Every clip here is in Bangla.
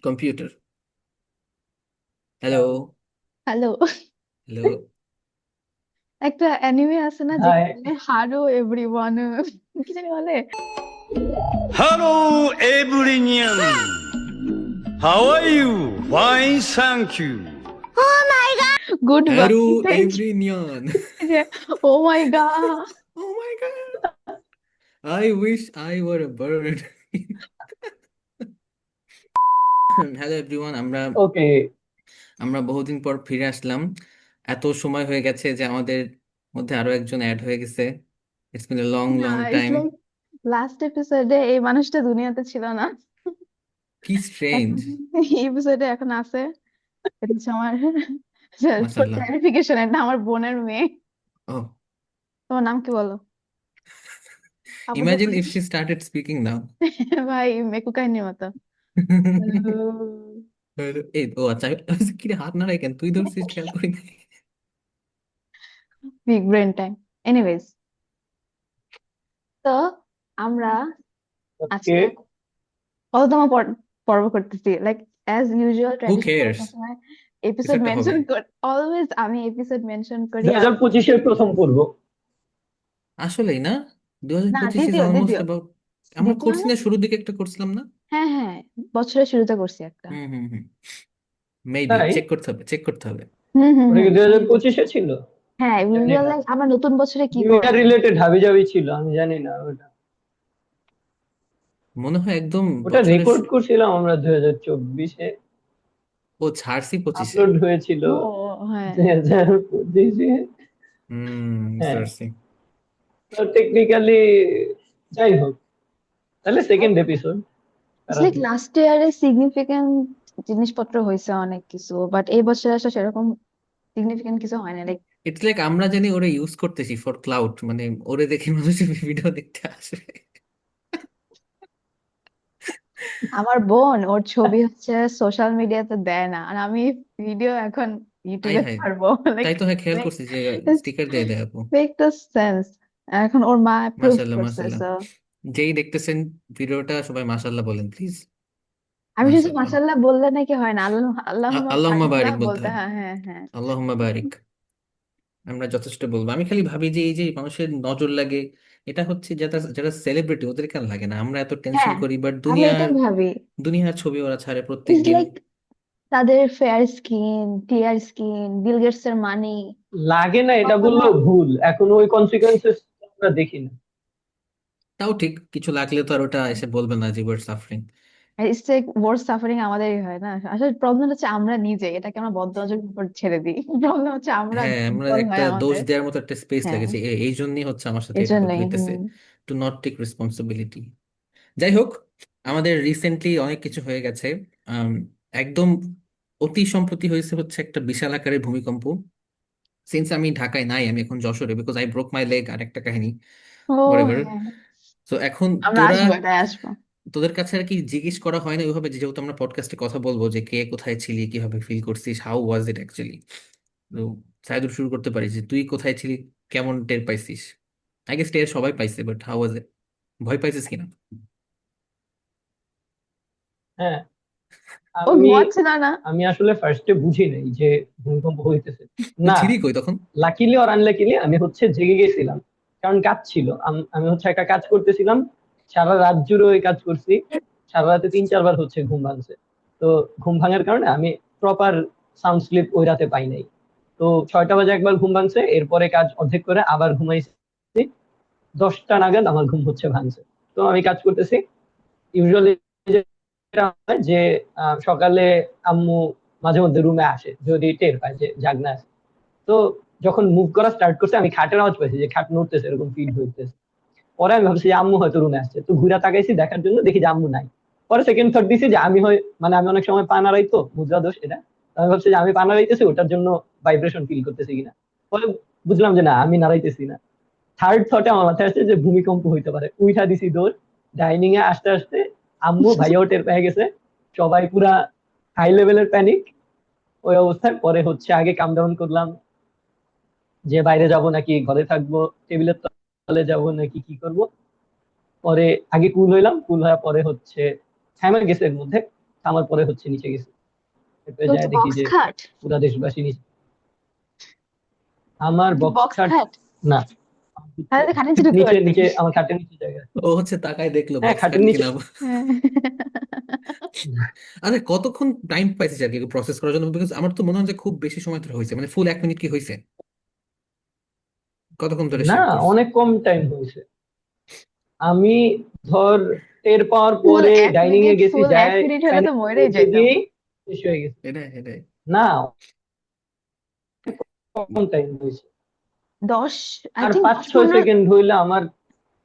কম্পিউটার। হ্যালো। হ্যালো। হ্যালো। একটা অ্যানিমে আছে না হাই। যেখানে হারো এভরিওয়ান কি জানি বলে? Hello, everyone. How are you? Fine, thank you. Good harrow bye, thank everyone. You. Oh my god. Oh my god, I wish I were a bird. Hello everyone, আমরা ওকে। আমরা বহুদিন পর ফিরে আসলাম। এত সময় হয়ে গেছে যে আমাদের মধ্যে আরো একজন অ্যাড হয়ে গেছে। It's been a long long it's time. Like last এপিসোডে এই মানুষটা দুনিয়াতে ছিল না, কি স্ট্রেঞ্জ। এখন এই এপিসোডে এখন আছে। এটা হচ্ছে আমার মাশাআল্লাহ। ক্লারিফিকেশন, এটা আমার বোনের মেয়ে। ও, তোমার নাম কি বলো? আপাতত imagine if she started speaking now. ভাই মেকু কাহিনীর মতো। এই ও আচ্ছা, আমি ভাবছি কি রে, হাত নাড়াই কেন, তুই ধরছিস, খেয়াল করি নাই। Big brain time. এনিওয়েজ, তো আমরা ওকে। আজকে কততম পর্ব করতেছি, লাইক অ্যাজ ইউজুয়াল হু ট্র্যাডিশন আমরা কেয়ার্স, সবসময় কিছু এপিসোড একটা হবে। মেনশন করি। অলওয়েজ আমি এপিসোড মেনশন করি দুই আর হাজার পঁচিশের প্রথম পর্ব। আসলেই না, দু হাজার না, পঁচিশ ইজ দ্বিতীয় অলমোস্ট দ্বিতীয় অ্যাবাউট। আমরা দ্বিতীয় করছি না। না শুরুর দিকে একটা করছিলাম না? হ্যাঁ হ্যাঁ, বছরের শুরুতে করছি একটা। হুম হুম হুম, মেবি তাই চেক করতে হবে, চেক করতে হবে। হুম হুম ওটা হুম। কি 2025-এ ছিল? হ্যাঁ, জানি না। লাইক আমরা নতুন বছরে কি নিউ ইয়ার করলাম। রিলেটেড হাবি জাবি ছিল, আমি জানি না ওটা। মনে হয় একদম ওটা বছরের রেকর্ড করছিলাম আমরা 2024-এ। ও ছাড়ছি 25-এ। আপলোড হয়েছিল ও হ্যাঁ। 2025-এ। হুম, বুঝতে হ্যাঁ। পারছি। তো টেকনিক্যালি যাই হোক, তাহলে সেকেন্ড এপিসোড। লাইক লাস্ট ইয়ারে সিগনিফিকেন্ট জিনিসপত্র হয়েছে অনেক কিছু, বাট এই বছরে আসলে সেরকম সিগনিফিকেন্ট কিছু হয় না। লাইক ইটস লাইক আমরা জানি ওরে ইউজ করতেছি ফর ক্লাউড, মানে ওরে দেখে মানুষ ভিডিও দেখতে আসবে। আমার বোন ওর ছবি হচ্ছে সোশ্যাল মিডিয়াতে দেয় না, আর আমি ভিডিও এখন আই ইউটিউবে হাই, ছাড়বো। লাইক তাই তো, হ্যাঁ খেয়াল করছি যে স্টিকার দিয়ে দেয় আপু। Make the sense. এখন ওর মা অ্যাপ্রুভ মাশাল্লাহ করছে, মাশাল্লাহ। so যেই দেখতেছেন ভিডিওটা সবাই মাশাল্লাহ বলেন প্লিজ। আমি শুধু মাশাল্লাহ। মাশাআল্লাহ বললে নাকি হয় না, আল্লাহ আল্লাহুম্মা আল্লাহুম্মা বারিক বারিক বলতে বলতে হয়। হয়। হ্যাঁ হ্যাঁ। আল্লাহুম্মা বারিক। আমরা যথেষ্ট বলবো। আমি খালি ভাবি যে এই যে মানুষের নজর লাগে, এটা হচ্ছে যারা যারা সেলিব্রিটি ওদের কেন লাগে না, আমরা এত টেনশন হ্যাঁ, করি, বাট আমি দুনিয়ার এটাই ভাবি। দুনিয়ার ছবি ওরা ছাড়ে প্রত্যেক ইটস দিন। লাইক তাদের fair skin, clear skin, Bill Gates এর মানি লাগে না এটা কখনো। বললেও ভুল, এখন ওই কনসিকুয়েন্সেস আমরা দেখি না। তাও ঠিক, কিছু লাগলে তো আর ওটা এসে বলবে না যে were suffering. It's like worst suffering আমাদেরই হয় না আসলে। প্রবলেম হচ্ছে আমরা নিজে এটাকে আমরা বদনজরের উপর ছেড়ে দিই। প্রবলেম হচ্ছে আমরা হ্যাঁ, আমরা দুর্বল একটা হয় দোষ আমাদের। দেওয়ার মতো একটা স্পেস হ্যাঁ, লাগেছে, এই জন্যই হচ্ছে আমার সাথে এই এটা জন্যই। হইতেছে। To not take responsibility. যাই হোক, আমাদের রিসেন্টলি অনেক কিছু হয়ে গেছে। আম, একদম অতি সম্প্রতি হয়েছে হচ্ছে একটা বিশাল আকারের ভূমিকম্প। সিন্স আমি ঢাকায় নাই, আমি এখন যশোরে, because I broke my leg, আর একটা কাহিনী ও whatever. হ্যাঁ, তো এখন আমরা তোরা, আসবো, এটাই আসবো। তোদের কাছে আর কি জিজ্ঞেস করা হয় না ওইভাবে, যেহেতু আমরা পডকাস্টে কথা বলবো, যে কে কোথায় ছিলি, কিভাবে ফিল করছিস, হাউ ওয়াজ ইট অ্যাকচুয়ালি। তো সাইদুল, শুরু করতে পারিস যে তুই কোথায় ছিলি, কেমন টের পাইছিস। আই গেস টের সবাই পাইছে, বাট হাউ ওয়াজ ইট, ভয় পাইছিস কিনা? হ্যাঁ। ও আমি ঘুমাচ্ছিল না? আমি আসলে ফার্স্টে বুঝি নাই যে ভূমিকম্প হইতেছে। তুই না, ছিলি কই তখন? লাকিলি অর আনলাকিলি আমি হচ্ছে জেগে গেছিলাম, কারণ কাজ ছিল। আমি হচ্ছে একটা কাজ করতেছিলাম, সারা রাত জুড়ে ওই কাজ করছি। সারা রাতে 3-4 বার হচ্ছে ঘুম ভাঙছে। তো ঘুম ভাঙার কারণে আমি প্রপার সাউন্ড স্লিপ ওই রাতে পাই নাই। তো 6টা বাজে একবার ঘুম ভাঙছে, এরপরে কাজ অর্ধেক করে আবার ঘুমাইছি। 10টা নাগাদ আমার ঘুম হচ্ছে ভাঙছে। তো আমি কাজ করতেছি। ইউজুয়ালি যেটা হয় যে সকালে আম্মু মাঝে মধ্যে রুমে আসে যদি টের পায় যে জাগনা আছে। তো যখন মুভ করা স্টার্ট করছে আমি খাটের আওয়াজ পাইছি যে খাট নড়তেছে, এরকম ফিল হইতেছে। পরে আমি ভাবছি যে আম্মু হয়তো রুমে আসছে, তো ঘুরে তাকাইছি দেখার জন্য, দেখি যে আম্মু নাই। পরে সেকেন্ড থট দিছি যে আমি হয়, মানে আমি অনেক সময় পা নাড়াই তো, মুদ্রা দোষ এটা। তো আমি ভাবছি যে আমি পা নাড়াইতেছি ওটার জন্য ভাইব্রেশন ফিল করতেছি কিনা। পরে বুঝলাম যে না, আমি নাড়াইতেছি না। থার্ড থটে আমার মাথায় আসছে যে ভূমিকম্প হইতে পারে, উঠা দিছি দৌড়। ডাইনিং এ আসতে আসতে আম্মু ভাইয়াও টের পেয়ে গেছে। সবাই পুরা হাই লেভেলের প্যানিক। ওই অবস্থায় পরে হচ্ছে আগে কাম ডাউন করলাম, যে বাইরে যাব নাকি ঘরে থাকবো, টেবিলের তলে যাব নাকি কি করব। পরে আগে কুল হইলাম, কুল হওয়ার পরে হচ্ছে থাইমা গেছে এর মধ্যে। থামার পরে হচ্ছে নিচে গেছি, এরপরে তো যায় তো দেখি বক্স যে খাট, পুরা দেশবাসী নিচে। আমার বক্স বক্স খাট খাট, না, তাহলে তো খাটের নিচে ঢুকতে নিচে পারতি। নিচে আমার খাটের নিচে জায়গা আছে। ও হচ্ছে তাকায় দেখলো হ্যাঁ, বক্স খাটের খাট নিচে। কিনা। হ্যাঁ। আরে কতক্ষণ টাইম পাইছিস আর কি প্রসেস করার জন্য? বিকজ আমার তো মনে হয় যে খুব বেশি সময় ধরে হয়েছে, মানে ফুল 1 মিনিট কি হয়েছে? কতক্ষণ ধরে না, শেভ করছো? অনেক কম টাইম হয়েছে। আমি ধর টের পাওয়ার ফুল পরে এক ডাইনিং এ মিনিট গেছি, ফুল এক যায় মিনিট হলে তো প্যানের মরেই মধ্যে যেতাম। দিয়েই শেষ হয়ে গেছে। এটাই এটাই। না, কম টাইম হয়েছে। 10, আই আর থিঙ্ক পাঁচ 10 ছয় 15। সেকেন্ড হইলে আমার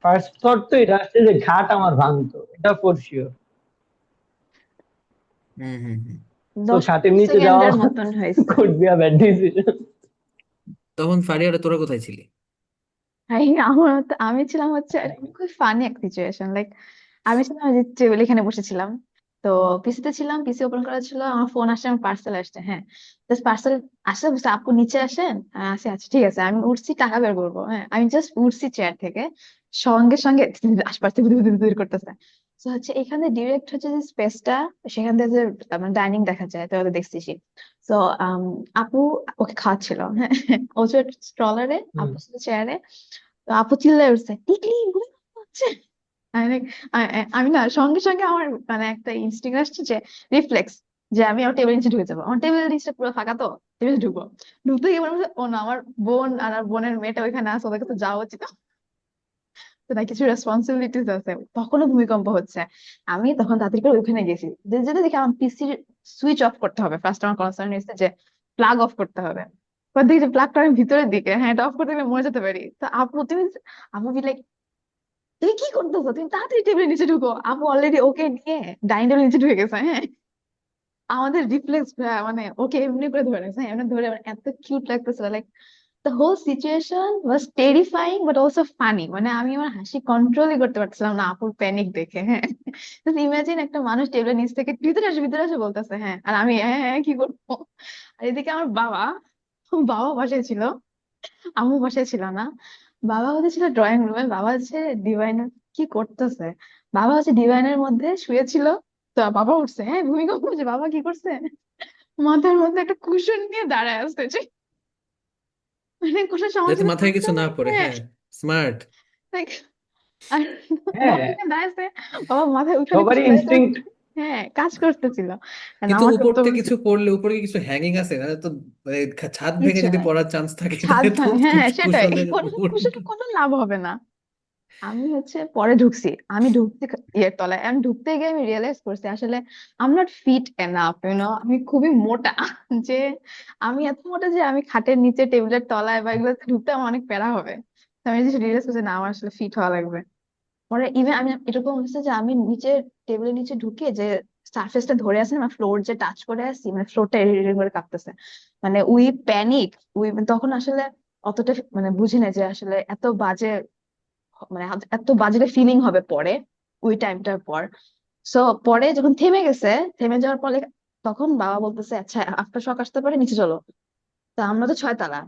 ফার্স্ট থট তো এটা আসছে যে ঘাট আমার ভাঙতো, এটা ফর শিওর। হুম হুম হুম। তো 10 ঘাটের নিচে যাওয়া সেকেন্ডের মতন হয়েছে। could be a bad decision। তখন ফারিয়ারে তোরা কোথায় ছিলি? ভাই আমি ছিলাম হচ্ছে খুব ফানি এক সিচুয়েশন, লাইক আমি ছিলাম ওই যে টেবিল এখানে বসেছিলাম, তো পিসিতে ছিলাম, পিসি ওপেন করা ছিল, আমার ফোন আসছে, আমার পার্সেল আসছে। হ্যাঁ, পার্সেল আসছে, বলছে আপু নিচে আসেন। আচ্ছা আচ্ছা ঠিক আছে, আমি উঠছি টাকা বের করবো। হ্যাঁ, আমি জাস্ট উঠছি চেয়ার থেকে, সঙ্গে সঙ্গে আশপাশে দূর করতেছে। তো হচ্ছে এখানে ডিরেক্ট হচ্ছে যে স্পেসটা, সেখান থেকে যে মানে ডাইনিং দেখা যায়, তো ওটা দেখতেছি। তো আপু ওকে খাওয়াচ্ছিল। হ্যাঁ, ও স্ট্রলারে, হুম। আপু ছিল চেয়ারে। তো আপু চিল্লায় উঠছে, টিকলি ভূমিকম্প হচ্ছে। আমি like, আমি না সঙ্গে সঙ্গে আমার মানে একটা ইনস্টিংক্ট আসছে যে রিফ্লেক্স, যে আমি আমার টেবিল নিচে ঢুকে যাবো, আমার টেবিলের নিচটা পুরো ফাঁকা, তো টেবিলে ঢুকবো। ঢুকতে গিয়ে মনে হচ্ছে ও না, আমার বোন আর আমার বোনের মেয়েটা ওইখানে আছে, ওদেরকে তো যাওয়া উচিত, তো না কিছু রেসপন্সিবিলিটিস আছে। তখনও ভূমিকম্প হচ্ছে। আমি তখন তাড়াতাড়ি করে ওইখানে গেছি, যেতে দেখি আমার পিসির সুইচ অফ করতে হবে। ফার্স্ট আমার কনসার্ন হয়েছে যে প্লাগ অফ করতে হবে। পর দেখি যে প্লাগটা আমি ভিতরের দিকে, হ্যাঁ এটা অফ করতে গেলে মরে যেতে পারি। তো আপু লাইক, তুমি কি করতেছো, তুমি তাড়াতাড়ি টেবিলের নিচে ঢুকো। আপু অলরেডি ওকে নিয়ে ডাইনিং টেবিলের নিচে ঢুকে গেছে। হ্যাঁ, আমাদের রিফ্লেক্স মানে ওকে এমনি করে ধরে রাখছে, হ্যাঁ, এমনি ধরে আমার এত কিউট লাগতেছিল। Like the whole situation was terrifying but also funny, মানে আমি আমার হাসি কন্ট্রোলই করতে পারছিলাম না আপুর প্যানিক দেখে। হ্যাঁ, ইমাজিন একটা মানুষ টেবিলের নিচ থেকে ভিতরে আসে বলতেছে, হ্যাঁ, আর আমি হ্যাঁ হ্যাঁ কি করবো। আর এদিকে আমার বাবা, বাবা বাসায় ছিল, আম্মু বাসায় ছিল না। বাবা হচ্ছে ছিল ড্রয়িং রুমে, বাবা হচ্ছে ডিভাইনের কি করতেছে, বাবা হচ্ছে ডিভাইনের মধ্যে শুয়েছিল। তো বাবা উঠছে, হ্যাঁ ভূমিকম্প হচ্ছে, বাবা কি করছে, মাথার মধ্যে একটা কুশন নিয়ে দাঁড়ায় আসছে, মানে কোনো যাতে সমস্যা মাথায় থাকছে কিছু না। না পড়ে, হ্যাঁ, হ্যাঁ। স্মার্ট। like, আর বাবা হ্যাঁ, এখানে দাঁড়াইছে, বাবা মাথায় উঠানে কিছু সবারই দাঁড়াইছে, ইনস্টিংক্ট। হ্যাঁ কাজ করতেছিল। আর কিন্তু আমাকে উপর তো থেকে কিছু পড়লে উপরে কি কিছু হ্যাঙ্গিং আছে না তো? মানে ছাদ ভেঙে কিছু যদি নাই, পড়ার চান্স থাকে ছাদ তাহলে তো ভাঙে, হ্যাঁ হ্যাঁ সেটাই, কুশনের কোনো উপর। কুশনে কোনো লাভ হবে না। আমি হচ্ছে পরে ঢুকছি, আমি ঢুকছি ইয়ের তলায়, আমি ঢুকতে গিয়ে আমি রিয়েলাইজ করছি আসলে I am not fit enough, আমি খুবই মোটা, যে আমি এত মোটা যে আমি খাটের নিচে টেবিলের তলায় বা এগুলোতে ঢুকতে আমার অনেক প্যারা হবে। তো আমি রিয়েলাইজ করছি না, আমার আসলে ফিট হওয়া লাগবে। পরে ইভেন আমি এরকম হচ্ছে যে আমি নিচে টেবিলের নিচে ঢুকে যে সারফেসটা ধরে আছে না, ফ্লোর যে টাচ করে আসছি, মানে ফ্লোরটা এরকম করে কাঁপতেছে। মানে উই প্যানিক, তখন আসলে অতটা মানে বুঝি না যে আসলে এত বাজে, মানে এত বাজে ফিলিং হবে পরে, ওই টাইমটার পর। সো পরে যখন থেমে গেছে, থেমে যাওয়ার পরে তখন বাবা বলতেছে আচ্ছা আফটার শক আসতে পারে, নিচে চলো। তা আমরা তো 6 তলা,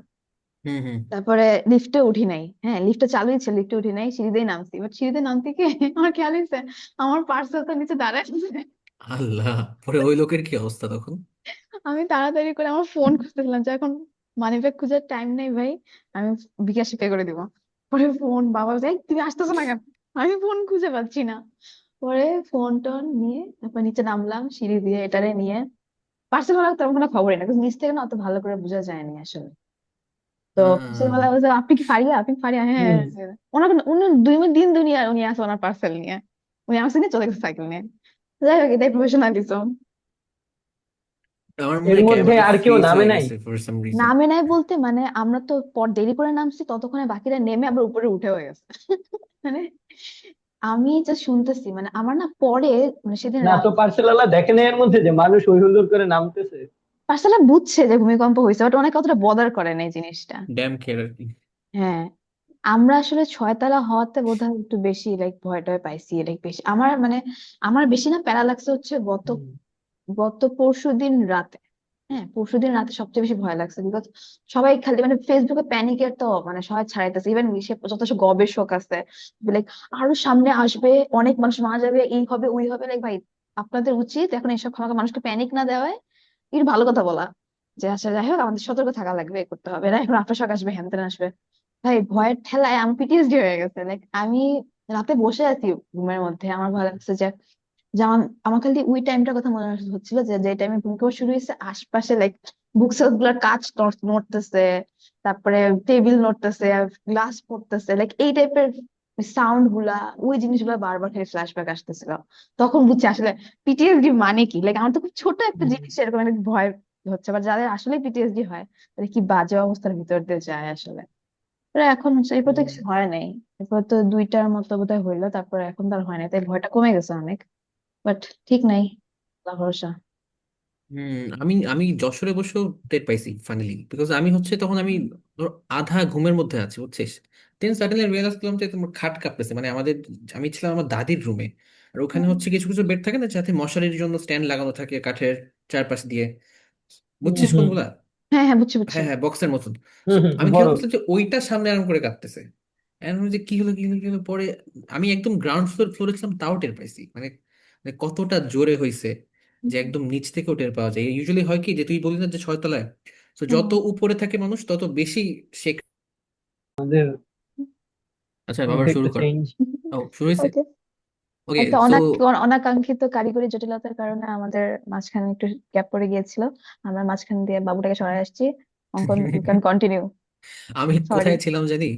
হুম হুম। তারপরে লিফটে উঠি নাই। হ্যাঁ, লিফটটা চালুই ছিল, লিফটে উঠি নাই, সিঁড়ি নামছি। বাট সিঁড়িতে নামতে কি আমার খেয়াল হয়েছে আমার পার্সেল তো নিচে দাঁড়ায় আছে। আল্লাহ, পরে ওই লোকের কি অবস্থা তখন? আমি তাড়াতাড়ি করে আমার ফোন খুঁজতেছিলাম, যে এখন মানিব্যাগ খোঁজার টাইম নেই ভাই, আমি বিকাশে পে করে দিব। পরে ফোন, বাবা বলছে, "এই, তুমি আসতেছো না কেন?" আমি ফোন খুঁজে পাচ্ছি না। পরে ফোন টোন নিয়ে তারপর নিচে নামলাম সিঁড়ি দিয়ে, এটারে নিয়ে। পার্সেল ওয়ালা তেমন কোনো খবরই না, কিন্তু নিচ থেকে না অত ভালো করে বোঝা যায়নি আসলে। তো পার্সেল ওয়ালা আহ, বলছে, আপনি কি ফারিয়া, আপনি কি ফারিয়া? হ্যাঁ হুম। হ্যাঁ, হ্যাঁ। ওনাকে উনি দিন দুনিয়া উনি আছে ওনার পার্সেল নিয়ে, উনি আমার সাথে চলে গেছে সাইকেল নিয়ে। যাই হোক, এটাই প্রফেশনালিজম। আমার মনে এর হয় মধ্যে ক্যামেরাটা আর কেউ ফ্রিজ নামে হয়ে নাই? গেছে ফর সাম রিজন। নামে নাই বলতে মানে আমরা তো পর দেরি করে নামছি, ততক্ষণে বাকিরা নেমে আবার উপরে উঠে হয়ে গেছে। মানে আমি যা শুনতেছি, মানে আমার না পরে, মানে সেদিন না, তো পার্সেল ওয়ালা দেখে না এর মধ্যে যে মানুষ হই হুল্লোড় করে নামতেছে? পার্সেলে বুঝছে যে ভূমিকম্প হয়েছে, বাট অনেক অতটা বদার করে না এই জিনিসটা। ড্যাম কেয়ার আর কি। হ্যাঁ, আমরা আসলে 6 তলা হওয়াতে বোধহয় একটু বেশি লাইক ভয় টয় পাইছি, লাইক বেশি আমার মানে আমার বেশি না প্যারা লাগছে হচ্ছে গত হুম। গত পরশুদিন রাতে। হ্যাঁ, পরশুদিন রাতে সবচেয়ে বেশি ভয় লাগছে, বিকজ সবাই খালি মানে ফেসবুকে প্যানিকের তো মানে সবাই ছাড়াইতেছে, ইভেন যত সব গবেষক আছে লাইক আরো সামনে আসবে, অনেক মানুষ মারা যাবে, এই হবে ওই হবে, লাইক ভাই আপনাদের উচিত এখন এইসব আমাকে মানুষকে প্যানিক না দেওয়ায় একটু ভালো কথা বলা, যে আচ্ছা যাই হোক আমাদের সতর্ক থাকা লাগবে, এ করতে হবে না, এখন আফটার শক আসবে, হ্যান ত্যান আসবে। ভাই ভয়ের ঠেলায় আমার পিটিএসডি হয়ে গেছে। লাইক আমি রাতে বসে আছি রুমের মধ্যে, আমার ভয় লাগছে যে যেমন আমার খালি ওই টাইমটার কথা মনে হচ্ছিল যে যে টাইমে ভূমিকম্প শুরু হয়েছে আশপাশে লাইক বুক সেলফ গুলার কাঁচ নড়তেছে, তারপরে টেবিল নড়তেছে, গ্লাস পড়তেছে, লাইক এই টাইপের সাউন্ড গুলা, ওই জিনিসগুলো বারবার খালি ফ্ল্যাশব্যাক আসতেছিল। তখন বুঝছি আসলে পিটিএসডি মানে কি। লাইক আমার তো খুব ছোট একটা জিনিস এরকম একটা ভয় হচ্ছে, বাট যাদের আসলে পিটিএসডি হয় তাদের কি বাজে অবস্থার ভিতর দিয়ে যায় আসলে। তো এখন হচ্ছে এরপর তো কিছু হয় নাই, এরপর তো 2টার মতো বোধহয় হইলো, তারপরে এখন তো আর হয় নাই, তাই ভয়টা কমে গেছে অনেক। বাট ঠিক নাই, আল্লাহ ভরসা। আমি আমি যশোরে বসেও টের পাইছি ফাইনালি, বিকজ আমি হচ্ছে তখন আমি ধর আধা ঘুমের মধ্যে আছি, বুঝছিস। দেন সাডেনলি রিয়েলাইজ করলাম যে তোমার খাট কাঁপতেছে, মানে আমাদের, আমি ছিলাম আমার দাদির রুমে, আর ওখানে হচ্ছে কিছু কিছু বেড থাকে না যাতে মশারির জন্য স্ট্যান্ড লাগানো থাকে কাঠের চারপাশ দিয়ে, হুম বুঝছিস হুম কোনগুলা? হ্যাঁ হ্যাঁ, বুঝছি বুঝছি। হ্যাঁ হ্যাঁ, বক্সের মতন। হুম So, হুম, আমি খেয়াল বড়। করছিলাম যে ওইটার সামনে এরকম করে কাঁপতেছে। এখন আমি যে কি হলো কি হলো কি হলো, পরে আমি একদম গ্রাউন্ড ফ্লোরে ছিলাম, তাও টের পাইছি, মানে মানে কতটা জোরে হয়েছে যে একদম নিচ থেকেও টের পাওয়া যায়। ইউজুয়ালি হয় কি যে তুই বলি না যে 6 তলায়, তো যত হুম। উপরে থাকে মানুষ তত বেশি শেখ। আমাদের আচ্ছা আবার মধ্যে শুরু একটা কর। চেঞ্জ। ও শুরু হয়েছে। ওকে। ওকে একটা সো অনাকাঙ্ক্ষিত কারিগরি জটিলতার কারণে আমাদের মাঝখানে একটু গ্যাপ পড়ে গিয়েছিল। আমরা মাঝখান দিয়ে বাবুটাকে সরাই আসছি। অঙ্কন, ইউ ক্যান কন্টিনিউ। আমি সরি, কোথায় ছিলাম জানি,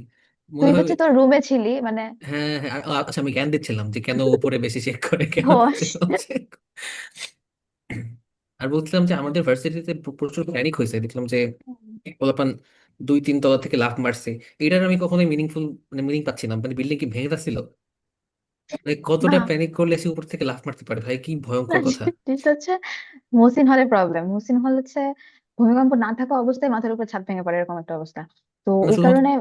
তুই মনে হয়। হচ্ছে তোর রুমে ছিলি মানে। হ্যাঁ হ্যাঁ, আচ্ছা আমি জ্ঞান দিচ্ছিলাম যে কেন উপরে বেশি চেক করে, কেন ও নিচে কম check করে। আর বলছিলাম যে আমাদের ভার্সিটিতে প্রচুর প্যানিক হয়েছে, দেখলাম যে পোলাপান 2-3 তলা থেকে লাফ মারছে। এটার আমি কখনোই মিনিংফুল, মানে মিনিং পাচ্ছিলাম, মানে বিল্ডিং কি ভেঙে যাচ্ছিল, মানে কতটা না, প্যানিক করলে সে উপর থেকে লাফ মারতে পারে, ভাই কি ভয়ঙ্কর কথা। জিনিসটা হচ্ছে মহসিন হলের প্রবলেম। মহসিন হল হচ্ছে ভূমিকম্প না থাকা অবস্থায় মাথার উপর ছাদ ভেঙে পড়ে এরকম একটা অবস্থা। তো মানে এই শুধুমাত্র কারণে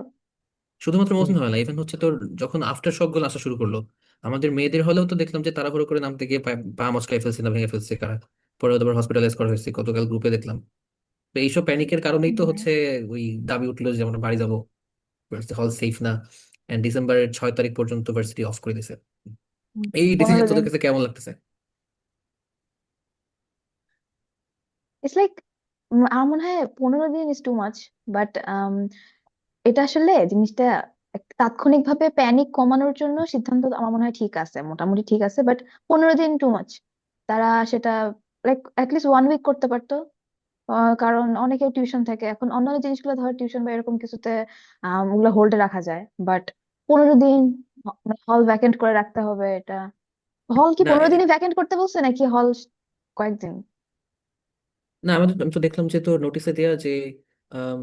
শুধুমাত্র হুম, মৌসুম হয় না, ইভেন হচ্ছে তোর যখন আফটার শক গুলো আসা শুরু করলো, আমাদের মেয়েদের হলেও তো দেখলাম যে তাড়াহুড়ো করে নামতে গিয়ে পা মচকাই ফেলছে না ভেঙে ফেলছে কারা, পরে আবার হসপিটালাইজ করা হয়েছে গতকাল গ্রুপে দেখলাম। তো এইসব প্যানিকের কারণেই তো হচ্ছে ওই দাবি উঠলো যে আমরা বাড়ি যাবো, হল সেফ না, এন্ড ডিসেম্বরের 6 তারিখ পর্যন্ত ভার্সিটি অফ করে দিছে। এই পনেরো ডিসিশন দিন তোদের কাছে কেমন লাগতেছে? ইটস লাইক, আমার মনে হয় 15 দিন ইজ টু মাচ। বাট এটা আসলে জিনিসটা তাৎক্ষণিক ভাবে প্যানিক কমানোর জন্য সিদ্ধান্ত আমার মনে হয় ঠিক আছে, মোটামুটি ঠিক আছে। বাট 15 দিন টু মাচ। তারা সেটা লাইক অ্যাটলিস্ট 1 উইক করতে পারতো। কারণ অনেকের টিউশন থাকে, এখন অন্যান্য জিনিসগুলো ধর টিউশন বা এরকম কিছুতে ওগুলো হোল্ডে রাখা যায়। বাট 15 দিন হল ভ্যাকেন্ট করে রাখতে হবে এটা। হল কি না 15 দিনে ভ্যাকেন্ট করতে বলছে নাকি হল কয়েকদিন? না, আমি তো দেখলাম যে তোর নোটিশে দেয়া যে আম,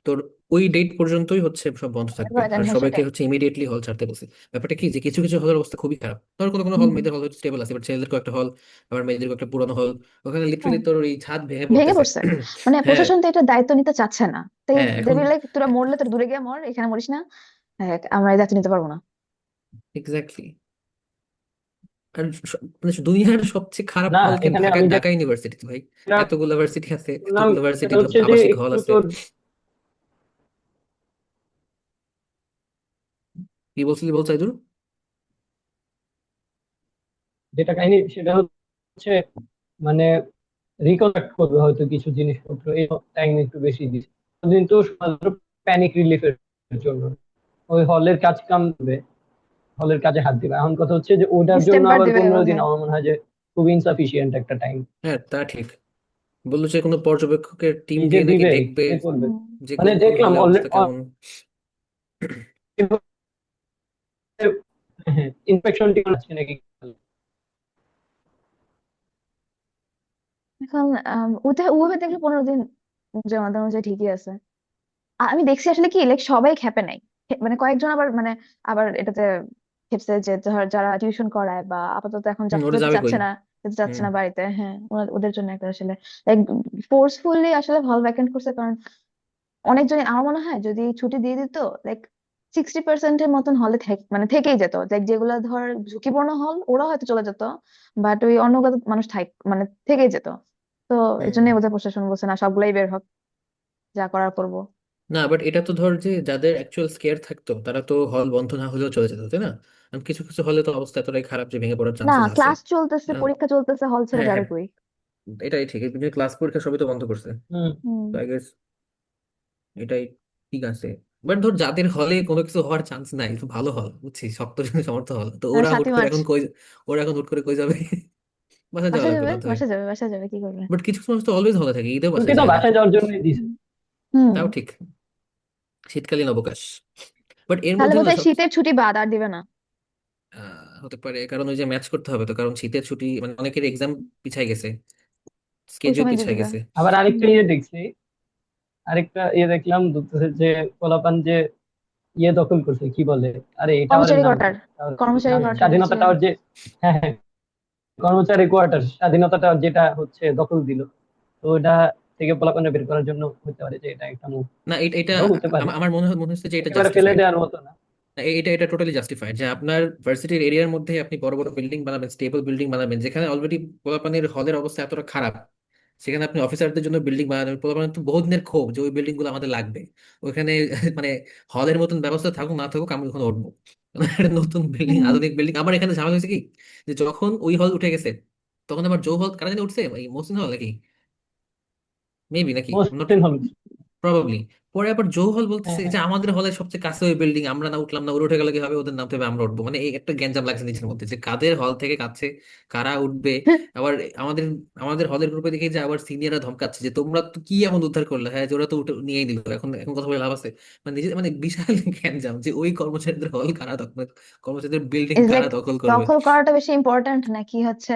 তোর ওই ডেট পর্যন্তই হচ্ছে সব বন্ধ থাকবে, আর সবাইকে সেটাই। হচ্ছে ইমিডিয়েটলি হল ছাড়তে বলছে। ব্যাপারটা কি যে কিছু কিছু হলের অবস্থা খুবই খারাপ, ধর কোনো কোনো হল, হুম। মেয়েদের হল স্টেবল আছে, বাট ছেলেদের একটা হল, আবার মেয়েদের একটা পুরোনো হল, ওখানে হ্যাঁ, লিটারালি তোর ওই ছাদ ভেঙে ভেঙে পড়তেছে। পড়ছে। মানে হ্যাঁ প্রশাসন তো এটা দায়িত্ব নিতে চাচ্ছে না, তাই হ্যাঁ, এখন দেবী লাইক তোরা মরলে তোর দূরে গিয়ে মর, এখানে মরিস না। হ্যাঁ, আমরা এই দায়িত্ব নিতে পারবো না। এক্স্যাক্টলি। আর মানে দুনিয়ার সবচেয়ে খারাপ না, হল কেন, এখানে ঢাকা আমি ঢাকা ইউনিভার্সিটি ভাই, যেটা এতগুলো ভার্সিটি আছে, শুনলাম এতগুলো ভার্সিটি সেটা হচ্ছে যে আবাসিক হল একটু আছে। তোর কি বলছিলি বল সাইদুল? যেটা কাহিনী সেটা হচ্ছে মানে রিকনেক্ট করবে হয়তো কিছু জিনিসপত্র, এই টাইম একটু বেশি দিচ্ছে কিন্তু শুধুমাত্র প্যানিক রিলিফের জন্য। ওই হলের কাজ কাম দিবে, হলের কাজে হাত দিবে। এখন কথা হচ্ছে যে ওটার জন্য ডিসটেম্পার আবার দিবে 15 দিন বোধহয়। আমার মনে হয় যে খুব ইনসাফিসিয়েন্ট একটা টাইম। হ্যাঁ তা ঠিক, বললো যে কোনো পর্যবেক্ষকের টিম কি যে দিয়ে নাকি দিবে, দেখবে কে করবে। হুম। যে মানে কোন কোন দেখলাম হলে অবস্থা কেমন। ইনফেকশন টিম আছে নাকি। এখন ওটা ওভাবে দেখলে 15 দিন যে আমাদের অনুযায়ী ঠিকই আছে। আমি দেখছি আসলে কি লাইক সবাই খেপে নাই। মানে কয়েকজন আবার মানে আবার এটাতে খেপছে যে যারা টিউশন করায় বা আপাতত এখন ওটা যেতে যাবে কই। চাচ্ছে না, যেতে চাচ্ছে হুম। না বাড়িতে। হ্যাঁ, ওদের জন্য একটা আসলে লাইক ফোর্সফুলি আসলে হল ভ্যাকেন্ট করছে। কারণ অনেকজন, আমার মনে হয় যদি ছুটি দিয়ে দিত লাইক 60% মতন হলে মানে থেকেই যেত। লাইক যেগুলো ধর ঝুঁকিপূর্ণ হল ওরা হয়তো চলে যেত, বাট ওই অন্যগুলো মানুষ মানে থেকেই যেত। তো এই হুম। জন্যই বোধহয় প্রশাসন বলছে না সবগুলাই বের হোক, যা করার করবো। না, বাট এটা তো ধর যে যাদের অ্যাকচুয়াল স্কেয়ার থাকতো তারা তো হল বন্ধ না হলেও চলে যেত, তাই না? কারণ কিছু কিছু হলে তো অবস্থা এতটাই খারাপ যে ভেঙে পড়ার না, চান্সেস আছে। ক্লাস চলতেছে, আহ, পরীক্ষা চলতেছে, হল ছেড়ে হ্যাঁ যাবে হ্যাঁ, কই? এটাই ঠিক, এই ক্লাস পরীক্ষা সবই তো বন্ধ করছে। হুম। হুম। তো আই গেস এটাই ঠিক আছে। বাট ধর যাদের হলে কোনো কিছু হওয়ার চান্স নাই, একটু ভালো হল, বুঝছি, শক্ত জনের সমর্থ হল, তো ওরা হুট 7ই করে মার্চ এখন কই, ওরা এখন হুট করে কই যাবে? বাসা যাওয়া বাসা লাগবে যাবে, বাধ্য হয়ে। বাসা যাবে, বাসা যাবে, কি করবে? বাট কিছু মানুষ তো অলওয়েজ হলে থাকে, ঈদেও ছুটি বাসায় তো যায় না। বাসায় যাওয়ার জন্যই দিছে। হুম। হুম। তাও ঠিক, শীতকালীন অবকাশ। বাট এর তাহলে মধ্যে না বোধহয় সব শীতের ছুটি বাদ আর দিবে না। হতে পারে, কারণ ওই যে ম্যাচ করতে হবে তো, কারণ শীতের ছুটি মানে অনেকের এক্সাম পিছাই গেছে, ওই স্কেডিউল সময় দিয়ে পিছাই দিবে। গেছে। আবার আরেকটা হুম। ইয়ে দেখছি, আরেকটা ইয়ে দেখলাম ধরতেছে যে পোলাপান যে ইয়ে দখল করছে, কি বলে, আরে এই টাওয়ারের কর্মচারী নাম কি, কোয়ার্টার, টাওয়ারের কর্মচারী নাম কোয়ার্টার স্বাধীনতা যে। টাওয়ার যে, হ্যাঁ হ্যাঁ, কর্মচারী কোয়ার্টার স্বাধীনতা টাওয়ার যেটা হচ্ছে দখল দিল, তো ওটা থেকে পোলাপানের বের করার জন্য হতে পারে যে এটা একটা মুভ, না, এটা এটাও হতে পারে, আমার মনে হচ্ছে যে এটা একেবারে ফেলে জাস্টিফাইড। দেওয়ার মতো না। এটা টোটালি জাস্টিফাইড যে আপনার ভার্সিটির এরিয়ার মধ্যে আপনি বড় বড় বিল্ডিং বানাবেন, স্টেবল বিল্ডিং বানাবেন, যেখানে অলরেডি পোলাপানের হলের অবস্থা এতটা খারাপ, সেখানে আপনি অফিসারদের জন্য বিল্ডিং বানাবেন। পোলাপানের তো বহু দিনের ক্ষোভ যে ওই বিল্ডিং গুলো আমাদের লাগবে ওইখানে। মানে হলের মতন ব্যবস্থা থাকুক না থাকুক আমি ওখানে উঠবো। একটা নতুন বিল্ডিং, হুম। আধুনিক বিল্ডিং। আমার এখানে ঝামেলা হয়েছে কি, যে যখন ওই হল উঠে গেছে তখন আবার জো হল কারা জানি উঠছে, এই মহসিন হল নাকি, মেবি, নাকি নট, মহসিন হল। প্রবাবলি। পরে আবার জো হল হ্যাঁ বলতেছে হ্যাঁ। যে আমাদের হলের সবচেয়ে কাছে ওই বিল্ডিং, আমরা না উঠলাম না, ওরা উঠে গেলে কি হবে, ওদের নামতে হবে, আমরা উঠবো। মানে এই একটা গ্যাঞ্জাম লাগছে নিজের মধ্যে যে কাদের হল থেকে কাছে, কারা উঠবে। আবার আমাদের আমাদের হলের গ্রুপে দেখি যে আবার সিনিয়ররা ধমকাচ্ছে যে তোমরা তো কি এমন উদ্ধার করলে, হ্যাঁ যে ওরা তো উঠে নিয়েই নিল, এখন এখন কথা বলে লাভ আছে? মানে নিজে মানে বিশাল গ্যাঞ্জাম যে ওই কর্মচারীদের হল কারা দখল, কর্মচারীদের বিল্ডিং ইজ কারা লাইক দখল করবে। দখল করাটা বেশি ইম্পর্ট্যান্ট নাকি হচ্ছে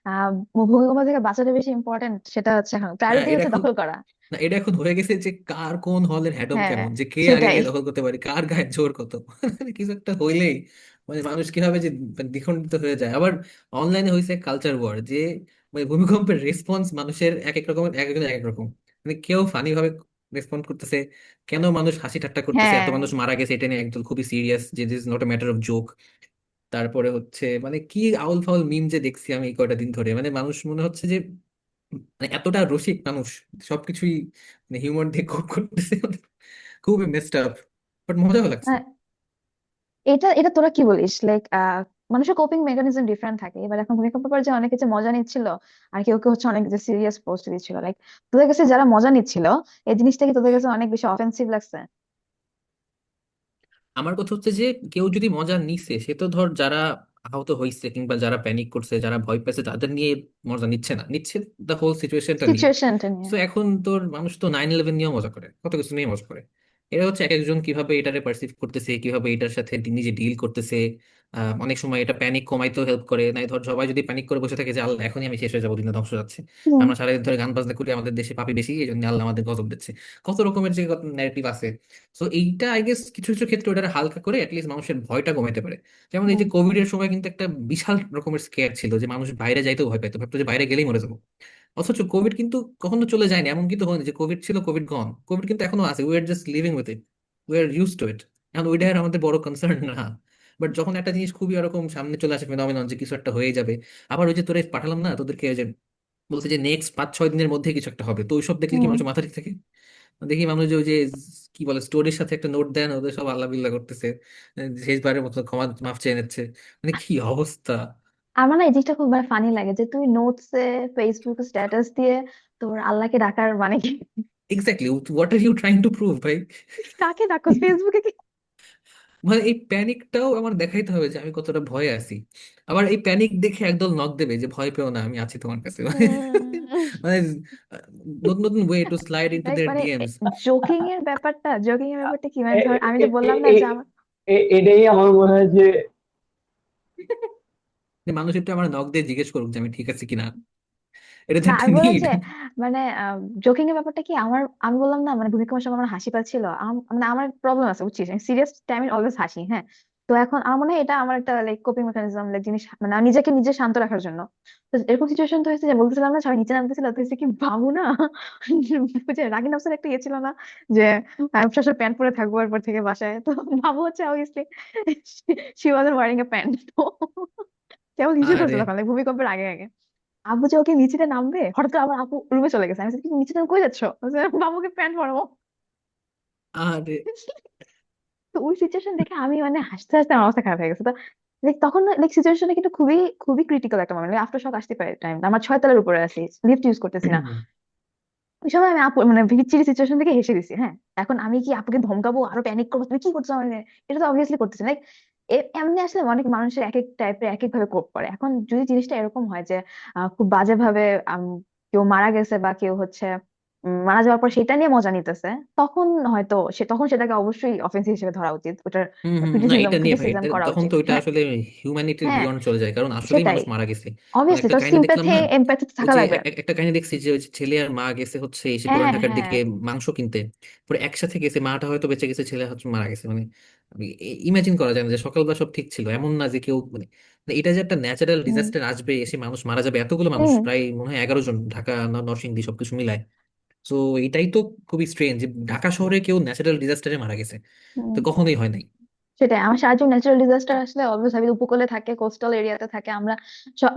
আহ ভূমিকম্প থেকে বাঁচাটা বেশি ইম্পর্ট্যান্ট, সেটা হচ্ছে এখন প্রায়োরিটি এটা হচ্ছে এখন, দখল করা। না এটা এখন হয়ে গেছে যে কার কোন হলের হেডম হ্যাঁ, কেমন, যে কে আগে সেটাই। গিয়ে দখল করতে পারে, কার গায়ে জোর কত। মানে কিছু একটা হইলেই মানে মানুষ কিভাবে যে মানে দ্বিখণ্ডিত হয়ে যায়। আবার অনলাইনে হয়েছে কালচার ওয়ার, যে মানে ভূমিকম্পের রেসপন্স মানুষের এক এক রকমের, এক একজন এক এক রকম। মানে কেউ ফানি ভাবে রেসপন্ড করতেছে, কেন মানুষ হাসি ঠাট্টা করতেছে, এত হ্যাঁ। মানুষ মারা গেছে এটা নিয়ে একদম খুবই সিরিয়াস, যে this not a matter of joke. তারপরে হচ্ছে মানে কি আউল ফাউল মিম যে দেখছি আমি এই কয়টা দিন ধরে, মানে মানুষ মনে হচ্ছে যে মানে এতটা রসিক মানুষ, সবকিছুই মানে হিউমার দিয়ে কোপ করতেছে। খুবই মেসড আপ, বাট মজাও লাগছে। হ্যাঁ, এটা এটা তোরা কি বলিস? লাইক মানুষের কোপিং মেকানিজম ডিফারেন্ট থাকে। এবার এখন ভূমিকম্পের পর যে অনেকে যে মজা নিচ্ছিল, আর কেউ কেউ হচ্ছে অনেক যে সিরিয়াস পোস্ট দিচ্ছিল, লাইক তোদের কাছে যারা মজা নিচ্ছিল, এই জিনিসটা কি তোদের কাছে অনেক বেশি অফেন্সিভ লাগছে? আমার কথা হচ্ছে যে কেউ যদি মজা নিছে, সে তো ধর যারা আহত হয়েছে কিংবা যারা প্যানিক করছে, যারা ভয় পেয়েছে তাদের নিয়ে মজা নিচ্ছে না, নিচ্ছে দ্য হোল সিচুয়েশনটা নিয়ে। সিচুয়েশনটা নিয়ে। তো এখন তোর মানুষ তো 9/11 নিয়েও মজা করে, কত কিছু নিয়ে মজা করে। এটা হচ্ছে এক একজন কিভাবে এটারে পারসিভ করতেছে, কিভাবে এটার সাথে নিজে ডিল করতেছে। অনেক সময় এটা প্যানিক কমাইতেও হেল্প করে। নাই ধর সবাই যদি প্যানিক করে বসে থাকে যে আল্লাহ এখনই আমি শেষ হয়ে যাবো, দুনিয়া ধ্বংস হয়ে যাচ্ছে, হুম। আমরা সারাদিন ধরে গান বাজনা করি, আমাদের দেশে পাপি বেশি, এই জন্য আল্লাহ আমাদের গজব দিচ্ছে, কত রকমের যে ন্যারেটিভ আছে। তো এইটা আই গেস কিছু কিছু ক্ষেত্রে ওটা হালকা করে অ্যাটলিস্ট মানুষের ভয়টা কমাইতে পারে। যেমন এই যে হুম। কোভিড এর সময় কিন্তু একটা বিশাল রকমের স্কেয়ার ছিল, যে মানুষ বাইরে যাইতেও ভয় পেত, ভাবতো যে বাইরে গেলেই মরে যাবো। অথচ কোভিড কিন্তু কখনো চলে যায়নি, এমন কিন্তু হয়নি যে কোভিড ছিল কোভিড গন, কোভিড কিন্তু এখনো আছে, we are just living with it, we are use to it. এখন ওইটা আর আমাদের বড় কনসার্ন না। বাট যখন একটা জিনিস খুবই এরকম সামনে চলে আসে ফেনোমেনন, যে কিছু একটা হয়ে যাবে, আবার ওই যে তোরে পাঠালাম না তোদেরকে, ওই যে বলছে যে নেক্সট 5-6 দিনের মধ্যে কিছু একটা হবে, তো ওইসব দেখলে কি হুম। মানুষ মাথা ঠিক থাকে? দেখি মানুষ যে ওই যে কি বলে স্টোরির সাথে একটা নোট দেন, ওদের সব আল্লাহ বিল্লাহ করতেছে, শেষবারের মতো ক্ষমা মাফ চেয়ে নিচ্ছে। মানে কি অবস্থা! আমার না এই জিনিসটা খুব ফানি লাগে যে তুই নোটসে, ফেসবুক স্ট্যাটাস দিয়ে তোর আল্লাহকে ডাকার মানে কি? Exactly, what are you trying to prove ভাই? কাকে ডাকোস ফেসবুকে কি? মানে এই প্যানিকটাও আমার দেখাইতে হবে যে আমি কতটা ভয়ে আছি। আবার এই প্যানিক দেখে একদল নক দেবে যে ভয় পেও না, আমি আছি তোমার কাছে। মানে নতুন নতুন way to slide into like their মানে ডিএমস। জোকিং এর ব্যাপারটা কি, মানে এ- ধর এ- আমি যে এ- বললাম এ- না যে এ- আমার এটাই আমার মনে হয় যে যে মানুষ একটু আমার নক দিয়ে জিজ্ঞেস করুক যে আমি ঠিক আছি কিনা, এটা তো না, একটা আমি বললাম নিড। যে মানে জোকিং এর ব্যাপারটা কি, আমি বললাম না মানে ভূমিকম্পের সময় আমার হাসি পাচ্ছিল, মানে আমার প্রবলেম আছে বুঝছিস, সিরিয়াস টাইমে অলওয়েজ হাসি। হ্যাঁ, তো এখন আমার মনে হয় এটা আমার একটা লাইক কোপিং মেকানিজম, লাইক জিনিস, মানে আমি নিজেকে নিজে শান্ত রাখার জন্য। তো এরকম সিচুয়েশন তো হয়েছে যে বলতেছিলাম না সবাই নিচে নামতেছিল, তো হচ্ছে কি বাবু না বুঝে রাগিন অবস্থার একটা ইয়ে ছিল না যে আমি সবসময় প্যান্ট পরে থাকবো এরপর থেকে বাসায়, তো বাবু হচ্ছে obviously she wasn't wearing a pant, তো কেবল ইস্যু আরে করছিল তখন like ভূমিকম্পের আগে আগে। আব্বু যে ওকে নিচে নামবে, হঠাৎ করে আবার আপু রুমে চলে গেছে, আমি বলছি, "তুমি নিচে নামে কই যাচ্ছ?" বলছে, বাবুকে প্যান্ট পরাবো। আরে তো ওই সিচুয়েশন দেখে আমি মানে হাসতে হাসতে আমার অবস্থা খারাপ হয়ে গেছে। তো তখন লাইক সিচুয়েশনটা কিন্তু খুবই খুবই ক্রিটিক্যাল একটা মোমেন্ট, আফটার শক আসতে পারে টাইম। আমার 6 তলার উপরে আছি, লিফট ইউজ করতেছি না। ওই সময় আমি আপু মানে ভিচির সিচুয়েশন থেকে হেসে দিছি। হ্যাঁ, এখন আমি কি আপুকে ধমকাবো, আরো প্যানিক করবো, তুমি কি করছো মানে? এটা তো অবভিয়াসলি করতেছি লাইক এমনি। আসলে অনেক মানুষের এক এক টাইপের এক এক ভাবে কোপ করে। এখন যদি জিনিসটা এরকম হয় যে খুব বাজে ভাবে কেউ মারা গেছে বা কেউ হচ্ছে মারা যাওয়ার পর সেটা নিয়ে মজা নিতেছে, তখন হয়তো তখন সেটাকে অবশ্যই অফেন্সিভ হিসেবে ধরা উচিত, ওটার না, এটা নিয়ে ভাই ক্রিটিসিজম করা তখন উচিত। তো ওইটা হ্যাঁ, আসলে হিউম্যানিটির হ্যাঁ, বিয়ন্ড চলে যায়, কারণ আসলেই সেটাই। মানুষ মারা গেছে। মানে অবভিয়াসলি একটা তো কাহিনী দেখলাম সিম্প্যাথি না, এমপ্যাথি ওই থাকা যে লাগবে। একটা কাহিনী দেখছি যে ওই যে ছেলে আর মা গেছে হচ্ছে এসে পুরান হ্যাঁ, ঢাকার হ্যাঁ। দিকে মাংস কিনতে, পরে একসাথে গেছে, মাটা হয়তো বেঁচে গেছে, ছেলে হচ্ছে মারা গেছে। মানে ইমাজিন করা যায় না যে সকালবেলা সব ঠিক ছিল, এমন না যে কেউ মানে মানে এটা যে একটা ন্যাচারাল হুম, ডিজাস্টার আসবে, এসে মানুষ মারা যাবে, এতগুলো মানুষ হুম, প্রায় মনে হয় 11 জন, ঢাকা নরসিংদী সবকিছু মিলায়। তো এটাই তো খুবই স্ট্রেঞ্জ যে ঢাকা শহরে কেউ ন্যাচারাল ডিজাস্টারে মারা গেছে, তো হুম। কখনোই হয় নাই। সেটাই, আমার সাহায্য ন্যাচারাল ডিজাস্টার আসলে অবভিয়াসলি উপকূলে থাকে, কোস্টাল এরিয়াতে থাকে। আমরা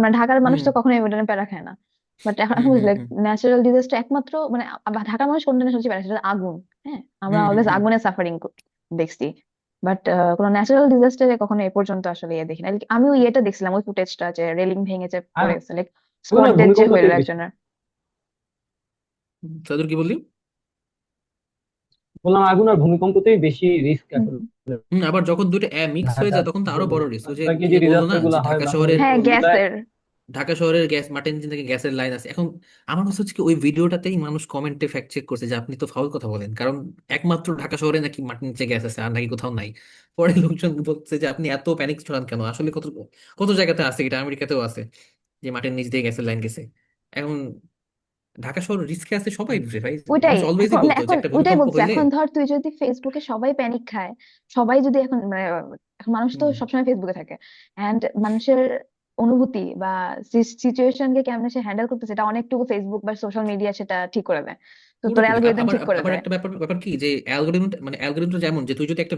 মানে ঢাকার মানুষ হুম তো কখনোই ওটা নিয়ে প্যারা খায় না। বাট এখন হুম এখন হুম বুঝলে হুম ন্যাচারাল ডিজাস্টার একমাত্র মানে ঢাকার মানুষ কোনটা নিয়ে সবচেয়ে প্যারা, সেটা আগুন। হ্যাঁ, আমরা হুম হুম অলওয়েজ হুম আগুনের সাফারিং দেখছি। বাট কোনো ন্যাচারাল ডিজাস্টারে কখনো এ পর্যন্ত আসলে ইয়ে দেখি না। Like, আমিও ইয়েটা দেখছিলাম, ওই ফুটেজটা যে রেলিং ভেঙে যে পড়ে গেছে, লাইক আগুন স্পট আর ডেড যে হইলো ভূমিকম্পতেই বেশি। একজনের। সাদুর কি বললি? বললাম আগুন আর ভূমিকম্পতেই বেশি রিস্ক হুম, এখন আবার যখন দুটো মিক্স হয়ে ঢাকা যায় তখন তো আরো জন্য। বড় রিস্ক। ওই যে বাকি কি যে যে বললো না ডিজাস্টার যে গুলো হয় ঢাকা শহরের বাংলাদেশে হ্যাঁ, ওগুলা গ্যাসের। ঢাকা শহরের গ্যাস মার্টেন থেকে গ্যাসের লাইন আছে এখন। আমার কাছে হচ্ছে কি ওই ভিডিওটাতেই মানুষ কমেন্টে ফ্যাক্ট চেক করছে যে আপনি তো ফাউল কথা বলেন, কারণ একমাত্র ঢাকা শহরে নাকি মার্টেন নিচে গ্যাস আছে, আর নাকি কোথাও নাই। পরে লোকজন বলছে যে আপনি এত প্যানিক ছড়ান কেন, আসলে কত কত জায়গাতে আছে, এটা আমেরিকাতেও আছে যে মার্টেন নিচ দিয়ে গ্যাসের লাইন গেছে। এখন ঢাকা শহর রিস্কে আছে, সবাই বুঝে ভাই। ওইটাই, মানুষ অলওয়েজই এখন বলতো যে এখন একটা ওইটাই ভূমিকম্প বলছে। হইলে। এখন ধর তুই যদি ফেসবুকে সবাই প্যানিক খায়, সবাই যদি এখন মানে এখন মানুষ তো হুম, সবসময় ফেসবুকে থাকে, এন্ড মানুষের অনুভূতি বা সিচুয়েশনকে কেমনে সে হ্যান্ডেল করতেছে এটা অনেকটুকু ফেসবুক বা সোশ্যাল মিডিয়া সেটা ঠিক করে দেয়। তো তোর পুরোপুরি। অ্যালগোরিদম আবার ঠিক করে আবার দেয়। একটা ব্যাপার ব্যাপার কি যে অ্যালগোরিদম, মানে অ্যালগোরিদম যেমন যে তুই যদি একটা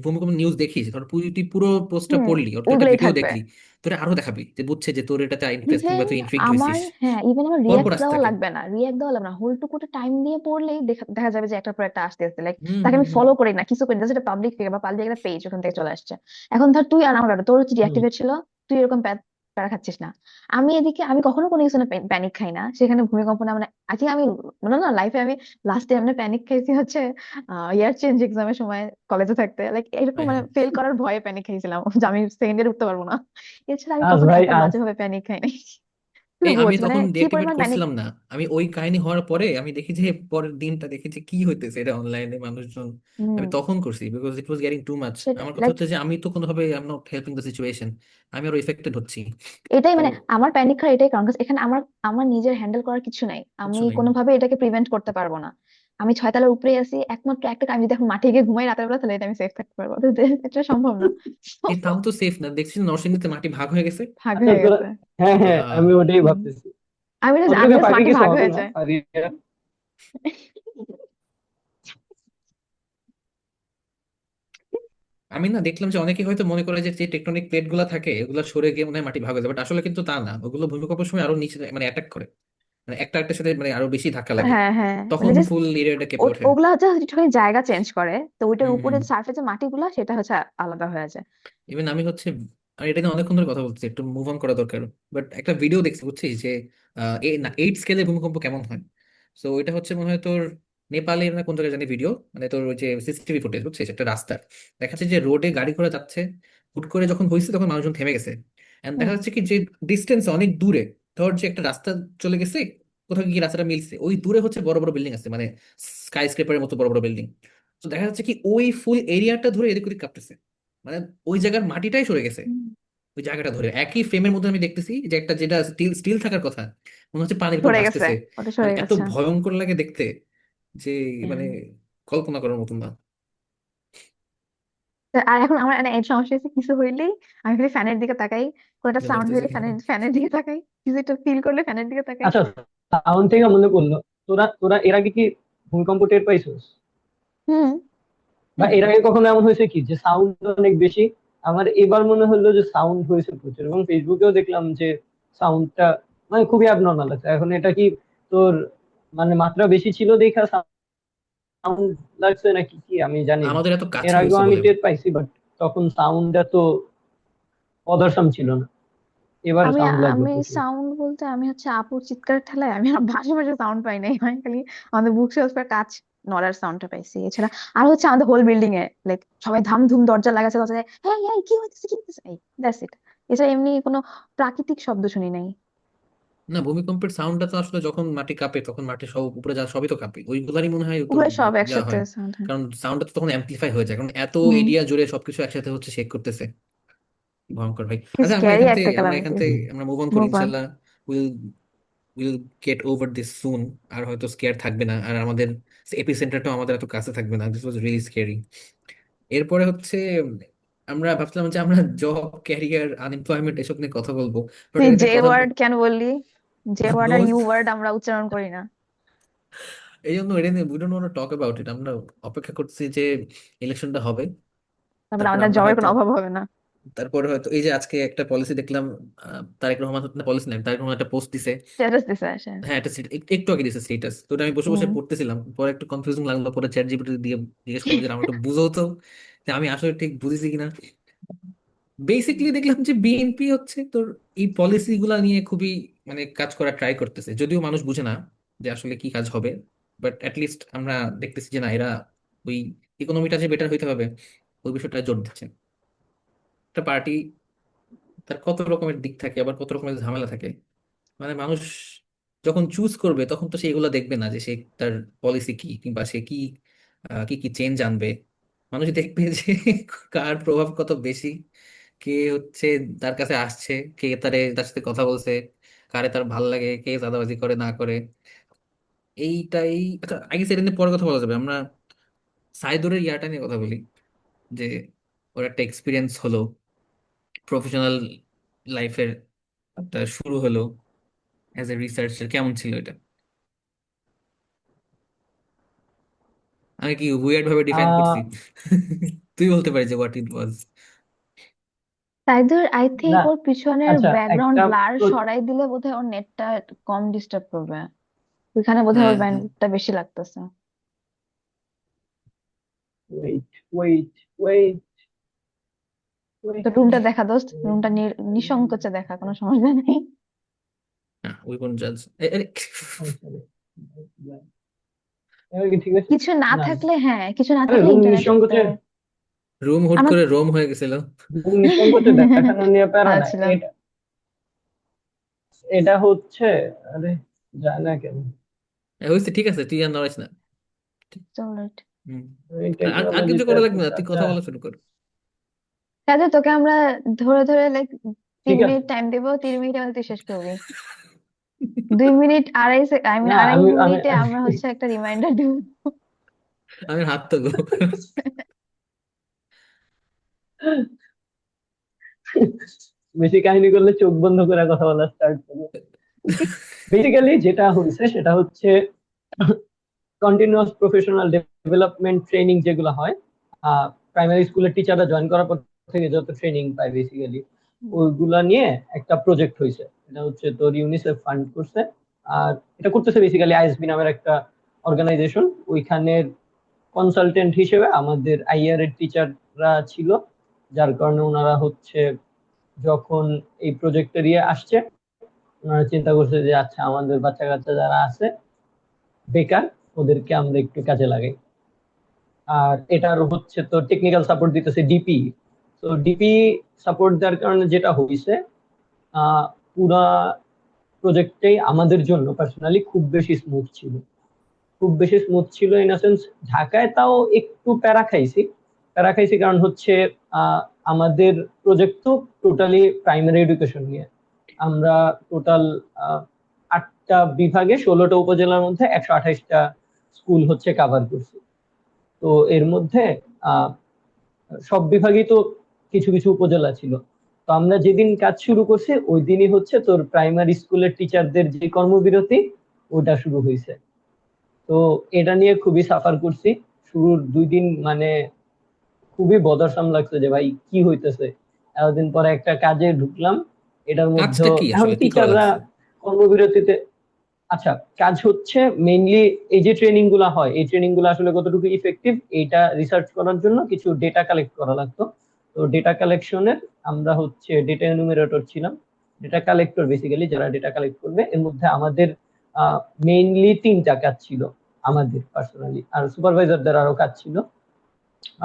ভূমিকম্প নিউজ দেখিস, ধর তুই পুরো পোস্টটা হুম, পড়লি, তুই একটা ওইগুলোই ভিডিও থাকবে। দেখলি, তোর আরো দেখাবি যে বুঝছে যে তোর এটাতে ইন্টারেস্টিং ইভেন বা তুই ইন্ট্রিগড আমার, হইছিস। হ্যাঁ, ইভেন আমার পরপর রিয়াক্ট আসতে দেওয়া থাকে। লাগবে না, রিয়াক্ট দেওয়া লাগবে না, হোল টুকুটা টাইম দিয়ে পড়লেই দেখা দেখা যাবে যে একটার পর একটা আসতে আসতে লাইক হুম তাকে হুম আমি হুম ফলো করি না, কিছু করি না, সেটা পাবলিক ফিগার বা পাবলিক একটা পেজ ওখান থেকে চলে আসছে। এখন ধর তুই আর আমার ব্যাপার, তোর হচ্ছে হুম। ডিঅ্যাক্টিভেট ছিল, তুই এরকম প্যারা খাচ্ছিস না। আমি এদিকে আমি কখনো কোনো কিছু না প্যানিক খাই না, সেখানে ভূমিকম্প না মানে আই থিঙ্ক আমি মানে না লাইফে আমি লাস্ট টাইম প্যানিক খাইছি হচ্ছে ইয়ার চেঞ্জ এক্সামের সময় কলেজে থাকতে, লাইক এরকম হ্যাঁ মানে হ্যাঁ। ফেল করার ভয়ে প্যানিক খাইছিলাম যে আমি সেকেন্ড ইয়ার উঠতে পারবো না। এছাড়া আমি আজ কখনো ভাই এত আজ বাজেভাবে প্যানিক খাই নাই। তুই এই আমি বোঝ মানে তখন কি ডিঅ্যাক্টিভেট পরিমাণ প্যানিক। করছিলাম না, আমি ওই কাহিনী হওয়ার পরে আমি দেখি যে পরের দিনটা দেখি যে কি হইতেছে এটা অনলাইনে মানুষজন। আমি হুম, তখন করছি because it was getting too much. সেটা আমার কথা লাইক হচ্ছে যে আমি তো কোনোভাবে I am not helping the situation, আমি আরো এফেক্টেড হচ্ছি। এটাই তো মানে আমার প্যানিক খাওয়ার এটাই কারণ, কারণ এখানে আমার আমার নিজের হ্যান্ডেল করার কিছু নাই, কিছু আমি নেই। কোনোভাবে এটাকে প্রিভেন্ট করতে পারবো না। আমি 6 তলার উপরে আছি, একমাত্র একটা আমি যদি এখন মাঠে গিয়ে ঘুমাই রাতের বেলা তাহলে এটা আমি সেফ থাকতে পারবো, তো এটা সম্ভব না। এ তাও তো সেফ না, দেখছি নরসিংদীতে মাটি ভাগ হয়ে গেছে। ভাগ আচ্ছা হয়ে তোরা, গেছে। হ্যাঁ হ্যাঁ আল্লাহ। আমি ওটাই হুম। ভাবতেছি। আমি আমি ওদেরকে just ফাঁকি মাটি কিছু ভাগ হবে হয়ে না যায়। ফারিয়া। আমি না দেখলাম যে অনেকে হয়তো মনে করে যে যে টেকটনিক প্লেট গুলা থাকে এগুলো সরে গিয়ে মনে হয় মাটি ভাগ হয়ে যাবে, বাট আসলে কিন্তু তা না, ওগুলো ভূমিকম্পের সময় আরো নিচে মানে অ্যাটাক করে, মানে একটা একটার সাথে মানে আরো বেশি ধাক্কা লাগে, হ্যাঁ, হ্যাঁ, মানে তখন জাস্ট ফুল এরিয়াটা কেঁপে ওঠে। ওগুলা হচ্ছে একটুখানি জায়গা চেঞ্জ করে, তো ওইটার হুম হুম। উপরে সার্ফেসে মাটিগুলা সেটা হচ্ছে আলাদা হয়ে যায়। ইভেন আমি হচ্ছে, আর এটা নিয়ে অনেকক্ষণ ধরে কথা বলছি, একটু মুভ অন করা দরকার, বাট একটা ভিডিও দেখছি বুঝছিস যে না 8 স্কেলে ভূমিকম্প কেমন হয়। তো এটা হচ্ছে মনে হয় তোর নেপালের না কোন জায়গায় জানি ভিডিও, মানে তোর ওই যে সিসিটিভি ফুটেজ বুঝছিস, একটা রাস্তার দেখাচ্ছে যে রোডে গাড়ি ঘোড়া যাচ্ছে, হুট করে যখন হয়েছে তখন মানুষজন থেমে গেছে, এন্ড দেখা হুম, যাচ্ছে কি যে ডিস্টেন্স অনেক দূরে, ধর যে একটা রাস্তা চলে গেছে, কোথাও গিয়ে রাস্তাটা মিলছে, ওই দূরে হচ্ছে বড় বড় বিল্ডিং আছে, মানে স্কাই স্ক্রেপারের মতো বড় বড় বিল্ডিং। তো দেখা যাচ্ছে কি ওই ফুল এরিয়াটা ধরে এদিক ওদিক কাঁপতেছে, মানে ওই জায়গার মাটিটাই সরে গেছে, হুম। ওই জায়গাটা ধরে একই ফ্রেমের মধ্যে আমি দেখতেছি যে একটা যেটা স্টিল স্টিল থাকার কথা মনে হচ্ছে পানির উপর সরে গেছে, ভাসতেছে। ওটা মানে সরে এত গেছে। ভয়ঙ্কর লাগে দেখতে যে হ্যাঁ। মানে কল্পনা করার মতন না। আর এখন আমার মানে এই সমস্যা হচ্ছে কিছু হইলেই আমি খালি ফ্যানের দিকে তাকাই, কোনো একটা যা সাউন্ড ধরতেছে হইলে কিনা। ফ্যানের ফ্যানের দিকে তাকাই, কিছু একটা ফিল করলে ফ্যানের দিকে তাকাই। আচ্ছা, সাউন্ড থেকে মনে পড়লো, তোরা তোরা এর আগে কি ভূমিকম্প টের পাইছিস? হুম, বা এর আগে কখনো এমন হয়েছে কি যে সাউন্ড অনেক বেশি? আমার এবার মনে হলো যে সাউন্ড হয়েছে প্রচুর, এবং ফেসবুকেও দেখলাম যে সাউন্ডটা মানে খুবই অ্যাবনর্মাল আছে। এখন এটা কি তোর মানে মাত্রা বেশি ছিল দেখা সাউন্ড লাগছে নাকি কি আমি জানি না। আমাদের এত এর কাছে আগেও হয়েছে আমি বলে। টের পাইছি, বাট তখন সাউন্ড এত অদর্শন ছিল না। এবার আমি সাউন্ড লাগবে আমি প্রচুর। সাউন্ড বলতে আমি হচ্ছে আপুর চিৎকার ঠেলায় আমি আর ভাসে ভাসে সাউন্ড পাই নাই, আমি খালি আমাদের বুক শেলফের কাঁচ নড়ার সাউন্ডটা পাইছি এছাড়া। আর হচ্ছে আমাদের হোল বিল্ডিং এ লাইক সবাই ধাম ধুম দরজা লাগাচ্ছে, দরজায় হ্যাঁ হ্যাঁ কি হইতেছে কি হইতেছে, এই দ্যাটস ইট। এছাড়া এমনি কোনো প্রাকৃতিক শব্দ শুনি নাই। না, ভূমিকম্পের সাউন্ডটা তো আসলে যখন মাটি কাঁপে তখন মাটি সব উপরে যা সবই তো কাঁপে, ওইগুলারই মনে হয় তোর ওগুলো সব ইয়া একসাথে হয়। সাউন্ড, হ্যাঁ। কারণ সাউন্ডটা তো তখন অ্যাম্পলিফাই হয়ে যায়, কারণ এত হুম। এরিয়া জুড়ে সবকিছু একসাথে হচ্ছে, শেক করতেছে। ভয়ঙ্কর ভাই। কি আচ্ছা, আমরা স্ক্যারি এখান থেকে একটা আমরা এখান ক্যালামিটি। থেকে আমরা মুভ অন করি মুভ অন। ইনশাল্লাহ। Will will get over this soon. আর হয়তো স্কেয়ার থাকবে না, আর আমাদের এপিসেন্টারটাও আমাদের এত কাছে থাকবে না। This was really scary. এরপরে হচ্ছে আমরা ভাবছিলাম যে আমরা জব, ক্যারিয়ার, আনএমপ্লয়মেন্ট এসব নিয়ে কথা বলবো, বাট তুই এটা যে নিয়ে কথা ওয়ার্ড কেন বললি? যে ওয়ার্ড নো, আর ইউ ওয়ার্ড আমরা উচ্চারণ করি না। এই জন্য এটা নিয়ে we don't want to talk about it. আমরা অপেক্ষা করছি যে ইলেকশনটা হবে, তারপরে তারপর আমাদের আমরা জবের হয়তো কোনো অভাব হবে না। তারপরে হয়তো এই যে আজকে একটা পলিসি দেখলাম, তারেক রহমান, পলিসি নাই, তারেক রহমান একটা পোস্ট দিছে। স্ট্যাটাস দিছে আসে। হ্যাঁ, একটা একটু আগে দিছে স্টেটাস, তো ওটা আমি বসে বসে হুম। পড়তেছিলাম, পরে একটু কনফিউজিং লাগলো, পরে চ্যাট জিপিটি দিয়ে জিজ্ঞেস করলাম যে আমার একটু বুঝাও তো, যে আমি আসলে ঠিক বুঝেছি কিনা। বেসিকলি দেখলাম যে বিএনপি হচ্ছে তোর এই পলিসি গুলা নিয়ে খুবই মানে কাজ করা ট্রাই করতেছে, যদিও মানুষ বুঝে না যে আসলে কি কাজ হবে। বাট লিস্ট আমরা দেখতেছি যে না, এরা ওই ইকোনমিটা যে বেটার হইতে হবে ওই বিষয়টা জোর দিচ্ছে। একটা পার্টি তার কত রকমের দিক থাকে, আবার কত রকমের ঝামেলা থাকে। মানে মানুষ যখন চুজ করবে তখন তো সে এগুলো দেখবে না যে সে তার পলিসি কি, কিংবা সে কি কি কি চেঞ্জ আনবে। মানুষ দেখবে যে কার প্রভাব কত বেশি, কে হচ্ছে তার কাছে আসছে, কে তার সাথে কথা বলছে, কারে তার ভাল লাগে, কে চাঁদাবাজি করে না করে। এইটাই। আচ্ছা, আগে সেটা নিয়ে পরে কথা বলা যাবে। আমরা সাইদুরের ইয়াটা নিয়ে কথা বলি, যে ওর একটা এক্সপিরিয়েন্স হলো, প্রফেশনাল লাইফের একটা শুরু হলো অ্যাজ এ রিসার্চার। কেমন ছিল এটা? আমি কি উইয়ার্ড ভাবে ডিফাইন করছি? আহ তুই বলতে পারিস যে হোয়াট ইট ওয়াজ। তাইদের আই থিঙ্ক না, ওর পিছনের আচ্ছা ব্যাকগ্রাউন্ড একটা ব্লার সরাই দিলে বোধহয় ওর নেটটা কম ডিস্টার্ব করবে। ওইখানে বোধহয় হ্যাঁ, ওর হ্যাঁ। ব্যান্ডটা বেশি লাগতেছে। ওয়েট ওয়েট ওয়েট তো রুমটা দেখা দোস্ত, রুমটা নিঃসংকোচে দেখা, কোনো সমস্যা নেই। উই কোন জাজ। এবার কি ঠিক আছে? কিছু না না, থাকলে, হ্যাঁ কিছু না আরে থাকলে রুম ইন্টারনেট নিঃসংকোচে, রুম হুট আমার করে রোম হয়ে গেছিল। রুম নিঃসংকোচে দেখানো নিয়ে প্যারা ভালো না। ছিল। এটা এটা হচ্ছে, আরে যায় না কেন? হয়েছে, ঠিক আছে, তুই আর নড়াইস না। চল। হুম। আর কিছু টেকনোলজিতে করা এত লাগবে না, তুই কাঁচা। কথা বলা শুরু কর। তাহলে তোকে আমরা ধরে ধরে লাইক তিন ঠিক আছে। মিনিট টাইম দেবো, 3 মিনিটের মধ্যে তুই শেষ করবি। 2 মিনিট আড়াই আই মিন না আড়াই আমি আমি মিনিটে আমরা হচ্ছে একটা রিমাইন্ডার দিব। আমি হাত তোলো। বেশি কাহিনী করলে চোখ বন্ধ করে কথা বলা স্টার্ট করবো। বেসিক্যালি যেটা হচ্ছে সেটা হচ্ছে কন্টিনিউয়াস প্রফেশনাল ডেভেলপমেন্ট ট্রেনিং যেগুলো হয়, প্রাইমারি স্কুলের টিচাররা জয়েন করার পর থেকে যত ট্রেনিং পায় বেসিক্যালি ওইগুলা নিয়ে একটা প্রজেক্ট হয়েছে। এটা হচ্ছে তোর ইউনিসেফ ফান্ড করছে। আর এটা করতেছে বেসিক্যালি আইএসবি নামের একটা অর্গানাইজেশন। ওইখানের কনসালটেন্ট হিসেবে আমাদের আইআর এর টিচাররা ছিল, যার কারণে ওনারা হচ্ছে যখন এই প্রজেক্টটা নিয়ে আসছে, ওনারা চিন্তা করছে যে আচ্ছা আমাদের বাচ্চা কাচ্চা যারা আছে বেকার, ওদেরকে আমরা একটু কাজে লাগাই। আর এটার হচ্ছে তো টেকনিক্যাল সাপোর্ট দিতেছে ডিপি। তো ডিপি সাপোর্ট দেওয়ার কারণে যেটা হয়েছে, আহ পুরা প্রজেক্টটাই আমাদের জন্য পার্সোনালি খুব বেশি স্মুথ ছিল। খুব বেশি স্মুথ ছিল ইন সেন্স, ঢাকায় তাও একটু প্যারা খাইছি। প্যারা খাইছি কারণ হচ্ছে আহ আমাদের প্রজেক্ট তো টোটালি প্রাইমারি এডুকেশন নিয়ে। আমরা টোটাল 8টা বিভাগে 16টা উপজেলার মধ্যে 128টা স্কুল হচ্ছে কাভার করছি। তো এর মধ্যে আহ সব বিভাগেই তো কিছু কিছু উপজেলা ছিল। তো আমরা যেদিন কাজ শুরু করছি ওই দিনই হচ্ছে তোর প্রাইমারি স্কুলের টিচারদের যে কর্মবিরতি ওটা শুরু হয়েছে। তো এটা নিয়ে খুবই সাফার করছি। শুরুর 2 দিন মানে খুবই বদারসাম লাগছে যে ভাই কি হইতেছে, এতদিন পরে একটা কাজে ঢুকলাম, এটার কাজটা মধ্যে কি এখন আসলে কি করা টিচাররা লাগছে? কর্মবিরতিতে আচ্ছা, কাজ হচ্ছে মেইনলি এই যে ট্রেনিং গুলা হয়, এই ট্রেনিং গুলো আসলে কতটুকু ইফেক্টিভ এটা রিসার্চ করার জন্য কিছু ডেটা কালেক্ট করা লাগতো। তো ডেটা কালেকশনের আমরা হচ্ছে ডেটা এনুমেরেটর ছিলাম, ডেটা কালেক্টর বেসিক্যালি, যারা ডেটা কালেক্ট করবে। এর মধ্যে আমাদের মেইনলি তিনটা কাজ ছিল আমাদের পার্সোনালি, আর সুপারভাইজারদের আরো কাজ ছিল।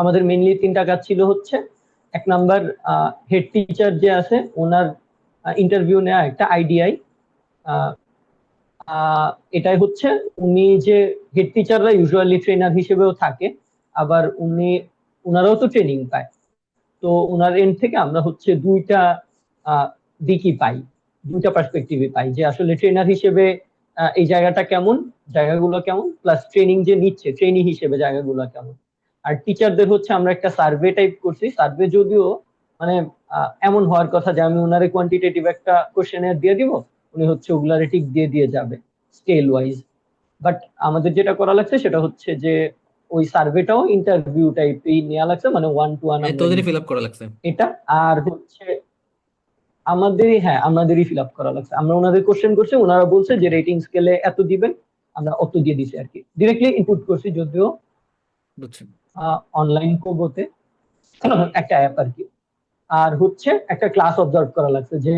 আমাদের মেইনলি তিনটা কাজ ছিল হচ্ছে, এক নাম্বার হেড টিচার যে আছে ওনার ইন্টারভিউ নেওয়া একটা আইডিআই। এটাই হচ্ছে, উনি যে হেড টিচাররা ইউজুয়ালি ট্রেনার হিসেবেও থাকে, আবার উনারাও তো ট্রেনিং পায়। তো ওনার এন্ড থেকে আমরা হচ্ছে দুইটা দিকই পাই, দুইটা পার্সপেক্টিভই পাই, যে আসলে ট্রেনার হিসেবে এই জায়গাটা কেমন, জায়গাগুলো কেমন, প্লাস ট্রেনিং যে নিচ্ছে ট্রেনি হিসেবে জায়গাগুলো কেমন। আর টিচারদের হচ্ছে আমরা একটা সার্ভে টাইপ করছি, সার্ভে যদিও মানে এমন হওয়ার কথা যে আমি ওনারে কোয়ান্টিটেটিভ একটা কোশ্চেনের দিয়ে দিব, উনি হচ্ছে ওগুলারে টিক দিয়ে দিয়ে যাবে স্কেল ওয়াইজ। বাট আমাদের যেটা করা লাগছে সেটা হচ্ছে যে ওই সার্ভেটাও ইন্টারভিউ টাইপই নেওয়া লাগছে, মানে 1-to-1 মানে আমরা তোদেরই নিছি ফিল আপ করা লাগছে। এটা। আর হচ্ছে আমাদেরই, হ্যাঁ আমাদেরই ফিল আপ করা লাগছে। আমরা ওনাদের কোশ্চেন করছি, ওনারা বলছে যে রেটিং স্কেলে এত দিবেন, আমরা অত দিয়ে দিছি আর কি। ডিরেক্টলি ইনপুট করছি যদিও বুঝছেন? অনলাইন কোবোতে একটা অ্যাপ আর কি। আর হচ্ছে একটা ক্লাস অবজার্ভ করা লাগছে, যে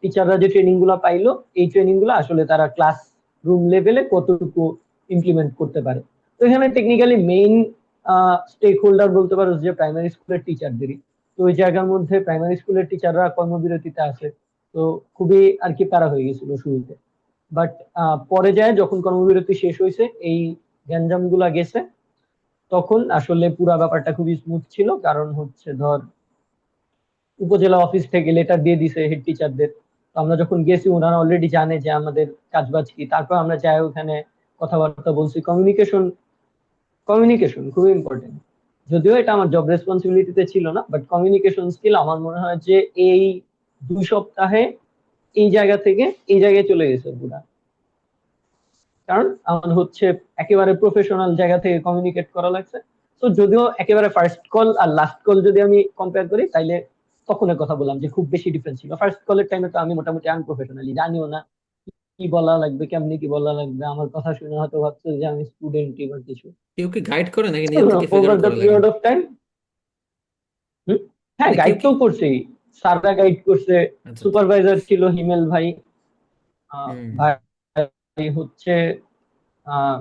টিচাররা যে ট্রেনিং গুলো পাইলো, এই ট্রেনিং গুলো আসলে তারা ক্লাস রুম লেভেলে কতটুকু ইমপ্লিমেন্ট করতে পারে। তো এখানে টেকনিক্যালি মেইন স্টেক হোল্ডার বলতে পারো যে প্রাইমারি স্কুলের টিচারদেরই। তো ওই জায়গার মধ্যে প্রাইমারি স্কুলের টিচাররা কর্মবিরতিতে আছে, তো খুবই আর কি প্যারা হয়ে গেছিল শুরুতে। বাট পরে যায় যখন কর্মবিরতি শেষ হয়েছে, এই গ্যাঞ্জাম গুলা গেছে, তখন আসলে পুরা ব্যাপারটা খুবই স্মুথ ছিল। কারণ হচ্ছে ধর উপজেলা অফিস থেকে লেটার দিয়ে দিছে হেড টিচারদের। তো আমরা যখন গেছি ওনারা অলরেডি জানে যে আমাদের কাজবাজ কি। তারপর আমরা যাই ওখানে কথাবার্তা বলছি। কমিউনিকেশন কমিউনিকেশন খুবই ইম্পর্টেন্ট। যদিও এটা আমার জব রেসপন্সিবিলিটিতে ছিল না, বাট কমিউনিকেশন স্কিল আমার মনে হয় যে এই 2 সপ্তাহে এই জায়গা থেকে এই জায়গায় চলে গেছে পুরা। কারণ আমার হচ্ছে একেবারে প্রফেশনাল জায়গা থেকে কমিউনিকেট করা লাগছে। তো যদিও একেবারে ফার্স্ট কল আর লাস্ট কল যদি আমি কম্পেয়ার করি, তাইলে তখনের কথা বললাম যে খুব বেশি ডিফারেন্স ছিল। ফার্স্ট কলের টাইমে তো আমি মোটামুটি আনপ্রফেশনালি, জানিও না কি বলা লাগবে, কেমনি কি বলা লাগবে। আমার কথা শুনে হয়তো ভাবছে যে আমি স্টুডেন্টই বা কিছু। কেউ কি গাইড করে নাকি নিজে থেকে ফিগার ওভার আউট দ্য করা লাগে? পিরিয়ড অফ টাইম, হ্যাঁ মানে কেউ গাইড কি? তো করছেই, স্যাররা গাইড করছে। আচ্ছা আচ্ছা। সুপারভাইজার ছিল হিমেল ভাই। হুম। ভাই হচ্ছে আহ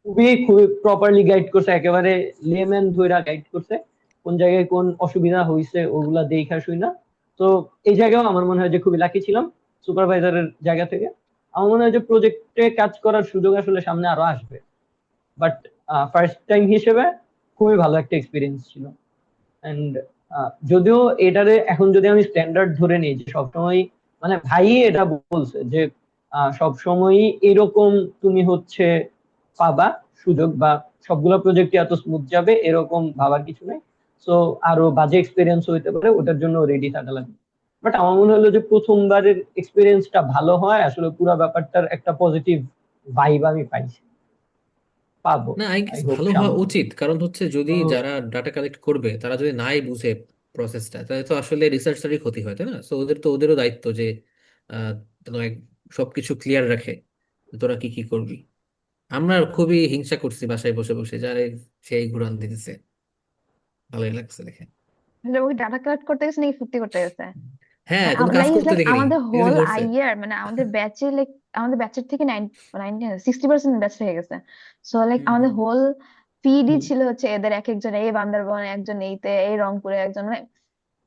খুবই খুবই প্রপারলি গাইড করছে, একেবারে লেম্যান ধইরা গাইড করছে, কোন জায়গায় কোন অসুবিধা হয়েছে ওগুলা দেখা শুই না। তো এই জায়গাও আমার মনে হয় যে খুবই লাকি ছিলাম সুপারভাইজারের জায়গা থেকে। আমার মনে হয় যে প্রজেক্টে কাজ করার সুযোগ আসলে সামনে আরো আসবে, বাট ফার্স্ট টাইম হিসেবে খুবই ভালো একটা এক্সপিরিয়েন্স ছিল। এন্ড যদিও এটারে এখন যদি আমি স্ট্যান্ডার্ড ধরে নিই যে সবসময়, মানে ভাই এটা বলছে যে সবসময় এরকম তুমি হচ্ছে পাবা সুযোগ, বা সবগুলো প্রজেক্ট এত স্মুথ যাবে এরকম ভাবার কিছু নাই। সো আরো বাজে এক্সপিরিয়েন্স হইতে পারে, ওটার জন্য রেডি থাকা লাগবে। বাট আমার মনে হলো যে প্রথমবারের এক্সপিরিয়েন্সটা ভালো হয়, আসলে পুরো ব্যাপারটার একটা পজিটিভ ভাইব আমি পাইছি, পাবো। না, আই আই গেস হোপ ভালো হওয়া সামনে। উচিত, কারণ হচ্ছে যদি তো যারা ডাটা কালেক্ট করবে তারা যদি নাই বুঝে প্রসেসটা, তাহলে তো আসলে রিসার্চারই ক্ষতি হয়, তাই না? সো ওদেরও দায়িত্ব যে আহ, যেন সবকিছু ক্লিয়ার রাখে যে তোরা কি কি করবি। আমরা খুবই হিংসা করছি বাসায় বসে বসে, যারে সেই ঘুরান দিতেছে, ভালোই লাগছে দেখে। যে ওই ডাটা কালেক্ট করতে গেছে নাকি ফুর্তি করতে গেছে? হ্যাঁ, কোনো কাজ লাইক ইজ করতে লাইক দেখিনি, আমাদের কিছু হোল করছে। ইয়ার, মানে আমাদের ব্যাচের লাইক আমাদের ব্যাচের থেকে 60% ব্যাচ হয়ে গেছে। সো লাইক হুম আমাদের হুম। হোল ফিডই হুম, ছিল হচ্ছে এদের, এক একজন এই বান্দরবনে, একজন এইতে, এই রংপুরে একজন, মানে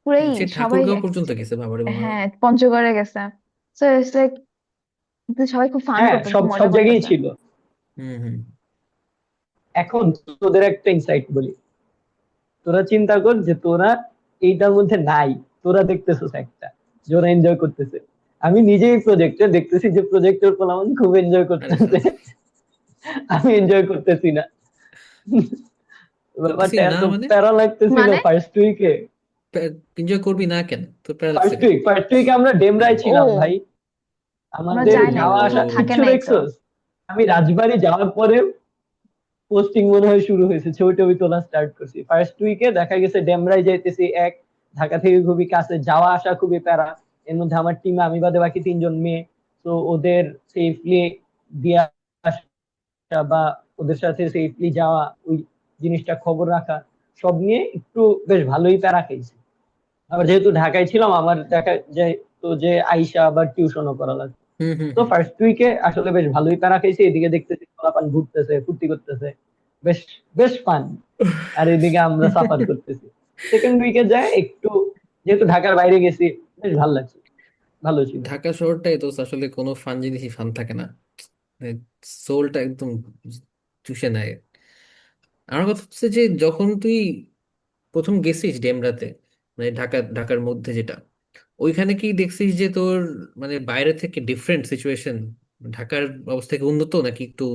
পুরাই সে সবাই ঠাকুরগাঁও পর্যন্ত গেছে, বাবারে বাবা। হ্যাঁ পঞ্চগড়ে গেছে। সো ইটস লাইক সবাই খুব ফান হ্যাঁ করতেছে, সব খুব সব মজা জায়গায় করতেছে। ছিল। হুম হুম। এখন তোদের একটা ইনসাইট বলি, তোরা চিন্তা কর যে তোরা এইটার মধ্যে নাই, তোরা দেখতেছিস একটা যে ওরা এনজয় করতেছে। আমি নিজেই প্রজেক্টে দেখতেছি যে প্রজেক্টের ফলাফল খুব এনজয় আরে করতেছে, ভাই, আমি এনজয় করতেছি না। করতেছি ব্যাপারটা না এত মানে? প্যারা লাগতেছিল মানে ফার্স্ট উইকে। এনজয় করবি না কেন? তোর প্যারা লাগছে ফার্স্ট কেন? উইক ফার্স্ট উইকে আমরা ডেমরায় ছিলাম ভাই। ও আমরা আমাদের যাই নাই তো, যাওয়া আসা আমরা থাকে ও। কিচ্ছু নাই তো। দেখছোস? আমি রাজবাড়ি যাওয়ার পরে পোস্টিং মনে হয় শুরু হয়েছে, ছবি টবি তোলা স্টার্ট করছি। ফার্স্ট উইকে দেখা গেছে ডেমরাই যাইতেছি, এক ঢাকা থেকে খুবই কাছে, যাওয়া আসা খুবই প্যারা। এর মধ্যে আমার টিমে আমি বাদে বাকি 3 জন মেয়ে। তো ওদের সেফলি দিয়ে আসা বা ওদের সাথে সেফলি যাওয়া, ওই জিনিসটা খবর রাখা, সব নিয়ে একটু বেশ ভালোই প্যারা খাইছি। আবার যেহেতু ঢাকায় ছিলাম, আমার দেখা যায় তো যে আইসা আবার টিউশনও করা লাগে। হুম হুম তো হুম। ফার্স্ট উইকে আসলে বেশ ভালোই প্যারা খাইছি, এদিকে দেখতেছি পোলাপান ঘুরতেছে, ফুর্তি করতেছে, বেশ বেশ ফান। আর এদিকে আমরা সাফার করতেছি। সেকেন্ড উইকে যায় একটু, যেহেতু ঢাকার বাইরে গেছি, বেশ ভালো লাগছে, ভালো ছিল। ঢাকা শহরটাই তো আসলে কোনো ফান জিনিসই ফান থাকে না, সোলটা একদম চুষে নেয়। আমার কথা হচ্ছে যে যখন তুই প্রথম গেছিস ডেমরাতে, মানে ঢাকার মধ্যে যেটা, ওইখানে কি দেখছিস যে তোর মানে বাইরে থেকে ডিফারেন্ট সিচুয়েশন, ঢাকার অবস্থা কি উন্নত নাকি একটু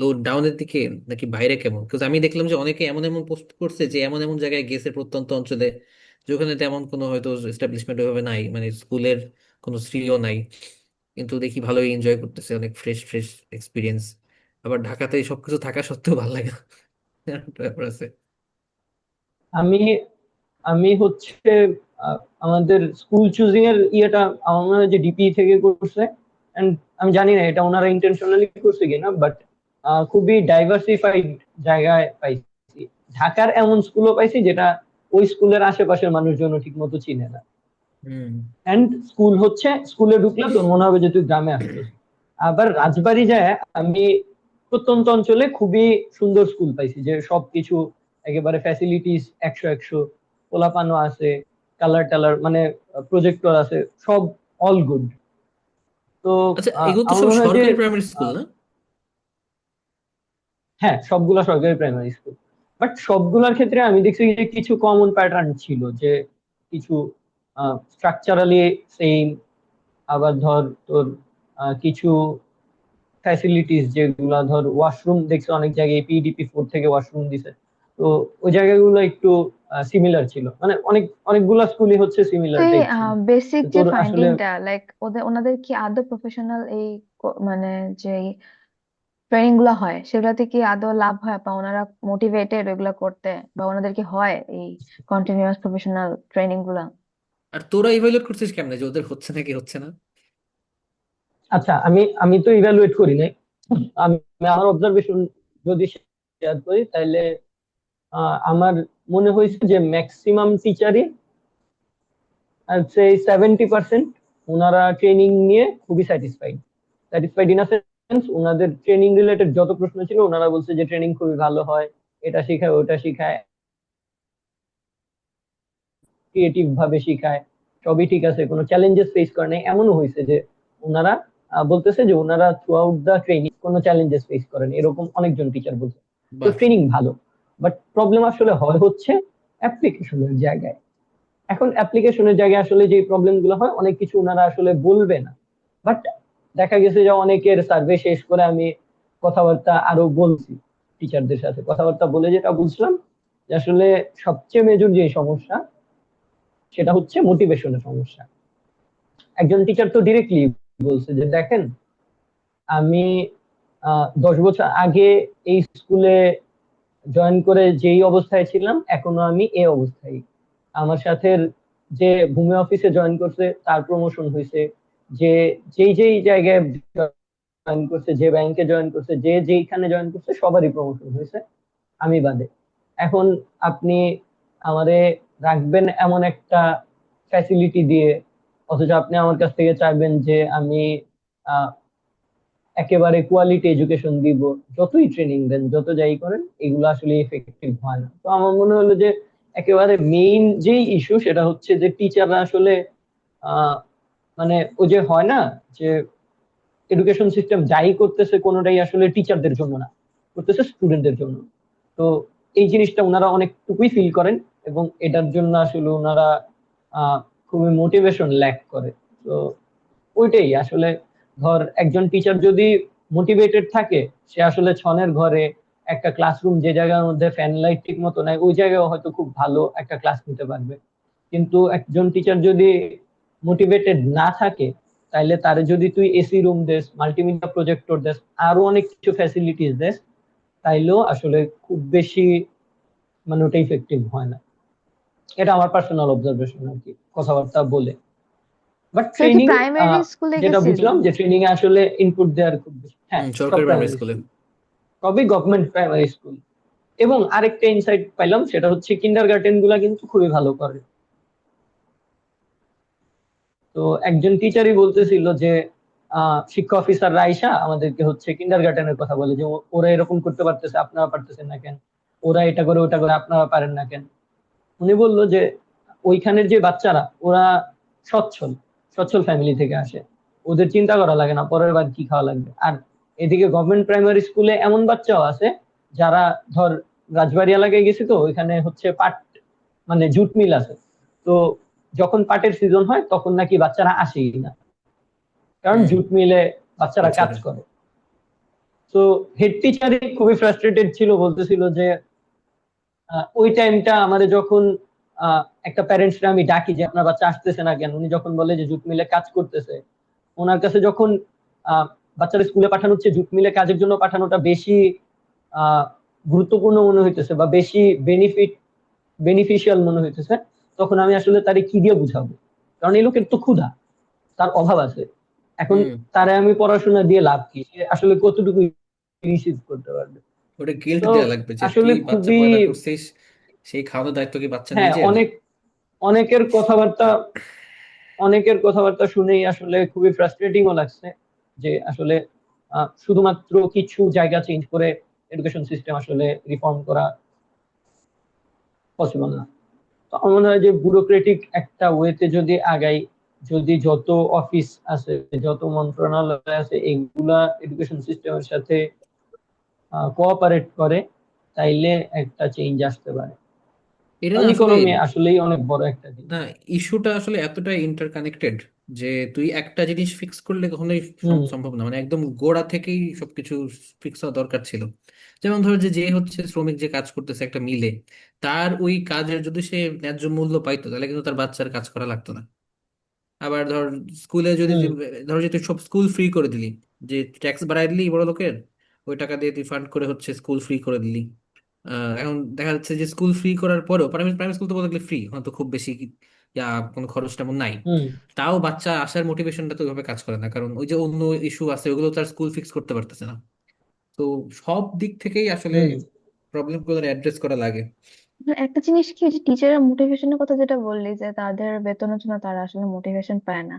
লো ডাউনের দিকে, নাকি বাইরে কেমন? বিকজ আমি দেখলাম যে অনেকে এমন এমন পোস্ট করছে যে এমন এমন জায়গায় গেছে প্রত্যন্ত অঞ্চলে যেখানে তেমন কোনো হয়তো এস্টাবলিশমেন্ট ওইভাবে নাই, মানে স্কুলের কোনো স্ত্রীও নাই, কিন্তু দেখি ভালোই এনজয় করতেছে, অনেক ফ্রেশ ফ্রেশ এক্সপিরিয়েন্স। আবার ঢাকাতে সবকিছু থাকা সত্ত্বেও ভালো লাগে না, একটা ব্যাপার আছে। আমি আমি হচ্ছে আমাদের স্কুল চুজিং এর ইয়েটা আমার মনে হয় যে ডিপি থেকে করছে। এন্ড আমি জানি না এটা ওনারা ইন্টেনশনালি করছে কিনা, বাট খুবই ডাইভার্সিফাইড জায়গায় পাইছি। ঢাকার এমন স্কুলও পাইছি যেটা ওই স্কুলের আশেপাশের মানুষজন ঠিক মতো চিনে না। হুম। এন্ড স্কুল হচ্ছে, স্কুলে ঢুকলে তোর মনে হবে যে তুই গ্রামে আসছিস। আবার রাজবাড়ী যায় আমি প্রত্যন্ত অঞ্চলে খুবই সুন্দর স্কুল পাইছি, যে সবকিছু একেবারে ফ্যাসিলিটিস একশো একশো, পোলাপানো আছে, কালার টালার মানে প্রজেক্টর আছে, সব অল গুড। তো আচ্ছা, এগুলো তো আমার সব মনে হয় যে সরকারি প্রাইমারি স্কুল আহ, না? হ্যাঁ, সবগুলা সরকারি প্রাইমারি স্কুল। বাট সবগুলোর ক্ষেত্রে আমি দেখছি যে কিছু কমন প্যাটার্ন ছিল, যে কিছু স্ট্রাকচারালি সেম। আবার ধর তোর কিছু ফ্যাসিলিটিস যেগুলা ধর ওয়াশরুম দেখছে অনেক জায়গায় PDP-4 থেকে ওয়াশরুম দিছে। তো ওই জায়গাগুলো একটু সিমিলার ছিল, মানে অনেকগুলা স্কুলই হচ্ছে তো সিমিলার এই টাইপ ছিল। বেসিক তো যে তোর আসলে ফাইন্ডিংটা, লাইক ওনাদের কি আদৌ প্রফেশনাল এই মানে যে ট্রেনিং গুলো হয় সেগুলাতে কি আদৌ লাভ হয়, বা ওনারা মোটিভেটেড ওইগুলা করতে, বা ওনাদের কি হয় এই কন্টিনিউয়াস প্রফেশনাল ট্রেনিং গুলা? আর তোরা ইভালুয়েট করছিস কেমনে যে ওদের হচ্ছে নাকি হচ্ছে না? আচ্ছা, আমি তো ইভ্যালুয়েট করি নাই। আমি আমার অবজারভেশন যদি শেয়ার করি তাহলে আমার মনে হয়েছে যে ম্যাক্সিমাম টিচারই, আর সেই 70% ওনারা ট্রেনিং নিয়ে খুবই satisfied. Satisfied in a sense, ওনাদের ট্রেনিং রিলেটেড যত প্রশ্ন ছিল ওনারা বলছে যে ট্রেনিং খুবই ভালো হয়, এটা শেখায় ওটা শেখায়, ক্রিয়েটিভ ভাবে শেখায়, সবই ঠিক আছে, কোনো চ্যালেঞ্জেস ফেস করে নাই। এমনও হয়েছে যে ওনারা বলতেছে যে ওনারা থ্রু আউট দা ট্রেনিং কোনো চ্যালেঞ্জেস ফেস করেন, এরকম অনেকজন টিচার বলছে। তো বাহ। ট্রেনিং ভালো, বাট প্রবলেম আসলে হয় হচ্ছে অ্যাপ্লিকেশনের জায়গায়। এখন অ্যাপ্লিকেশনের জায়গায় আসলে যে প্রবলেম গুলো হয়, অনেক কিছু ওনারা আসলে বলবে না। বাট দেখা গেছে যে অনেকের সার্ভে শেষ করে আমি কথাবার্তা আরো বলছি, টিচারদের সাথে কথাবার্তা বলে যেটা বুঝলাম যে আসলে সবচেয়ে মেজর যে সমস্যা সেটা হচ্ছে মোটিভেশনের সমস্যা। একজন টিচার তো ডিরেক্টলি বলছে যে দেখেন, আমি 10 বছর আগে এই স্কুলে জয়েন করে যেই অবস্থায় ছিলাম এখনো আমি এই অবস্থায়। আমার সাথে যে ভূমি অফিসে জয়েন করছে তার প্রমোশন হয়েছে, যে যেই যেই জায়গায় জয়েন করছে, যে ব্যাংকে জয়েন করছে, যে যেইখানে জয়েন করছে সবারই প্রমোশন হয়েছে, আমি বাদে। এখন আপনি আমারে রাখবেন এমন একটা ফ্যাসিলিটি দিয়ে, অথচ আপনি আমার কাছ থেকে চাইবেন যে আমি আহ, একেবারে কোয়ালিটি এডুকেশন দিব। যতই ট্রেনিং দেন, যত যাই করেন, এগুলো আসলে এফেক্টিভ হয় না। তো আমার মনে হলো যে একেবারে মেইন যেই ইস্যু সেটা হচ্ছে যে টিচাররা আসলে আহ মানে ওই যে হয় না যে এডুকেশন সিস্টেম যাই করতেছে কোনোটাই আসলে টিচারদের জন্য না, করতেছে স্টুডেন্টদের জন্য। তো এই জিনিসটা ওনারা অনেকটুকুই ফিল করেন, এবং এটার জন্য আসলে ওনারা আহ খুবই মোটিভেশন ল্যাক করে। তো ওইটাই আসলে, ধর একজন টিচার যদি মোটিভেটেড থাকে, সে আসলে ছনের ঘরে একটা ক্লাসরুম যে জায়গার মধ্যে ফ্যান লাইট ঠিক মতো নাই ওই জায়গায় হয়তো খুব ভালো একটা ক্লাস নিতে পারবে। কিন্তু একজন টিচার যদি মোটিভেটেড না থাকে, তাইলে তারে যদি তুই এসি রুম দেস, মাল্টিমিডিয়া প্রজেক্টর দেস, আরো অনেক কিছু ফ্যাসিলিটিস দেস, তাইলেও আসলে খুব বেশি মানে ওটা ইফেক্টিভ হয় না। এটা আমার পার্সোনাল অবজারভেশন আর কি, কথাবার্তা বলে। বাট তো কি ট্রেনিং প্রাইমারি স্কুলে যেটা গেছিলি? বুঝলাম যে ট্রেনিং এ আসলে ইনপুট দেওয়ার খুব বেশি, হ্যাঁ সব সরকারি প্রাইমারি প্রাইমারি স্কুলে। স্কুল, সবই গভর্নমেন্ট প্রাইমারি স্কুল। এবং আরেকটা ইনসাইট পাইলাম, সেটা হচ্ছে কিন্ডার গার্ডেন গুলা কিন্তু খুবই ভালো করে। তো একজন টিচারই বলতেছিল যে শিক্ষা অফিসার রাইসা আমাদেরকে হচ্ছে কিন্ডার গার্ডেনের কথা বলে যে ওরা এরকম করতে পারতেছে, আপনারা পারতেছেন না কেন, ওরা এটা করে ওটা করে, আপনারা পারেন না কেন। উনি বললো যে ওইখানের যে বাচ্চারা ওরা সচ্ছল সচ্ছল ফ্যামিলি থেকে আসে, ওদের চিন্তা করা লাগে না পরের বার কি খাওয়া লাগবে। আর এদিকে গভর্নমেন্ট প্রাইমারি স্কুলে এমন বাচ্চাও আছে যারা, ধর রাজবাড়ী এলাকায় গেছি তো, ওইখানে হচ্ছে পাট মানে জুট মিল আছে। তো যখন পাটের সিজন হয় তখন নাকি বাচ্চারা আসেই না, কারণ হুম। জুট মিলে বাচ্চারা কাজ কাজ করে। করে। তো হেড টিচারই খুবই ফ্রাস্ট্রেটেড ছিল, বলতেছিল যে ওই টাইমটা আমাদের যখন একটা প্যারেন্টসরা আমি ডাকি যে আপনার বাচ্চা আসতেছে না কেন, উনি যখন বলে যে জুট মিলে কাজ করতেছে, ওনার কাছে যখন বাচ্চারা স্কুলে পাঠানো হচ্ছে, জুট মিলে কাজের জন্য পাঠানোটা বেশি আহ গুরুত্বপূর্ণ মনে হইতেছে বা বেশি বেনিফিশিয়াল মনে হইতেছে, তখন আমি আসলে তারে কি দিয়ে বুঝাবো? কারণ এই লোকের তো ক্ষুধা, তার অভাব আছে। এখন হুম। তারে আমি পড়াশোনা দিয়ে লাভ কি? সে আসলে কতটুকু রিসিভ করতে পারবে? ওটা গিল্ট তো দেওয়া লাগবে যে আসলে তুই বাচ্চা খুবই, পয়দা করছিস, সেই খাওয়ানোর দায়িত্ব কি বাচ্চা হ্যাঁ নিজের? অনেকের কথাবার্তা অনেকের কথাবার্তা শুনেই আসলে খুবই ফ্রাস্ট্রেটিংও লাগছে যে আসলে শুধুমাত্র কিছু জায়গা চেঞ্জ করে এডুকেশন সিস্টেম আসলে রিফর্ম করা পসিবল না। তো আমার মনে হয় যে ব্যুরোক্রেটিক একটা ওয়েতে যদি আগাই, যদি যত অফিস আছে, যত মন্ত্রণালয় আছে, এগুলা এডুকেশন সিস্টেমের সাথে কোঅপারেট করে, তাইলে একটা চেঞ্জ আসতে পারে। এটা না কারণ আসলে, ইকোনমি আসলেই অনেক বড় একটা না, জিনিস। ইস্যুটা আসলে এতটাই ইন্টারকানেক্টেড যে তুই একটা জিনিস ফিক্স করলে কখনোই হুম সম্ভব না, মানে একদম গোড়া থেকেই সবকিছু ফিক্স হওয়া দরকার ছিল। যেমন ধর যে যে হচ্ছে শ্রমিক যে কাজ করতেছে একটা মিলে, তার ওই কাজের যদি সে ন্যায্য মূল্য পাইতো তাহলে কিন্তু তার বাচ্চার কাজ করা লাগতো না। আবার ধর স্কুলে যদি হুম ধর যে তুই সব স্কুল ফ্রি করে দিলি, যে ট্যাক্স বাড়াই দিলি বড় লোকের, ওই টাকা দিয়ে তুই ফান্ড করে হচ্ছে স্কুল ফ্রি করে দিলি। এখন দেখা যাচ্ছে যে স্কুল ফ্রি করার পরেও প্রাইমারি প্রাইমারি স্কুল তো বলতে গেলে ফ্রি, হয়তো খুব বেশি কোনো খরচ তেমন নাই, হুম তাও বাচ্চা আসার মোটিভেশনটা তো ওইভাবে কাজ করে না, কারণ ওই যে অন্য ইস্যু আছে ওগুলো তার স্কুল ফিক্স করতে পারতেছে না। তো সব দিক থেকেই আসলে হুম প্রবলেম গুলো অ্যাড্রেস করা লাগে। একটা জিনিস কি, যে টিচারের মোটিভেশনের কথা যেটা বললি, যে তাদের বেতনের জন্য তারা আসলে মোটিভেশন পায় না,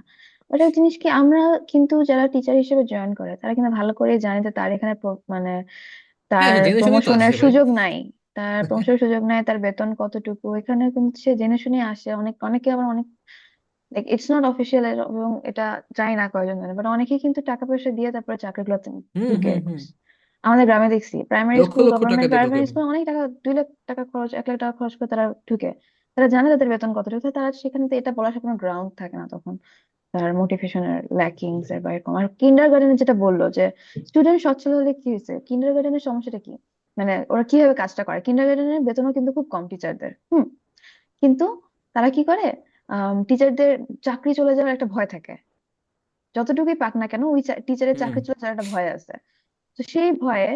ওটা জিনিস কি, আমরা কিন্তু যারা টিচার হিসেবে জয়েন করে তারা কিন্তু ভালো করে জানে যে তার এখানে মানে হ্যাঁ, তার হ্যাঁ, জেনে শুনেই তো প্রমোশনের আসছে ভাই। সুযোগ নাই, তার প্রমোশনের সুযোগ নাই, তার বেতন কতটুকু, এখানে কিন্তু সে জেনে শুনে আসে। অনেকে আবার অনেক, লাইক ইটস নট অফিসিয়াল, এবং এটা জানি না কয়জন জানে, বাট অনেকে কিন্তু টাকা পয়সা দিয়ে তারপরে চাকরিগুলোতে হুম, ঢুকে। হুম, হুম। আমাদের গ্রামে দেখছি প্রাইমারি লক্ষ স্কুল, লক্ষ টাকা গভর্নমেন্ট দিয়ে ঢোকে প্রাইমারি ভাই। স্কুল অনেক টাকা, 2 লাখ টাকা খরচ, 1 লাখ টাকা খরচ করে তারা ঢুকে। তারা জানে তাদের বেতন কতটুকু, তো তারা সেখানে তো এটা বলার কোনো গ্রাউন্ড থাকে না তখন, তার মোটিভেশনের ল্যাকিংস এর বা এরকম। আর কিন্ডার গার্ডেনে যেটা বললো যে স্টুডেন্ট সচ্ছল হলে কি হয়েছে, কিন্ডার গার্ডেনের সমস্যাটা কি, মানে ওরা কিভাবে কাজটা করে, কিন্ডার গার্ডেনের বেতনও কিন্তু খুব কম টিচারদের। কিন্তু তারা কি করে, টিচারদের চাকরি চলে যাওয়ার একটা ভয় থাকে, যতটুকুই পাক না কেন ওই টিচারের হুম, চাকরি চলে যাওয়ার একটা ভয় আছে। তো সেই ভয়ে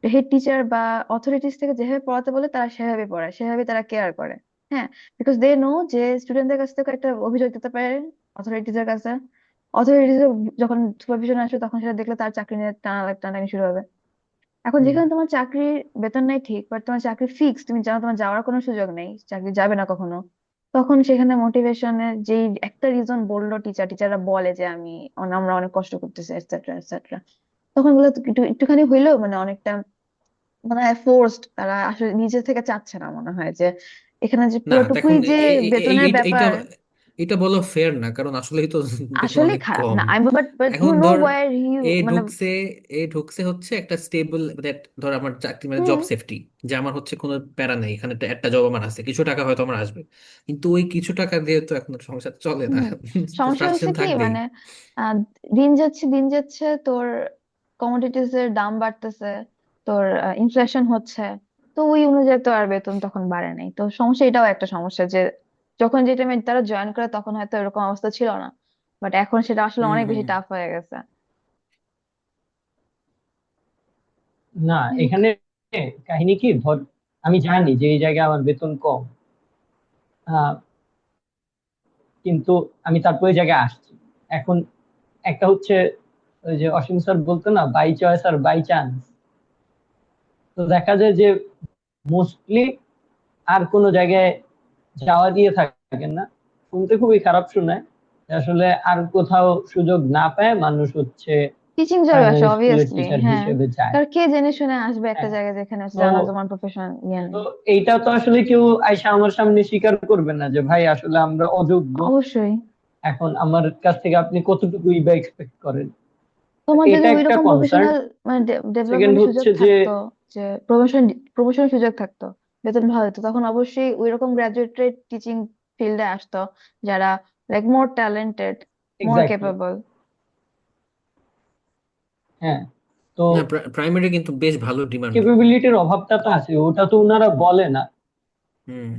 হেড টিচার বা অথরিটিস থেকে যেভাবে পড়াতে বলে তারা সেভাবে পড়ায়, সেভাবে তারা কেয়ার করে। হ্যাঁ, বিকজ দে নো যে স্টুডেন্টদের কাছ থেকে একটা অভিযোগ দিতে পারে অথরিটিস এর কাছে, অথরিটিস যখন সুপারভিশন আসবে তখন সেটা দেখলে তার চাকরি নিয়ে টানাটানি শুরু হবে। এখন হুম যেখানে তোমার চাকরির বেতন নাই ঠিক, বাট তোমার চাকরি ফিক্স, তুমি জানো তোমার যাওয়ার কোনো সুযোগ নেই, চাকরি যাবে না কখনো, তখন সেখানে মোটিভেশনের যেই একটা রিজন বললো টিচাররা বলে যে আমরা অনেক কষ্ট করতেছি এটসেট্রা এটসেট্রা, তখন গুলো একটুখানি হইলেও মানে অনেকটা মনে হয় ফোর্সড, তারা আসলে নিজে থেকে চাচ্ছে না মনে হয় যে এখানে যে না পুরোটুকুই দেখুন, যে বেতনের এইটা ব্যাপার। এটা বলো ফেয়ার না, কারণ আসলেই তো বেতন আসলে অনেক খারাপ কম। না, আমি বাট বাট হু এখন নো ধর ওয়ার হি, এ মানে ঢুকছে এ ঢুকছে হচ্ছে একটা স্টেবল, ধর আমার চাকরি মানে হুম জব সেফটি, যে আমার হচ্ছে কোনো প্যারা নেই, এখানে একটা একটা জব আমার আছে, কিছু টাকা হয়তো আমার আসবে, কিন্তু ওই কিছু টাকা দিয়ে তো এখন সংসার চলে না। হুম সমস্যা হচ্ছে ফ্রাস্ট্রেশন কি, থাকবেই। মানে আহ, দিন যাচ্ছে তোর কমোডিটিস এর দাম বাড়তেছে, তোর ইনফ্লেশন হচ্ছে, তো ওই অনুযায়ী তো আর বেতন তখন বাড়ে নাই। তো সমস্যা, এটাও একটা সমস্যা যে যখন যে টাইমে তারা জয়েন করে তখন হয়তো এরকম অবস্থা ছিল না, বাট এখন সেটা আসলে হুম, অনেক বেশি হুম। টাফ হয়ে গেছে। না, এখানে কাহিনী কি, ধর আমি জানি যে এই জায়গায় আমার বেতন কম, কিন্তু আমি তারপরে ওই জায়গায় আসছি। এখন একটা হচ্ছে ওই যে অসীম স্যার বলতো না, বাই চয়েস আর বাই চান্স। তো দেখা যায় যে মোস্টলি আর কোনো জায়গায় যাওয়া দিয়ে থাকেন না। শুনতে খুবই খারাপ শোনায় যে আসলে আর কোথাও সুযোগ না পায় মানুষ হচ্ছে টিচিং জবে আসে প্রাইমারি স্কুলের অবভিয়াসলি, টিচার হ্যাঁ। হিসেবে যায়। কারণ কে জেনে শুনে আসবে একটা হ্যাঁ। জায়গায় যেখানে হচ্ছে তো তোমার প্রফেশন ইয়ে তো নেই। এইটা তো আসলে কেউ আইসা আমার সামনে স্বীকার করবে না যে ভাই আসলে আমরা অযোগ্য। অবশ্যই। এখন আমার কাছ থেকে আপনি কতটুকুই বা এক্সপেক্ট করেন। তোমার যদি এটা একটা ওইরকম কনসার্ন। প্রফেশনাল মানে সেকেন্ড ডেভেলপমেন্টের সুযোগ হচ্ছে যে থাকতো, যে প্রমোশন সুযোগ থাকতো, বেতন ভালো হতো, তখন অবশ্যই ওইরকম গ্রাজুয়েটেড টিচিং ফিল্ডে আসতো যারা লাইক মোর ট্যালেন্টেড, মোর এক্স্যাক্টলি। ক্যাপেবল। হ্যাঁ। তো না, প্রাইমারি কিন্তু বেশ ভালো ডিমান্ড। ক্যাপাবিলিটির অভাবটা তো আছে, ওটা তো ওনারা বলে না। হুম।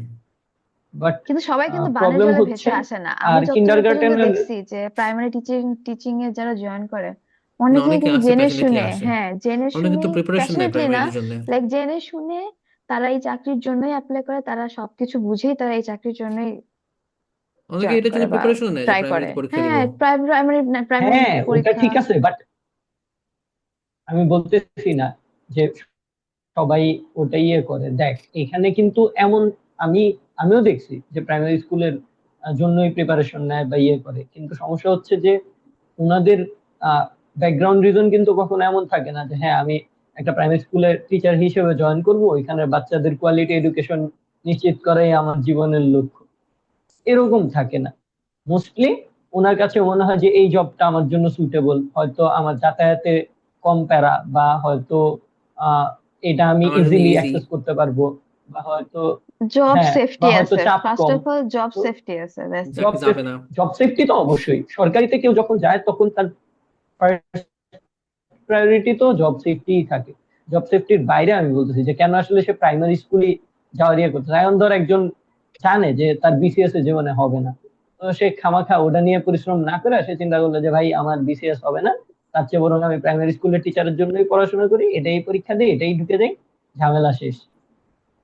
বাট কিন্তু সবাই কিন্তু বানের প্রবলেম জলে হচ্ছে ভেসে আসে না। আমি আর যতদূর পর্যন্ত কিন্ডারগার্টেনের। দেখছি যে প্রাইমারি টিচিং এ যারা জয়েন করে না, অনেকেই অনেকে কিন্তু আসে, জেনে প্যাশনেটলি শুনে, আসে। হ্যাঁ জেনে অনেকে তো শুনেই, প্রিপারেশন নেয় প্যাশনেটলি না, প্রাইমারির জন্য। লাইক জেনে শুনে তারা এই চাকরির জন্যই অ্যাপ্লাই করে, তারা সবকিছু বুঝেই তারা এই চাকরির জন্যই অনেকে জয়েন এটার করে জন্য বা প্রিপারেশন নেয় যে ট্রাই করে। প্রাইমারিতে পরীক্ষা দিব। হ্যাঁ, প্রাইমারি হ্যাঁ, ওটা পরীক্ষা। ঠিক আছে, বাট আমি বলতেছি না যে সবাই ওটা ইয়ে করে। দেখ এখানে কিন্তু এমন, আমি আমিও দেখছি যে প্রাইমারি স্কুলের জন্যই প্রিপারেশন নেয় বা ইয়ে করে, কিন্তু সমস্যা হচ্ছে যে ওনাদের ব্যাকগ্রাউন্ড রিজন কিন্তু কখনো এমন থাকে না যে হ্যাঁ আমি একটা প্রাইমারি স্কুলের টিচার হিসেবে জয়েন করব, ওইখানে বাচ্চাদের কোয়ালিটি এডুকেশন নিশ্চিত করাই আমার জীবনের লক্ষ্য, এরকম থাকে না। মোস্টলি ওনার কাছে মনে হয় যে এই জবটা আমার জন্য সুইটেবল, হয়তো আমার যাতায়াতে কম প্যারা, বা হয়তো আহ এটা আমি আমার জন্য ইজিলি ইজি। অ্যাক্সেস করতে পারবো, বা হয়তো জব হ্যাঁ, সেফটি বা হয়তো আছে, চাপ first com. Of all job তো সেফটি আছে, দ্যাটস ইট। জব চাকরি যাবে সেফটি, না। জব সেফটি তো অবশ্যই সরকারিতে কেউ যখন যায় তখন তার ফার্স্ট প্রায়োরিটি তো জব সেফটিই থাকে। জব সেফটির বাইরে আমি বলতেছি যে কেন আসলে সে প্রাইমারি স্কুলে যাওয়ার ইয়ে করতে, এখন ধর একজন জানে যে তার বিসিএস এ জীবনে হবে না, তো সে খামাখা ওটা নিয়ে পরিশ্রম না করে সে চিন্তা করলো যে ভাই আমার বিসিএস হবে না, তার চেয়ে বরং আমি প্রাইমারি স্কুলের টিচারের জন্যই পড়াশোনা করি, এটাই পরীক্ষা দিই, এটাই ঢুকে যাই, ঝামেলা শেষ,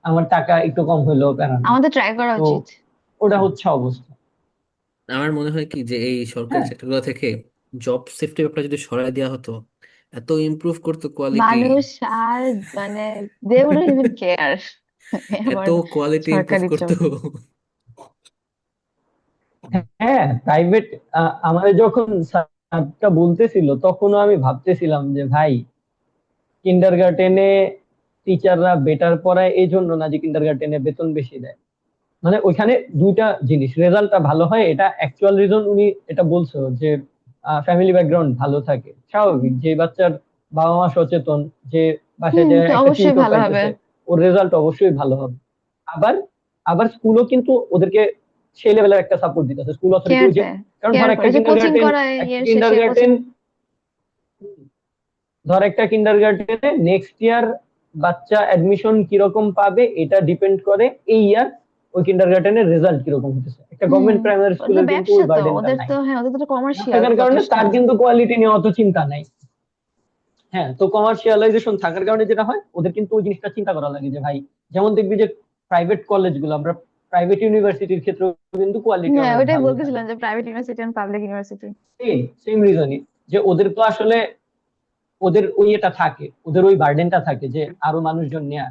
আমার টাকা একটু কম হইলেও প্যারা নেই। আমাদের ট্রাই করা তো উচিত। ওটা হচ্ছে অবস্থা। আমার মনে হয় কি যে এই সরকারি হ্যাঁ। সেক্টরগুলো থেকে জব সেফটি ব্যাপারটা যদি সরাই দেওয়া হতো, এত ইমপ্রুভ করতো কোয়ালিটি। মানুষ আর মানে দে উডন্ট ইভেন কেয়ার এত আমার কোয়ালিটি ইমপ্রুভ সরকারি করতো। জব। হ্যাঁ, প্রাইভেট। আমাদের যখন স্যারটা বলতেছিল তখনও আমি ভাবতেছিলাম যে ভাই কিন্ডারগার্টেনে টিচাররা বেটার পড়ায় এই জন্য না যে কিন্ডারগার্টেনে বেতন বেশি দেয়। মানে ওইখানে দুইটা জিনিস, রেজাল্টটা ভালো হয়, এটা অ্যাকচুয়াল রিজন উনি এটা বলছো যে ফ্যামিলি ব্যাকগ্রাউন্ড ভালো থাকে, স্বাভাবিক যে বাচ্চার বাবা মা সচেতন, যে বাসায় যে তো একটা অবশ্যই টিউটর ভালো হবে। পাইতেছে, ওর রেজাল্ট অবশ্যই ভালো হবে। আবার আবার স্কুলও কিন্তু ওদেরকে সেই লেভেলের একটা সাপোর্ট দিতেছে, স্কুল অথরিটি, কেয়ার ওই যে দেয়, কারণ কেয়ার ধর করে, একটা যে কোচিং কিন্ডারগার্টেন, করায় একটা ইয়ের শেষে কোচিং। কিন্ডারগার্টেন ধর একটা কিন্ডারগার্টেনে নেক্সট ইয়ার বাচ্চা অ্যাডমিশন কিরকম পাবে এটা ডিপেন্ড করে এই ইয়ার ওই কিন্ডারগার্টেনের রেজাল্ট কিরকম হতেছে। একটা হুম, গভর্নমেন্ট প্রাইমারি ওটা স্কুলের কিন্তু ব্যবসা ওই তো বার্ডেনটা ওদের, নাই, তো হ্যাঁ ওদের তো না কমার্শিয়াল থাকার কারণে তার প্রতিষ্ঠান। কিন্তু কোয়ালিটি নিয়ে অত চিন্তা নাই। হ্যাঁ, তো কমার্শিয়ালাইজেশন থাকার কারণে যেটা হয় ওদের কিন্তু ওই জিনিসটা চিন্তা করা লাগে যে ভাই, যেমন দেখবি যে প্রাইভেট কলেজগুলো, আমরা প্রাইভেট ইউনিভার্সিটির ক্ষেত্রে কিন্তু কোয়ালিটি হ্যাঁ, অনেক ওইটাই ভালো থাকে। বলতেছিলাম যে private university and public university. Same same রিজনই, যে ওদের তো আসলে ওদের ওই এটা থাকে, ওদের ওই বার্ডেনটা থাকে যে আরো মানুষজন নেয়া।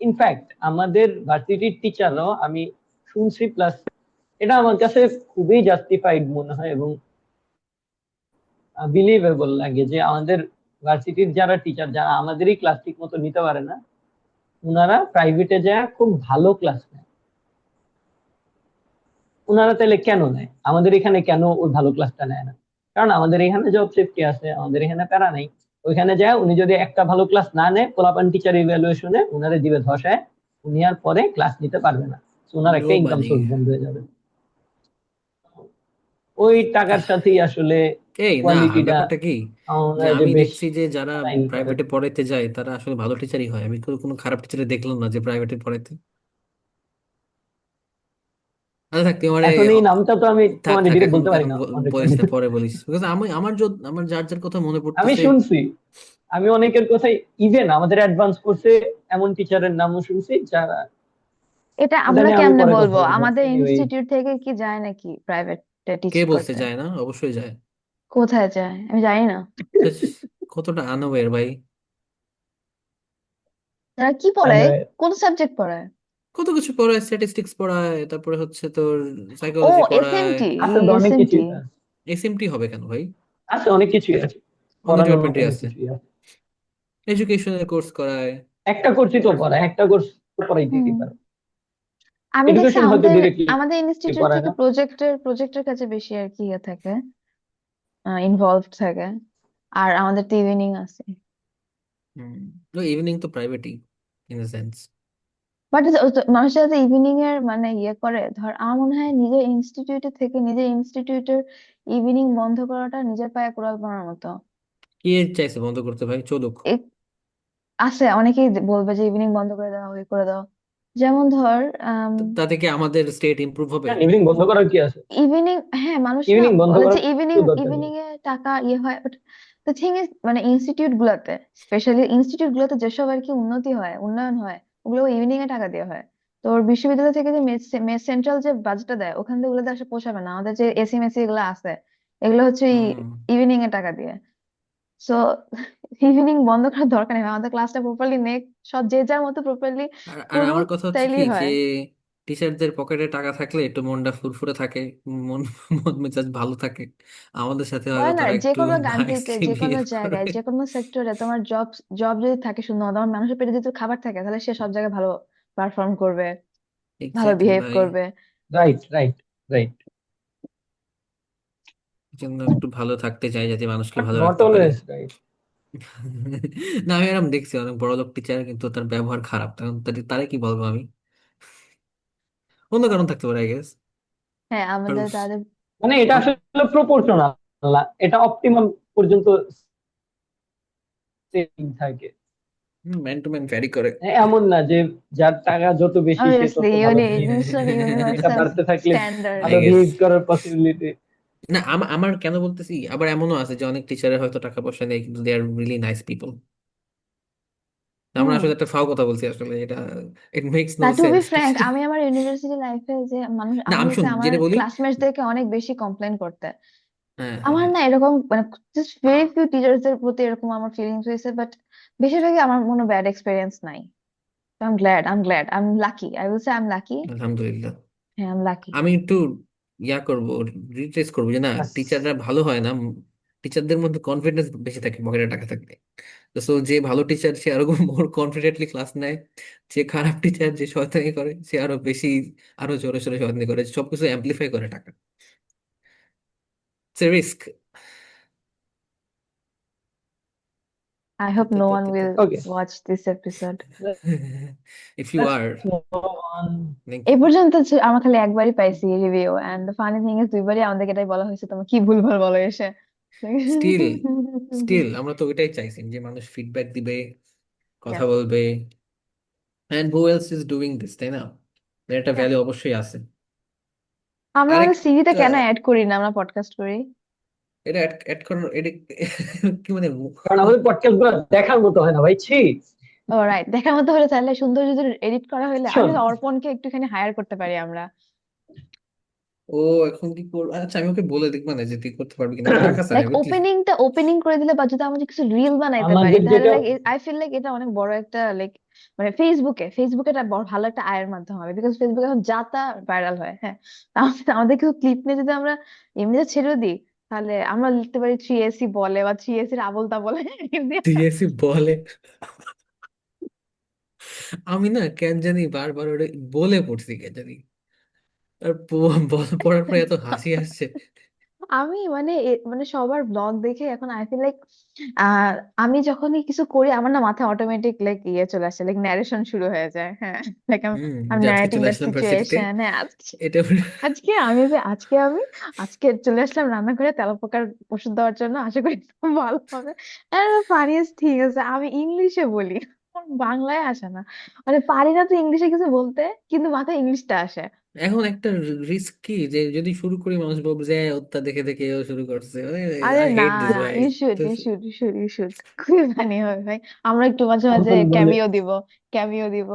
ইনফ্যাক্ট আমাদের ভার্সিটির টিচাররাও আমি শুনছি, প্লাস এটা আমার কাছে খুবই জাস্টিফাইড মনে হয় এবং বিলিভেবল লাগে যে আমাদের ভার্সিটির যারা টিচার, যারা আমাদেরই ক্লাস ঠিক মতো নিতে পারে না, ওনারা প্রাইভেটে যায় খুব ভালো ক্লাস নেয়। ওনারা তাহলে কেন নেয়, আমাদের এখানে কেন ওই ভালো ক্লাসটা নেয় না? কারণ আমাদের এখানে জব সেফটি আছে, আমাদের এখানে প্যারা নেই। ওইখানে যায় উনি যদি একটা ভালো ক্লাস না নেয়, পোলাপান টিচার ইভ্যালুয়েশনে উনারে দিবে ধসায়, উনি আর পরে ক্লাস নিতে পারবে না, তো ওনার নো একটা ইনকাম বানি। সোর্স বন্ধ হয়ে যাবে। ওই টাকার সাথেই আসলে এই না, কোয়ালিটিটা ব্যাপারটা কি যে যে আমি বেশ দেখছি যে যারা অ্যালাইন করে। প্রাইভেটে পড়াইতে যায় তারা আসলে ভালো টিচারই হয়। আমি কোনো কোনো খারাপ টিচারে দেখলাম না যে প্রাইভেটে পড়াইতে। আচ্ছা থাক, তুই আমারে এখন এই নামটা তো আমি থাক তোমার থাক, ডিরেক্ট এখন বলতে পারি এখন না অন বলিস রেকর্ড। না, পরে বলিস, বিকজ আমি আমার যার যার কথা মনে আমি পড়তেছে। শুনছি, আমি অনেকের কথাই, ইভেন আমাদের অ্যাডভান্স কোর্সে এমন টিচারের নামও শুনছি যারা, এটা এটা আমরা নিয়ে আমি কেমনে পরে কথা বলবো? বলবো আমাদের এনিওয়ে। ইনস্টিটিউট থেকে কি যায় নাকি প্রাইভেট টিচ কে বলছে করতে। যায় না? অবশ্যই যায়। কোথায় যায় আমি জানি না। ধ্যাস, কতটা আনওয়্যার ভাই। তারা কি পড়ায়, আনওয়্যার। কোন সাবজেক্ট পড়ায়? কত কিছু পড়ায়, স্ট্যাটিস্টিক্স পড়ায়, তারপরে হচ্ছে তোর ও সাইকোলজি পড়ায়। এসএমটি, আছে তো অনেক এসএমটি। কিছুই আছে। এসএমটি হবে কেন ভাই? আছে অনেক কিছুই আছে, অনেক পড়ানোর মতো ডিপার্টমেন্টই অনেক আছে। কিছুই আছে। এডুকেশনের কোর্স করায়। একটা কোর্সই তো পড়া, একটা কোর্স তো হুম। পড়াইতেই পারে। আমি দেখছি এডুকেশন হয়তো আমাদের ডিরেক্টলি আমাদের ইনস্টিটিউট পড়ায় থেকে না। প্রজেক্টের কাছে বেশি আর কি ইয়ে থাকে, ইনভলভ থাকে। আর আমাদের তো ইভিনিং আছে। হুম। ইভিনিং তো প্রাইভেটই ইন এ সেন্স। বাট মানুষ যাতে ইভিনিং এর মানে ইয়ে করে, ধর আমার মনে হয় নিজের ইনস্টিটিউটে থেকে নিজের ইনস্টিটিউটের ইভিনিং বন্ধ করাটা নিজের পায়ে কুড়াল মারার মতো। কে চাইছে বন্ধ করতে ভাই? চলুক। এ- আছে অনেকেই বলবে যে ইভিনিং বন্ধ করে দাও, ইয়ে করে দাও। যেমন ধর তাতে কি আমাদের স্টেট ইমপ্রুভ হবে? ইভিনিং বন্ধ করার কি আছে? ইভিনিং, হ্যাঁ মানুষ না ইভিনিং বন্ধ বলে যে করার ইভিনিং তো দরকার ইভিনিং নেই। এ টাকা ইয়ে হয়, বাট দ্য থিং ইজ মানে ইনস্টিটিউট গুলাতে, স্পেশালি ইনস্টিটিউট গুলাতে যেসব আর কি উন্নতি হয়, উন্নয়ন হয়, ওগুলো ইভিনিং এ টাকা দেওয়া হয়। তোর বিশ্ববিদ্যালয় থেকে যে মেস সেন্ট্রাল যে বাজেটটা দেয়, ওখান থেকে ওগুলোতে আসলে পোষাবে না। আমাদের যে এসি মেসি এগুলো আছে, এগুলো হচ্ছে হুম। ইভিনিং এ টাকা দিয়ে। সো ইভিনিং বন্ধ করার দরকার নেই, আমাদের ক্লাসটা প্রপারলি নেক, সব যে যার মতো প্রপারলি আর আর করুক, আমার কথা হচ্ছে কি, তাইলেই যে হয়। টিচারদের পকেটে টাকা থাকলে একটু মনটা ফুরফুরে থাকে, মন মন মেজাজ ভালো থাকে। আমাদের সাথে হয়তো হয় না, তারা যে একটু কোনো গান্তিতে নাইসলি যে কোনো বিহেভ করে। জায়গায় যে কোনো সেক্টরে তোমার জব জব যদি থাকে, শুধু তোমার মানুষের পেটে যদি খাবার থাকে, তাহলে সে সব জায়গায় ভালো পারফর্ম করবে, ভালো এক্স্যাক্টলি বিহেভ ভাই। করবে। Right, right, right. এই জন্য একটু ভালো থাকতে চাই, যাতে মানুষকে বাট ভালো নট রাখতে পারি। Always right. না, আমি এরকম দেখছি অনেক বড় লোক টিচার, কিন্তু তার ব্যবহার খারাপ, তখন তারে কি বলবো আমি? অন্য কারণ থাকতে পারে, আই গেস। হ্যাঁ আমাদের তাদের মানে এটা আসলে প্রপোর্শনাল, এটা অপটিমাম পর্যন্ত সেম থাকে। ম্যান টু ম্যান ভ্যারি করে। এমন না যে যার টাকা যত বেশি সে অবভিয়াসলি তত ভালো এই বিহেভ জিনিসটা করবে, টাকা ইউনিভার্সাল বাড়তে থাকলে স্ট্যান্ডার্ড। আই ভালো গেস। বিহেভ করার পসিবিলিটি। না, আমার কেন বলতেছি, আবার এমনও আছে যে অনেক টিচারের হয়তো টাকা পয়সা নেই, কিন্তু দে আর রিয়েলি নাইস পিপল। আমরা হুম। আসলে একটা ফাও কথা বলছি আসলে, এটা ইট মেক্স নো না টু বি সেন্স। ফ্র্যাঙ্ক, আমি আমার ইউনিভার্সিটি লাইফে যে মানুষ, না, আমি আমি দেখছি শুন আমার যেটা বলি। ক্লাসমেটসদেরকে অনেক বেশি কমপ্লেন করতে। হ্যাঁ, হ্যাঁ, আমার হ্যাঁ। না এরকম মানে জাস্ট ভেরি ফিউ টিচার্স দের প্রতি এরকম আমার ফিলিংস হয়েছে, বাট বেশিরভাগই আমার কোনো ব্যাড এক্সপিরিয়েন্স নাই। I'm lucky. I will say I'm lucky. আলহামদুলিল্লাহ। হ্যাঁ I'm lucky. আমি একটু ইয়া করব, রিট্রেস করবো যে না, টিচাররা ভালো হয় না, টিচারদের মধ্যে কনফিডেন্স বেশি থাকে পকেটে টাকা থাকলে। তো so যে ভালো টিচার সে আরো মোর কনফিডেন্টলি ক্লাস নেয়। যে খারাপ টিচার, যে শয়তানি করে, সে আরো বেশি, আরো জোরে সোরে শয়তানি করে, সবকিছু অ্যাম্পলিফাই করে টাকা। It's a risk. I hope no one will okay, watch this episode. If you let's আর, মুভ অন। থ্যাংক এই ইউ। পর্যন্ত আমার খালি একবারই পাইছি review, and the funny thing is দুইবারই আমাদেরকে এটাই বলা হয়েছে, তোমার কি ভুলভাল বলো এসে। স্টিল স্টিল আমরা তো ওইটাই চাইছি, যে মানুষ ফিডব্যাক দিবে, কথা Yes. বলবে। And who else is doing this, তাই না? এর একটা Yes. ভ্যালু অবশ্যই আছে। আমরা আমাদের সিভিতে আরেকটা, কেন অ্যাড করি না, আমরা পডকাস্ট করি। এটা অ্যাড করার, এটা কি মানে? কারণ আমাদের পডকাস্ট গুলো দেখার মতো হয় না ভাই, ছি। ও রাইট, দেখার মতো হলে তাহলে সুন্দর যদি এডিট করা হলে শোন, আসলে অর্পণকে একটুখানি হায়ার করতে পারি আমরা। ও এখন কি করবো? আচ্ছা, আমি ওকে বলে দেখবো না যে তুই করতে পারবি কিনা, আমি টাকা চাই লাইক বুঝলি। ওপেনিংটা ওপেনিং করে দিলে, বা যদি আমরা কিছু রিল বানাইতে পারি, আমাদের তাহলে যেটা, লাইক আই ফিল লাইক এটা অনেক বড় একটা লাইক মানে ফেসবুকে এটা বড় ভালো একটা আয়ের মাধ্যম হবে, বিকজ ফেসবুকে এখন যা তা ভাইরাল হয়। হ্যাঁ, আমাদের কিছু ক্লিপ নিয়ে যদি আমরা এমনিতে ছেড়ে দিই, তাহলে আমরা লিখতে পারি 3AC বলে বা 3AC আবোল তাবোলে এমনি একটা। টিএসসি বলে। আমি না কেন জানি বারবার ওটা বলে পড়ছি, কেন জানি। আর পড়ার পরে এত হাসি আসছে। আমি মানে মানে সবার ব্লগ দেখে এখন আই ফিল লাইক আহ আমি যখনই কিছু করি, আমার না মাথায় অটোমেটিক লাইক ইয়ে চলে আসে, লাইক ন্যারেশন শুরু হয়ে যায়। হ্যাঁ, লাইক আই এম যে আজকে ন্যারেটিং চলে দ্যাট আসলাম ভার্সিটিতে, সিচুয়েশন। হ্যাঁ এটা আজকে আমি যে আজকে চলে আসলাম রান্নাঘরে তেলাপোকার ওষুধ দেওয়ার জন্য, আশা করি খুব ভালো হবে। ফানিয়েস্ট থিং আছে, আমি ইংলিশে বলি, আমার বাংলায় আসে না। মানে পারি না তো ইংলিশে কিছু বলতে, কিন্তু মাথায় ইংলিশটা আসে। এখন একটা রিস্ক কি, যে যদি শুরু করি মানুষ বলবে যে ওটা দেখে দেখে ও শুরু করছে। আরে আই না হেট দিস না, ভাই। তো ইউ শুড খুবই ফানি হবে ভাই। আমরা একটু মাঝে মাঝে অর্পণ বলে, ক্যামিও দিব, ক্যামিও দিব।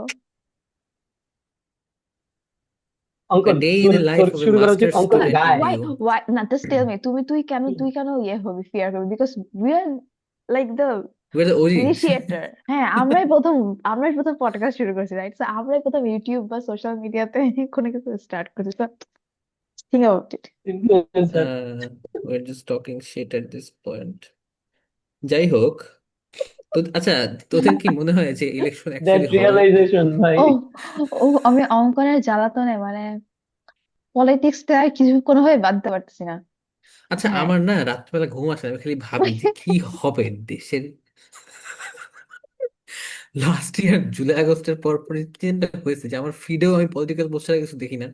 A অঙ্কন, day in তোর the তোর life of a শুরু করা উচিত master's অঙ্কন student গায়। why review. why না just tell me তুই কেন হবি ফিয়ার করবি because we are like the We're the OGs. Initiator. হ্যাঁ, আমরাই প্রথম পডকাস্ট শুরু করছি, রাইট? সো আমরাই প্রথম ইউটিউব বা সোশ্যাল মিডিয়াতে কোনো কিছু স্টার্ট করছি। তো think about it. Influencer. We're just talking shit at this point. যাই হোক, তো আচ্ছা, তোদের কি মনে হয় যে ইলেকশন দ্যাট অ্যাকচুয়ালি হবে? রিয়েলাইজেশন ভাই। ও ও আমি অঙ্কনের জ্বালাতনে মানে পলিটিক্সটা আর কিছু কোনোভাবে বাদ দিতে পারতেছি না। আচ্ছা, হ্যাঁ, আমার না রাত্রেবেলা ঘুম আসে না, আমি খালি ভাবি যে কি হবে দেশের। লাস্ট ইয়ার জুলাই আগস্টের পর পর কি একটা হয়েছে যে আমার ফিডেও আমি পলিটিক্যাল পোস্টারে কিছু দেখি না।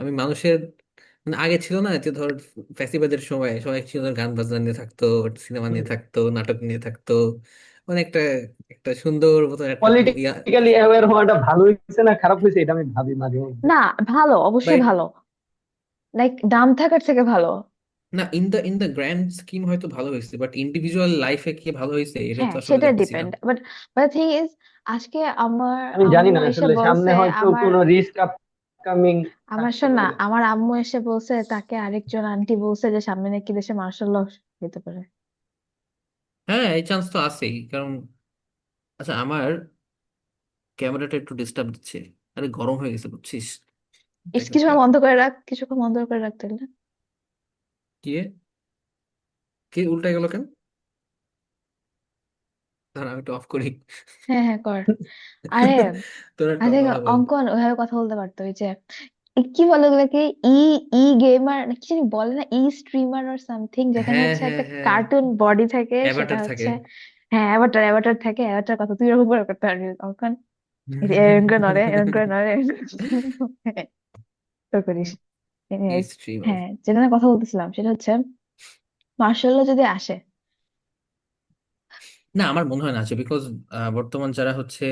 আমি মানুষের, মানে আগে ছিল না যে ধর ফ্যাসিবাদের সময় সবাই ছিল ধর গান বাজনা নিয়ে থাকতো, সিনেমা নিয়ে থাকতো, নাটক নিয়ে থাকতো, মানে একটা একটা সুন্দর মতো একটা পলিটিক্যালি অ্যাওয়্যার হওয়াটা ভালো হয়েছে না খারাপ হয়েছে, এটা আমি ভাবি মাঝে মধ্যে। না, ভালো, বাই, অবশ্যই ভালো, লাইক ডাম থাকার থেকে ভালো। না, ইন দ্য গ্র্যান্ড স্কিম হয়তো ভালো হয়েছে, বাট ইন্ডিভিজুয়াল লাইফে কি ভালো হয়েছে এটা তো হ্যাঁ, আসলে সেটা দেখতেছি না। ডিপেন্ড, বাট থিং ইজ আজকে আমার আমি জানি আম্মু না এসে আসলে সামনে বলছে, হয়তো আমার কোনো রিস্ক আপকামিং আমার থাকতে শোন না, পারে। আমার আম্মু এসে বলছে তাকে আরেকজন আন্টি বলছে যে সামনে নাকি দেশে মার্শাল ল হতে পারে। হ্যাঁ, এই চান্স তো আছেই, কারণ আচ্ছা, আমার ক্যামেরাটা একটু ডিস্টার্ব দিচ্ছে। আরে গরম হয়ে গেছে বুঝছিস, দেখ একটা। কিছুক্ষণ বন্ধ করে রাখ, কিছুক্ষণ বন্ধ করে রাখতে না। কি এ? কি উল্টা গেল কেন? দাঁড়া আমি একটু অফ করি। হ্যাঁ হ্যাঁ, কর। আরে তোর একটা আরে কথা বল। অঙ্কন ওইভাবে কথা বলতে পারতো, ওই যে কি বলে ওগুলোকে, ই ই গেমার কি জানি বলে না, ই স্ট্রিমার অর সামথিং, যেখানে হ্যাঁ, হচ্ছে হ্যাঁ, একটা হ্যাঁ, কার্টুন বডি থাকে, সেটা অ্যাভাটার থাকে। হচ্ছে হ্যাঁ অ্যাভাটার থাকে, অ্যাভাটার কথা তুই এরকম করে করতে পারবি অঙ্কন। এই যে এরকম করে নড়ে, এরকম করে নড়ে, হ্যাঁ, তো করিস। Anyways, streamer. হ্যাঁ, যেটা নিয়ে কথা বলতেছিলাম সেটা হচ্ছে মার্শাল যদি আসে। না, আমার মনে হয় না আছে, বিকজ বর্তমান যারা হচ্ছে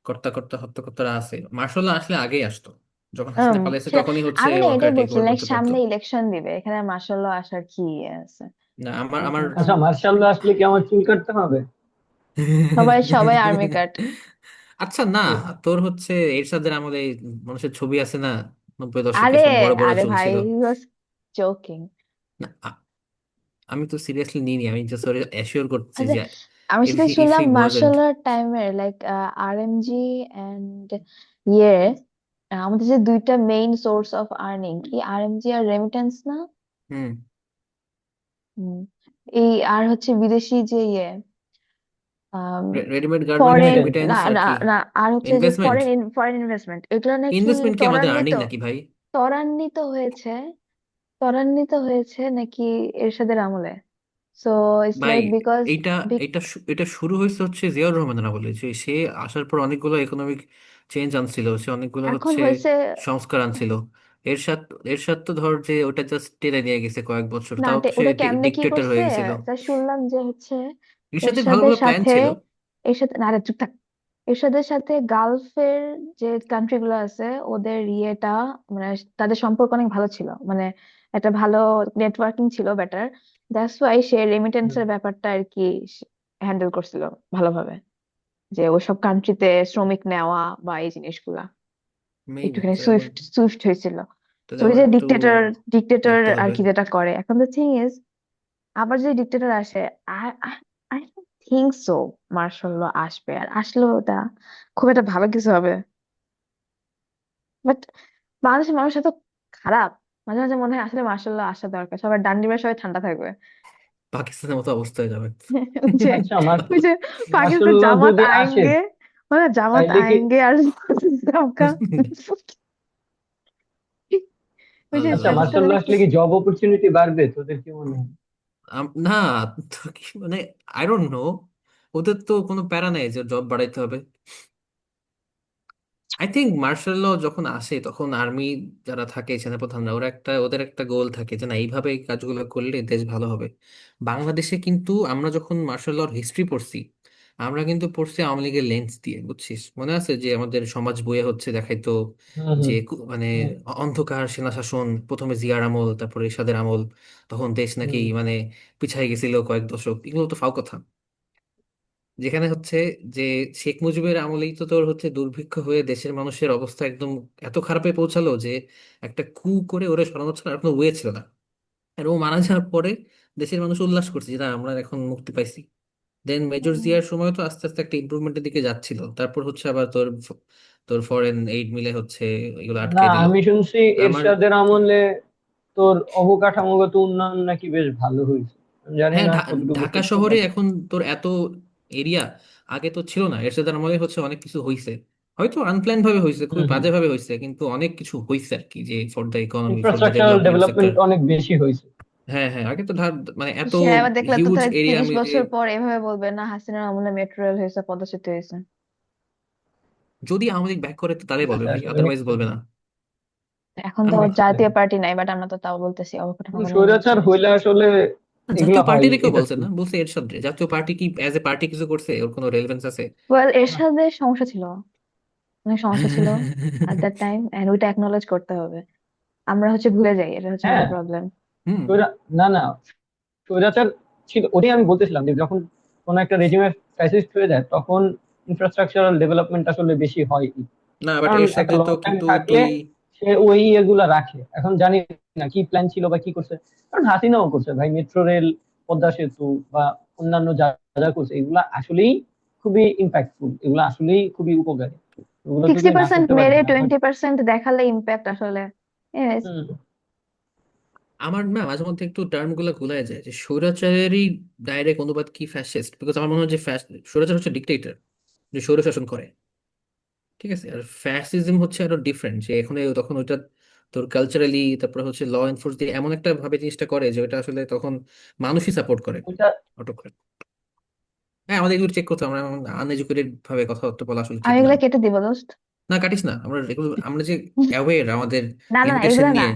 কর্তা কর্তা হত্যা কর্তারা আছে, মার্শাল্লাহ আসলে আগেই আসতো। যখন হাসিনা পালাইছে সেটা তখনই হচ্ছে আমি না ওয়াকার এটাই টেক বলছি, ওভার লাইক করতে পারতো। সামনে ইলেকশন দিবে, এখানে মার্শাল আসার কি ইয়ে আছে? না, আমার I আমার don't আচ্ছা, know. মার্শাল্লাহ আসলে কি আমার চুল কাটতে হবে? সবাই সবাই আর্মি কাট। আচ্ছা, না, তোর হচ্ছে এরশাদের আমলে মানুষের ছবি আছে না, 90 দশকে আরে সব বড় বড় আরে চুল ভাই, ছিল। হি ওয়াজ জোকিং। না, আমি তো সিরিয়াসলি নিইনি, আমি জাস্ট ওরে অ্যাসিওর করছি আচ্ছা, যে আমি ইফ সেটা ইফ শুনলাম হি ওয়াজন্ট। মার্শাল টাইমের, লাইক আরএমজি এন্ড ইয়ে আমাদের যে দুইটা মেইন সোর্স অফ আর্নিং, কি আরএমজি আর রেমিটেন্স না? হুম। হুম, এই আর হচ্ছে বিদেশি যে ইয়ে রেডিমেড গার্মেন্টস, ফরেন, রেমিটেন্স। না রেমিটেন্স আর না কি? না, আর হচ্ছে যে ইনভেস্টমেন্ট। ফরেন ইনভেস্টমেন্ট, এগুলো নাকি ইনভেস্টমেন্ট কি আমাদের ত্বরান্বিত আর্নিং নাকি ভাই? ত্বরান্বিত হয়েছে ত্বরান্বিত হয়েছে নাকি এরশাদের আমলে। সো ইটস ভাই, লাইক বিকজ এইটা এটা শুরু হয়েছে হচ্ছে জিয়াউর রহমানের আমলে, যে সে আসার পর অনেকগুলো ইকোনমিক চেঞ্জ আনছিল, সে অনেকগুলো এখন হচ্ছে হয়েছে। সংস্কার আনছিল। এরশাদ এরশাদ তো ধর যে ওটা জাস্ট টেনে নিয়ে গেছে কয়েক বছর, না, তাও তো সে ওটা কেমনে কি ডিক্টেটর করছে, হয়ে গেছিল। তা শুনলাম যে হচ্ছে এরশাদের ভালো এরশাদের ভালো প্ল্যান সাথে ছিল। না রে, চুপ থাক। এরশাদের সাথে গালফের যে কান্ট্রি গুলো আছে, ওদের ইয়েটা মানে তাদের সম্পর্ক অনেক ভালো ছিল, মানে একটা ভালো নেটওয়ার্কিং ছিল, বেটার। দ্যাটস ওয়াই সে রেমিটেন্সের ব্যাপারটা আর কি হ্যান্ডেল করছিল ভালোভাবে, যে ওইসব কান্ট্রিতে শ্রমিক নেওয়া বা এই জিনিসগুলা মেবি একটুখানি তাহলে আমার সুইফট সুইফট হয়েছিল। তো তাহলে ওই আমার যে একটু ডিক্টেটর ডিক্টেটর দেখতে আর হবে। কি যেটা করে এখন, দ্য থিং ইজ আবার যদি ডিক্টেটর আসে, I I think so martial law আসবে, আর আসলেও ওটা খুব একটা ভালো কিছু হবে। বাট বাংলাদেশের মানুষ এত খারাপ, মাঝে মাঝে মনে হয় আসলে মার্শাল ল আসা দরকার, সবার ডান্ডি মেরে সবাই ঠান্ডা থাকবে। পাকিস্তানের মতো অবস্থা হয়ে যাবে। ওই যে আচ্ছা, ওই যে পাকিস্তান মার্শাল্লাহ জামাত যদি আসে আয়েঙ্গে, মানে জামাত তাইলে কি, আয়েঙ্গে আর দমকা, ওই যে আচ্ছা আল্লাহ। মার্শাল্লাহ পাকিস্তানে কি। আসলে কি জব অপরচুনিটি বাড়বে তোদের কি মনে হয়? না, তো কি মানে, আই ডোন্ট নো, ওদের তো কোনো প্যারা নেই যে জব বাড়াইতে হবে। আই থিঙ্ক মার্শাল ল যখন আসে তখন আর্মি যারা থাকে সেনাপ্রধানরা, ওদের একটা গোল থাকে যে না, এইভাবে এই কাজগুলো করলে দেশ ভালো হবে। বাংলাদেশে কিন্তু আমরা যখন মার্শাল লর হিস্ট্রি পড়ছি, আমরা কিন্তু পড়ছি আওয়ামী লীগের লেন্স দিয়ে, বুঝছিস? মনে আছে যে আমাদের সমাজ বইয়ে হচ্ছে দেখাইতো হুম যে হুম মানে হুম অন্ধকার সেনা শাসন, প্রথমে জিয়ার আমল, তারপরে এরশাদের আমল, তখন দেশ নাকি হুম। মানে পিছাই গেছিল কয়েক দশক, এগুলো তো ফাও কথা। যেখানে হচ্ছে যে শেখ মুজিবের আমলেই তো তোর হচ্ছে দুর্ভিক্ষ হয়ে দেশের মানুষের অবস্থা একদম এত খারাপে পৌঁছালো যে একটা কু করে ওরে সরানো ছাড়া আর কোনো ওয়ে ছিল না। আর ও মারা যাওয়ার পরে দেশের মানুষ উল্লাস করছে যে না আমরা এখন মুক্তি পাইছি। দেন মেজর জিয়ার সময় তো আস্তে আস্তে একটা ইমপ্রুভমেন্টের দিকে যাচ্ছিল, তারপর হচ্ছে আবার তোর তোর ফরেন এইড মিলে হচ্ছে এগুলো না, আটকে দিল। আমি শুনছি আমার এরশাদের আমলে তোর অবকাঠামোগত উন্নয়ন নাকি বেশ ভালো হয়েছে। আমি জানি হ্যাঁ, না কতটুকু ঢাকা সত্য শহরে বাট এখন তোর এত এরিয়া আগে তো ছিল না, এরশাদের আমলে হচ্ছে অনেক কিছু হয়েছে। হয়তো আনপ্ল্যান ভাবে হয়েছে, হুম খুবই হুম বাজে ভাবে হয়েছে, কিন্তু অনেক কিছু হয়েছে আর কি, যে for the economy, for the infrastructural development sector. Development অনেক বেশি হয়েছে। হ্যাঁ হ্যাঁ, আগে তো মানে এত সে আবার দেখলে তো হিউজ তাহলে এরিয়া 30 বছর মিলে। পর এভাবে বলবে না হাসিনার আমলে মেট্রো রেল হয়েছে, পদ্মা সেতু হয়েছে। যদি আওয়ামী লীগ ব্যাক করে তো তাহলে ঠিক বলবে আছে, ভাই, আসলে আদারওয়াইজ mixed বলবে হবে। না। এখন তো আমরা আসলে জাতীয় পার্টি নাই, বাট আমরা তো তাও বলতেছি অবকাঠামোগত উন্নয়ন স্বৈরাচার হয়েছে। হইলে আসলে জাতীয় এগুলা হয়, পার্টির কেউ এটা বলছে ঠিক। না, বলছে এরশাদ রে। জাতীয় পার্টি কি অ্যাজ এ পার্টি কিছু করছে? ওর কোনো রেলেভেন্স আছে? ওয়েল, না। এরশাদের সমস্যা ছিল, অনেক সমস্যা ছিল at that time, and ওইটা অ্যাকনলেজ করতে হবে। আমরা হচ্ছে ভুলে যাই, এটা হচ্ছে হ্যাঁ, আমাদের প্রবলেম। হুম। না না, স্বৈরাচার ছিল, ওটাই আমি বলতেছিলাম যে যখন কোন একটা রেজিমের ফ্যাসিস্ট হয়ে যায় তখন ইনফ্রাস্ট্রাকচারাল ডেভেলপমেন্ট আসলে বেশি হয়। না, বাট কারণ একটা এরশাদে লং তো টাইম কিন্তু থাকলে তুই সে ওই এগুলা রাখে। এখন জানি না কি প্ল্যান ছিল বা কি করছে, কারণ হাসিনাও করছে ভাই, মেট্রো রেল, পদ্মা সেতু বা অন্যান্য যা যা করছে এগুলা আসলেই খুবই ইম্প্যাক্টফুল, এগুলা আসলেই খুবই উপকারী। এগুলো যদি না 60% করতে পারি মেরে না হয়। 20% দেখালে ইম্প্যাক্ট আসলে। Yes. হুম। আমার না মাঝে মধ্যে একটু টার্ম গুলা গুলায় যায় যে স্বৈরাচারেরই ডাইরেক্ট অনুবাদ কি ফ্যাসিস্ট, বিকজ আমার মনে হয় যে স্বৈরাচার হচ্ছে ডিক্টেটর, যে স্বৈর শাসন করে। ঠিক আছে, আর ফ্যাসিজম হচ্ছে আরো ডিফারেন্ট, যে এখন তখন ওইটা তোর কালচারালি, তারপর হচ্ছে ল এনফোর্স দিয়ে এমন একটা ভাবে জিনিসটা করে যে ওটা আসলে তখন মানুষই সাপোর্ট করে ওইটা অটোক্রেট। হ্যাঁ, আমাদের এগুলো চেক করতে হবে, আমরা আনএডুকেটেড ভাবে কথাবার্তা বলা আসলে আমি ঠিক না। এগুলা কেটে দিব দোস্ত। না, কাটিস না, আমরা এগুলো আমরা যে অ্যাওয়্যার আমাদের না না, লিমিটেশন এগুলা না। নিয়ে।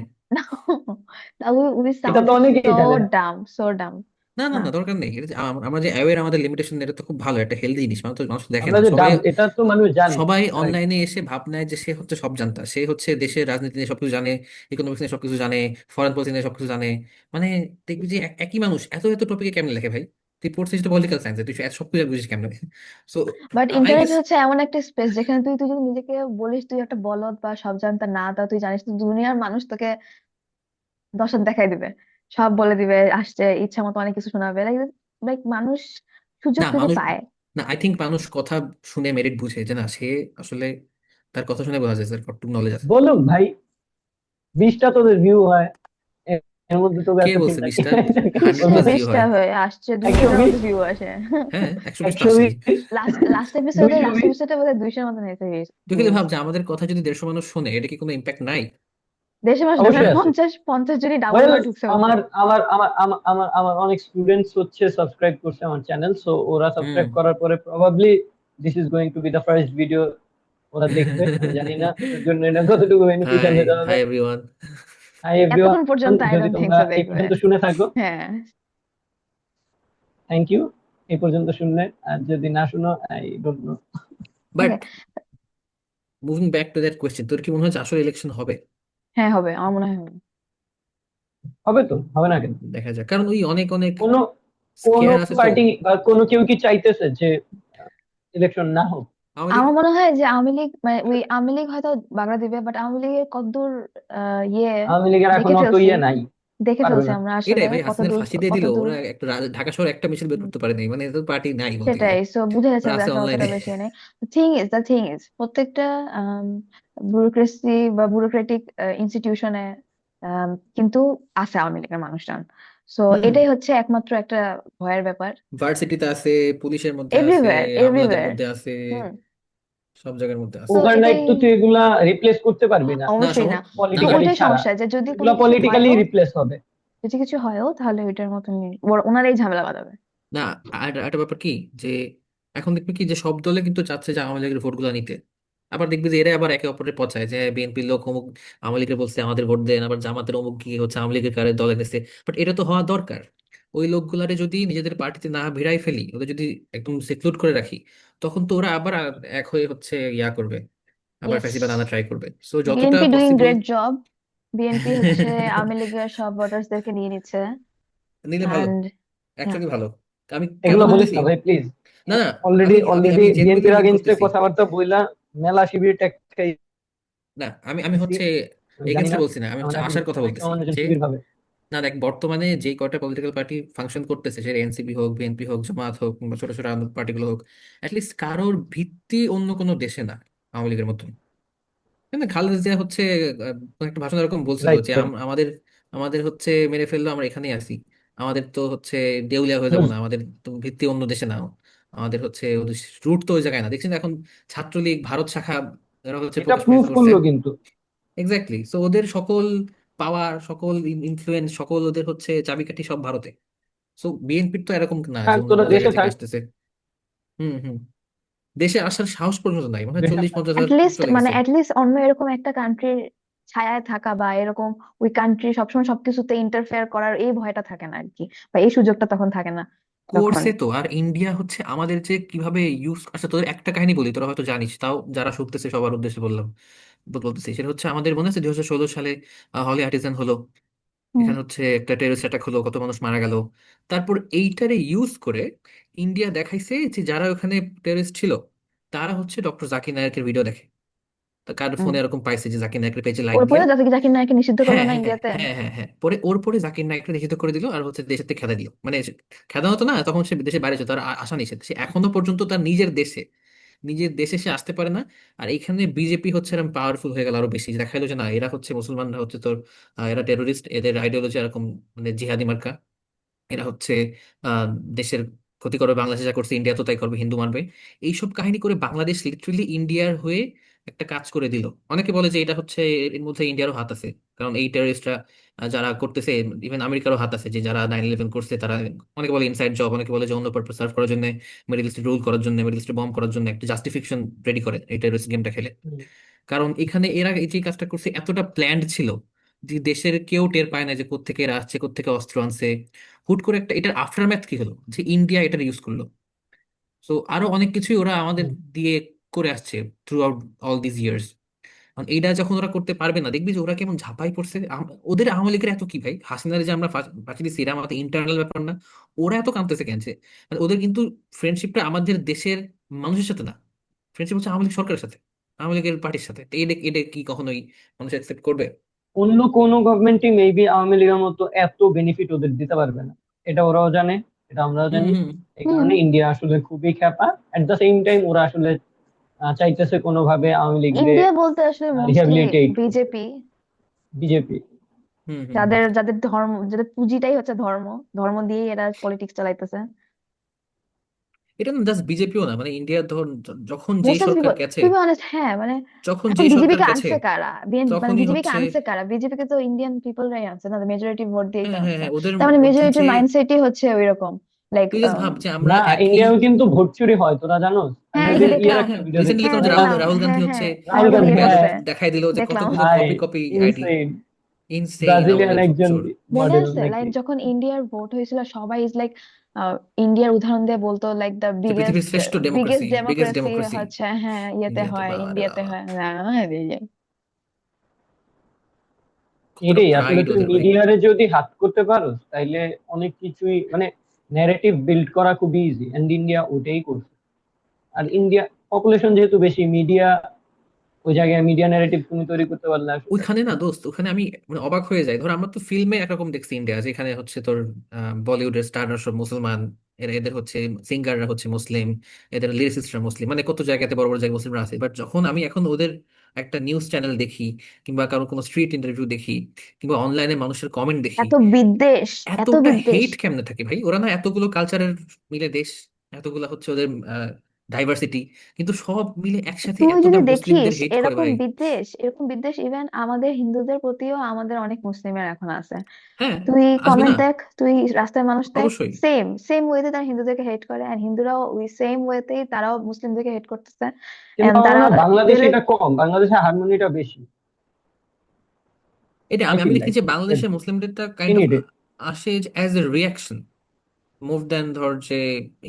উই এটা তো সাউন্ডেড অনেকেই সো জানে না। ডাম, সো ডাম। না না না, না, দরকার নেই। এটা যে আমরা যে অ্যাওয়্যার আমাদের লিমিটেশন, এটা তো খুব ভালো একটা হেলদি জিনিস, মানুষ তো মানুষ দেখে আমরা না যে সবাই। ডাব, এটা তো মানুষ জানে। সবাই Right. অনলাইনে এসে ভাব নেয় যে সে হচ্ছে সব জানতা, সে হচ্ছে দেশের রাজনীতি নিয়ে সবকিছু জানে, ইকোনমিক্স নিয়ে সবকিছু জানে, ফরেন পলিসি নিয়ে সবকিছু জানে। মানে দেখবি যে একই মানুষ এত এত টপিকে কেমনে লেখে ভাই? তুই পড়ছিস তো পলিটিক্যাল সায়েন্সে, তুই এত সবকিছু বুঝিস কেমনে? So but I internet guess. হচ্ছে এমন একটা স্পেস যেখানে তুই যদি নিজেকে বলিস তুই একটা বলদ বা সব জানতা না, তা তুই জানিস তো দুনিয়ার মানুষ তোকে দর্শন দেখাই দিবে, সব বলে দিবে, আসছে ইচ্ছা মতো অনেক কিছু শোনাবে। লাইক লাইক মানুষ সুযোগ না যদি মানুষ, পায়। না আই থিঙ্ক মানুষ কথা শুনে মেরিট বুঝে, যে না সে আসলে তার কথা শুনে বোঝা যায় স্যার কতটুকু নলেজ আছে। বলুক ভাই, 20টা তোদের ভিউ হয়, এর এর মধ্যে তোকে কে এত বলছে চিন্তা কি? 20টা? ওর 100+ মধ্যে ভিউ 120টা হয়। হয়ে আসছে, 200-এর 120, মতো ভিউ আসে। হ্যাঁ, 120 তো আসেই। 120, লাস্ট লাস্ট এপিসোডে 220। বোধহয় 200-এর মতো নিতে তুই ভিউ খালি ভাব হয়েছে। যে আমাদের কথা যদি 150 মানুষ শোনে, এটা কি কোনো ইম্প্যাক্ট নাই? দেশে মাস ঢোকার অবশ্যই আছে। 50 জনই ডাবল ওয়েল, করে ঢুকছে আমার বোধহয়। আমার আমার আমার আমার আমার অনেক স্টুডেন্টস হচ্ছে সাবস্ক্রাইব করছে আমার চ্যানেল, সো ওরা হুম। সাবস্ক্রাইব করার পরে probably this is going to B the first video ওরা দেখবে। আমি জানি না ওদের জন্য এটা কতটুকু বেনিফিশিয়াল হাই, হতে হবে। Hi everyone. হাই এতক্ষণ এভরিওয়ান, পর্যন্ত আই যদি ডোন্ট থিংক তোমরা সো এই দেখবে। পর্যন্ত শুনে থাকো, হ্যাঁ। থ্যাংক ইউ এই পর্যন্ত শুনলে। আর যদি না শুনো, I don't know. But okay. Moving back to that question, তোর কি মনে হচ্ছে আসলে ইলেকশন হবে? হ্যাঁ হবে, আমার মনে হয় হবে। হবে তো, হবে না কেন? দেখা যাক, কারণ ওই অনেক অনেক কোনো কোনো স্কেয়ার আছে তো। পার্টি বা কোনো কেউ কি চাইতেছে যে ইলেকশন না হোক? আওয়ামী লীগ। আমার মনে হয় যে আওয়ামী লীগ, মানে ওই আওয়ামী লীগ হয়তো বাগড়া দিবে, বাট আওয়ামী লীগের কতদূর ইয়ে আওয়ামী লীগের এখন দেখে অত ফেলছি, ইয়ে নাই, পারবে না। আমরা আসলে এটাই ভাই, হাসিনার কতদূর ফাঁসি দিয়ে দিল, কতদূর। ওরা একটা ঢাকা শহরে একটা মিছিল বের করতে পারে নাই, মানে তো পার্টি নাই বলতে গেলে। সেটাই, সো বুঝে গেছে ওরা যে আছে আসলে অতটা অনলাইনে। বেশি নেই। দ্য থিং ইজ প্রত্যেকটা ব্যুরোক্রেসি বা ব্যুরোক্রেটিক ইনস্টিটিউশনে কিন্তু আছে আওয়ামী লীগের মানুষজন। সো হুম। এটাই হচ্ছে একমাত্র একটা ভয়ের ব্যাপার। ভার্সিটিতে আছে, পুলিশের মধ্যে আছে, এভরিওয়্যার আমলাদের এভরিওয়্যার। মধ্যে আছে, হুম। সব জায়গার মধ্যে আছে। সো ওভারনাইট এটাই। তো তুই এগুলা রিপ্লেস করতে পারবি না, না অবশ্যই না। তো না ভাই। পলিটিক্যালি ওইটাই ছাড়া। সমস্যা, যে যদি কোনো এগুলা কিছু পলিটিক্যালি হয়ও, রিপ্লেস হবে। যদি কিছু হয়ও তাহলে ওইটার মতন ওনারাই ঝামেলা বাঁধাবে। না, আর একটা ব্যাপার কি, যে এখন দেখবি কি যে সব দলে কিন্তু চাচ্ছে যে আওয়ামী লীগের ভোটগুলো নিতে। আবার দেখবি যে এরা আবার একে অপরের পচায়, যে বিএনপির লোক অমুক আওয়ামী লীগের বলছে আমাদের ভোট দেন, আবার জামাতের অমুক কি হচ্ছে আওয়ামী লীগের কারে দলে এনেছে। বাট এটা তো হওয়া দরকার। ওই লোকগুলারে যদি নিজেদের পার্টিতে না ভিড়াই ফেলি, ওদের যদি একদম সিক্লুড করে রাখি, তখন তো ওরা আবার এক হয়ে হচ্ছে ইয়া করবে, আবার ইয়েস। ফ্যাসিবাদ আনা ট্রাই করবে। সো যতটা BNP doing possible great job. BNP হচ্ছে আওয়ামী লীগের সব ভোটার্স দেরকে নিয়ে নিচ্ছে। নিলে ভালো, অ্যান্ড অ্যাকচুয়ালি ভালো। আমি কেন এগুলো বলিস বলতেছি, না ভাই প্লিজ। না না, অলরেডি আমি আমি অলরেডি আমি জেনুইনলি বিএনপির মিন আগেনস্টে করতেছি। কথাবার্তা বইলা মেলা শিবির ট্যাক্স না, আমি খাইছি। হচ্ছে আমি জানি এগেনস্টে না, বলছি না, আমি এখন হচ্ছে এখন আশার কথা বলতেছি কেমন একজন যে শিবির ভাবে। না দেখ, বর্তমানে যে কয়টা পলিটিক্যাল পার্টি ফাংশন করতেছে, সেটা এনসিপি হোক, বিএনপি হোক, জামাত হোক, কিংবা ছোট ছোট পার্টিগুলো হোক, অ্যাটলিস্ট কারোর ভিত্তি অন্য কোনো দেশে না আওয়ামী লীগের মতন। না, খালেদা জিয়া হচ্ছে কোনো একটা ভাষণ এরকম বলছিল রাইট যে ভাই। আমাদের আমাদের হচ্ছে মেরে ফেললো, আমরা এখানেই আছি, আমাদের তো হচ্ছে দেউলিয়া হয়ে যাবো হুম, না, আমাদের তো ভিত্তি অন্য দেশে না, আমাদের হচ্ছে রুট তো ওই জায়গায় না। দেখছেন এখন ছাত্রলীগ ভারত শাখা এরা হচ্ছে এটা প্রকাশ প্রুফ করছে। করলো কিন্তু। এক্স্যাক্টলি, সো ওদের সকল পাওয়ার, সকল ইনফ্লুয়েন্স, সকল ওদের হচ্ছে চাবিকাঠি সব ভারতে। সো বিএনপির তো এরকম না যে থাক, অন্য তোরা কোনো জায়গা দেশে থেকে থাক। আসতেছে। হুম হুম। দেশে আসার সাহস পর্যন্ত নাই, মনে হয় দেশে 40-50 হাজার অ্যাটলিস্ট চলে মানে গেছে। অ্যাটলিস্ট অন্য এরকম একটা কান্ট্রির ছায়ায় থাকা বা এরকম ওই কান্ট্রি সবসময় সবকিছুতে ইন্টারফেয়ার করার এই ভয়টা থাকে না আর কি, বা এই সুযোগটা তখন থাকে না যখন। করছে তো। আর ইন্ডিয়া হচ্ছে আমাদের যে কিভাবে ইউজ, আচ্ছা তোদের একটা কাহিনী বলি, তোরা হয়তো জানিস, তাও যারা শুনতেছে সবার উদ্দেশ্যে বললাম, বলতেছি। সেটা হচ্ছে আমাদের মনে আছে 2016 সালে হলি আর্টিজান হলো, হুম। এখানে হচ্ছে একটা টেররিস্ট অ্যাটাক হলো, কত মানুষ মারা গেল। তারপর এইটারে ইউজ করে ইন্ডিয়া দেখাইছে যে যারা ওখানে টেররিস্ট ছিল তারা হচ্ছে ডক্টর জাকির নায়কের ভিডিও দেখে। তা কার হুম। ফোনে এরকম পাইছে যে জাকির নায়কের পেজে লাইক ওর পরে দিয়া। জাকির নায়ককে নিষিদ্ধ করলো হ্যাঁ না হ্যাঁ হ্যাঁ ইন্ডিয়াতে। হ্যাঁ হ্যাঁ হ্যাঁ, পরে ওর পরে জাকির নায়ককে নিষিদ্ধ করে দিল, আর হচ্ছে দেশের থেকে খেদা দিল, মানে খেদা হতো না তখন, সে দেশে বাইরে যেত, তার আসা নিষেধ। সে এখনো পর্যন্ত তার নিজের দেশে সে আসতে পারে না। আর এখানে বিজেপি হচ্ছে এরকম পাওয়ারফুল হয়ে গেল আরো বেশি, দেখাইলো যে না, এরা হচ্ছে মুসলমানরা হচ্ছে তোর এরা টেরোরিস্ট, এদের আইডিওলজি এরকম, মানে জিহাদি মার্কা। এরা হচ্ছে আহ দেশের ক্ষতি করবে, বাংলাদেশে যা করছে ইন্ডিয়া তো তাই করবে, হিন্দু মানবে। এইসব কাহিনী করে বাংলাদেশ লিটারেলি ইন্ডিয়ার হয়ে একটা কাজ করে দিল। অনেকে বলে যে এটা হচ্ছে এর মধ্যে ইন্ডিয়ারও হাত আছে, কারণ এই টেররিস্টরা যারা করতেছে, ইভেন আমেরিকারও হাত আছে, যে যারা 9/11 করছে তারা, অনেকে বলে ইনসাইড জব, অনেকে বলে যে অন্য পারপাস সার্ভ করার জন্য, মিডল ইস্টে রুল করার জন্য, মিডল ইস্টে বম্ব করার জন্য একটা জাস্টিফিকেশন রেডি করে এই টেররিস্ট গেমটা খেলে। হুম। কারণ এখানে এরা এই যে কাজটা করছে এতটা প্ল্যান্ড ছিল যে দেশের কেউ টের পায় না যে কোত্থেকে এরা আসছে, কোত্থেকে অস্ত্র আনছে। হুট করে একটা এটার আফটারম্যাথ কি হলো যে ইন্ডিয়া এটা ইউজ করলো। সো আরো অনেক কিছুই ওরা আমাদের হুম। দিয়ে করে আসছে through out all this years. এইটা যখন ওরা করতে পারবে না, দেখবি যে ওরা কেমন ঝাঁপাই পড়ছে। ওদের আওয়ামী লীগের এত কি ভাই, হাসিনার যে আমরা ফাঁকি দিচ্ছি, এটা আমাদের ইন্টারনাল ব্যাপার না? ওরা এত কাঁদতেছে কেন যে? মানে ওদের কিন্তু ফ্রেন্ডশিপটা আমাদের দেশের মানুষের সাথে না, ফ্রেন্ডশিপ হচ্ছে আওয়ামী লীগ সরকারের সাথে, আওয়ামী লীগের পার্টির সাথে। তো এটা এটা কি কখনোই মানুষ অ্যাকসেপ্ট করবে? অন্য কোন গভর্নমেন্টই মেবি আওয়ামী লীগের মতো এত বেনিফিট ওদের দিতে পারবে না। এটা ওরাও জানে, এটা আমরাও হুম জানি। হুম এই হুম। কারণে ইন্ডিয়া আসলে খুবই খ্যাপা। এট দ্য সেম টাইম ওরা আসলে চাইতেছে কোনোভাবে আওয়ামী লীগকে ইন্ডিয়া বলতে আসলে মোস্টলি রিহ্যাবিলিটেট করতে। BJP, BJP. Hmm hmm hmm. যাদের যাদের ধর্ম, যাদের পুঁজিটাই হচ্ছে ধর্ম, ধর্ম দিয়েই এরা পলিটিক্স চালাইতেছে। এটা না জাস্ট বিজেপিও না, মানে ইন্ডিয়ার ধর যখন যেই মোস্ট অফ সরকার পিপল, গেছে, টু বি অনেস্ট, হ্যাঁ মানে যখন এখন যেই বিজেপি সরকার কে গেছে আনছে কারা? মানে তখনই বিজেপি কে হচ্ছে, আনছে কারা? বিজেপি কে তো ইন্ডিয়ান পিপলরাই আনছে না, মেজরিটি ভোট দিয়েই তো হ্যাঁ হ্যাঁ আনছে। হ্যাঁ, ওদের তার মানে মধ্যে যে, মেজরিটির মাইন্ডসেটই হচ্ছে ওইরকম, লাইক তুই জাস্ট ভাব যে আমরা না, একই। ইন্ডিয়াও কিন্তু ভোট চুরি হয়, তোরা জানোস? আমি হ্যাঁ ওই এই যে যে ইয়ার দেখলাম, হ্যাঁ একটা হ্যাঁ, ভিডিও রিসেন্টলি দেখছি, হ্যাঁ দেখলাম যে রাহুল দেখলাম, রাহুল গান্ধী হ্যাঁ হচ্ছে হ্যাঁ রাহুল ফাইনালি গান্ধী, ইয়ে ব্যালট হ্যাঁ। করছে, দেখাই দিল যে দেখলাম। কতগুলো ভাই, copy copy ID. Insane. Insane, Brazilian আউলের একজন চোর। মনে মডেল আছে লাইক নাকি। যখন ইন্ডিয়ার ভোট হয়েছিল, সবাই ইজ লাইক ইন্ডিয়ার উদাহরণ দিয়ে বলতো লাইক দ্য যে পৃথিবীর বিগেস্ট শ্রেষ্ঠ biggest democracy, biggest democracy democracy হচ্ছে, হ্যাঁ ইয়েতে ইন্ডিয়াতে। হয়, বারে ইন্ডিয়াতে বাবা, হয় না। এই যে, কতটা এটাই আসলে, প্রাইড তুই ওদের ভাই। মিডিয়ারে যদি হাত করতে পারো তাইলে অনেক কিছুই মানে ন্যারেটিভ বিল্ড করা খুব ইজি, এন্ড ইন্ডিয়া ওটাই করছে। আর ইন্ডিয়া পপুলেশন যেহেতু বেশি, মিডিয়া ওই জায়গায় মিডিয়া ন্যারেটিভ তুমি তৈরি করতে পারলে আসলে। ওইখানে না দোস্ত, ওখানে আমি মানে অবাক হয়ে যাই। ধর আমরা তো ফিল্মে একরকম দেখছি ইন্ডিয়া, যেখানে হচ্ছে তোর বলিউডের স্টাররা সব মুসলমান, এদের হচ্ছে সিঙ্গাররা হচ্ছে মুসলিম, এদের লিরিসিস্টরা মুসলিম, মানে কত জায়গাতে বড় বড় জায়গায় মুসলিমরা আছে। বাট যখন আমি এখন ওদের একটা নিউজ চ্যানেল দেখি, কিংবা কারো কোনো স্ট্রিট ইন্টারভিউ দেখি, কিংবা অনলাইনে মানুষের কমেন্ট দেখি, এত বিদ্বেষ, এত এতটা বিদ্বেষ। হেট কেমনে থাকে ভাই? ওরা না এতগুলো কালচারের মিলে দেশ, এতগুলা হচ্ছে ওদের ডাইভার্সিটি, কিন্তু সব মিলে একসাথে তুই এতটা যদি মুসলিমদের দেখিস হেট করে এরকম ভাই। বিদ্বেষ, এরকম বিদ্বেষ ইভেন আমাদের হিন্দুদের প্রতিও আমাদের অনেক মুসলিমের এখন আছে। হ্যাঁ, তুই আসবে কমেন্ট না, দেখ, তুই রাস্তায় মানুষ দেখ, অবশ্যই। সেম সেম ওয়েতে তারা হিন্দুদেরকে হেট করে, এন্ড হিন্দুরাও ওই সেম ওয়েতেই তারাও মুসলিমদেরকে হেট করতেছে। কিন্তু এন্ড আমার তারা মনে হয় বাংলাদেশে রিয়েলি এটা কম, বাংলাদেশে হারমোনিটা বেশি। এটা আই আমি আমি ফিল দেখি লাইক যে বাংলাদেশে মুসলিমদেরটা কাইন্ড অফ ইনিডে। আসে as a reaction, more than ধর যে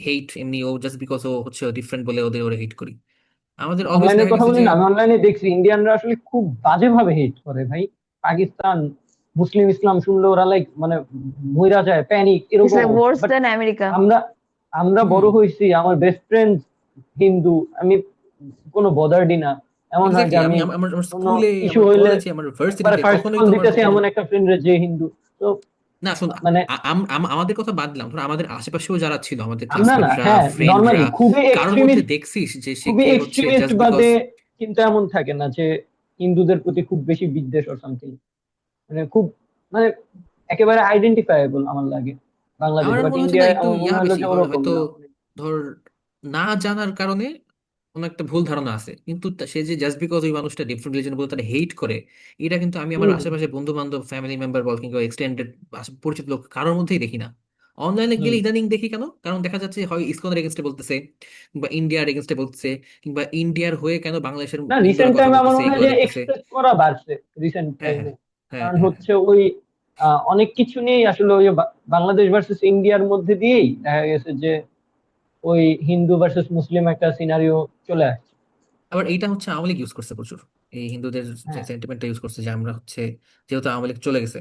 হেট এমনি, ও জাস্ট বিকজ ও হচ্ছে ডিফারেন্ট বলে ওদের ওরা হেট করি। আমাদের অলওয়েজ অনলাইনের দেখা কথা গেছে বলি যে, না, আমি অনলাইনে দেখছি ইন্ডিয়ানরা আসলে খুব বাজেভাবে হেট করে ভাই। পাকিস্তান, মুসলিম ইসলাম শুনলে ওরা লাইক মানে মইরা যায়, প্যানিক ইটস এরকম লাইক অবস্থা। ওয়ার্স বাট দেন আমেরিকা। আমরা আমরা হুম, বড় হয়েছি, আমার বেস্ট ফ্রেন্ড হিন্দু, আমি কোনো বদার্ডই না। এমন হয় যে এক্স্যাক্টলি। আমি আমার কোনো স্কুলে, ইস্যু আমার হইলে কলেজে, আমার একবারে ভার্সিটিতে ফার্স্ট কখনোই কল তো আমার দিতেছি কোনো, এমন একটা ফ্রেন্ড যে হিন্দু। তো না শোন, মানে আমাদের কথা বাদ দিলাম, ধর আমাদের আশেপাশেও যারা ছিল, আমাদের আমরা না, ক্লাসমেটরা, হ্যাঁ ফ্রেন্ডরা, নর্মালি খুবই কারোর মধ্যে এক্সট্রিমিস্ট, দেখছিস যে সে খুবই কে হচ্ছে এক্সট্রিমিস্ট জাস্ট বিকজ, বাদে কিন্তু এমন থাকে না যে হিন্দুদের প্রতি খুব বেশি বিদ্বেষ ও সামথিং। মানে খুব, মানে একেবারে আইডেন্টিফাইবল আমার লাগে আমার বাংলাদেশে, বাট মনে হচ্ছে না ইন্ডিয়ায় একটু আমার মনে ইয়া হলো বেশি যে হয় ওরকম হয়তো, না। ধর না জানার কারণে কোনো একটা ভুল ধারণা আছে, কিন্তু সে যে জাস্ট বিকজ ওই মানুষটা ডিফারেন্ট রিলিজন বলে তারা হেট করে, এটা কিন্তু আমি আমার হম আশেপাশে বন্ধু বান্ধব, ফ্যামিলি মেম্বার বল কিংবা এক্সটেন্ডেড পরিচিত লোক কারোর মধ্যেই দেখি না। অনলাইনে হম। গেলে ইদানিং দেখি, কেন কারণ দেখা যাচ্ছে হয় ইসকনের এগেনস্টে বলতেছে, কিংবা ইন্ডিয়ার এগেনস্টে বলতেছে, কিংবা ইন্ডিয়ার হয়ে কেন বাংলাদেশের না, হিন্দুরা রিসেন্ট কথা টাইমে আমার বলতেছে, মনে হয় এগুলো যে দেখতেছে। এক্সপ্রেস করা বাড়ছে রিসেন্ট হ্যাঁ, হ্যাঁ, টাইমে। হ্যাঁ, কারণ হ্যাঁ, হচ্ছে ওই অনেক কিছু নিয়েই আসলে ওই বাংলাদেশ ভার্সেস ইন্ডিয়ার মধ্যে দিয়েই দেখা গেছে যে ওই হিন্দু ভার্সেস মুসলিম একটা সিনারিও চলে আসছে। আবার এইটা হচ্ছে আওয়ামী লীগ ইউজ করছে প্রচুর, এই হিন্দুদের হ্যাঁ, সেন্টিমেন্টটা ইউজ করছে যে আমরা হচ্ছে, যেহেতু আওয়ামী লীগ চলে গেছে,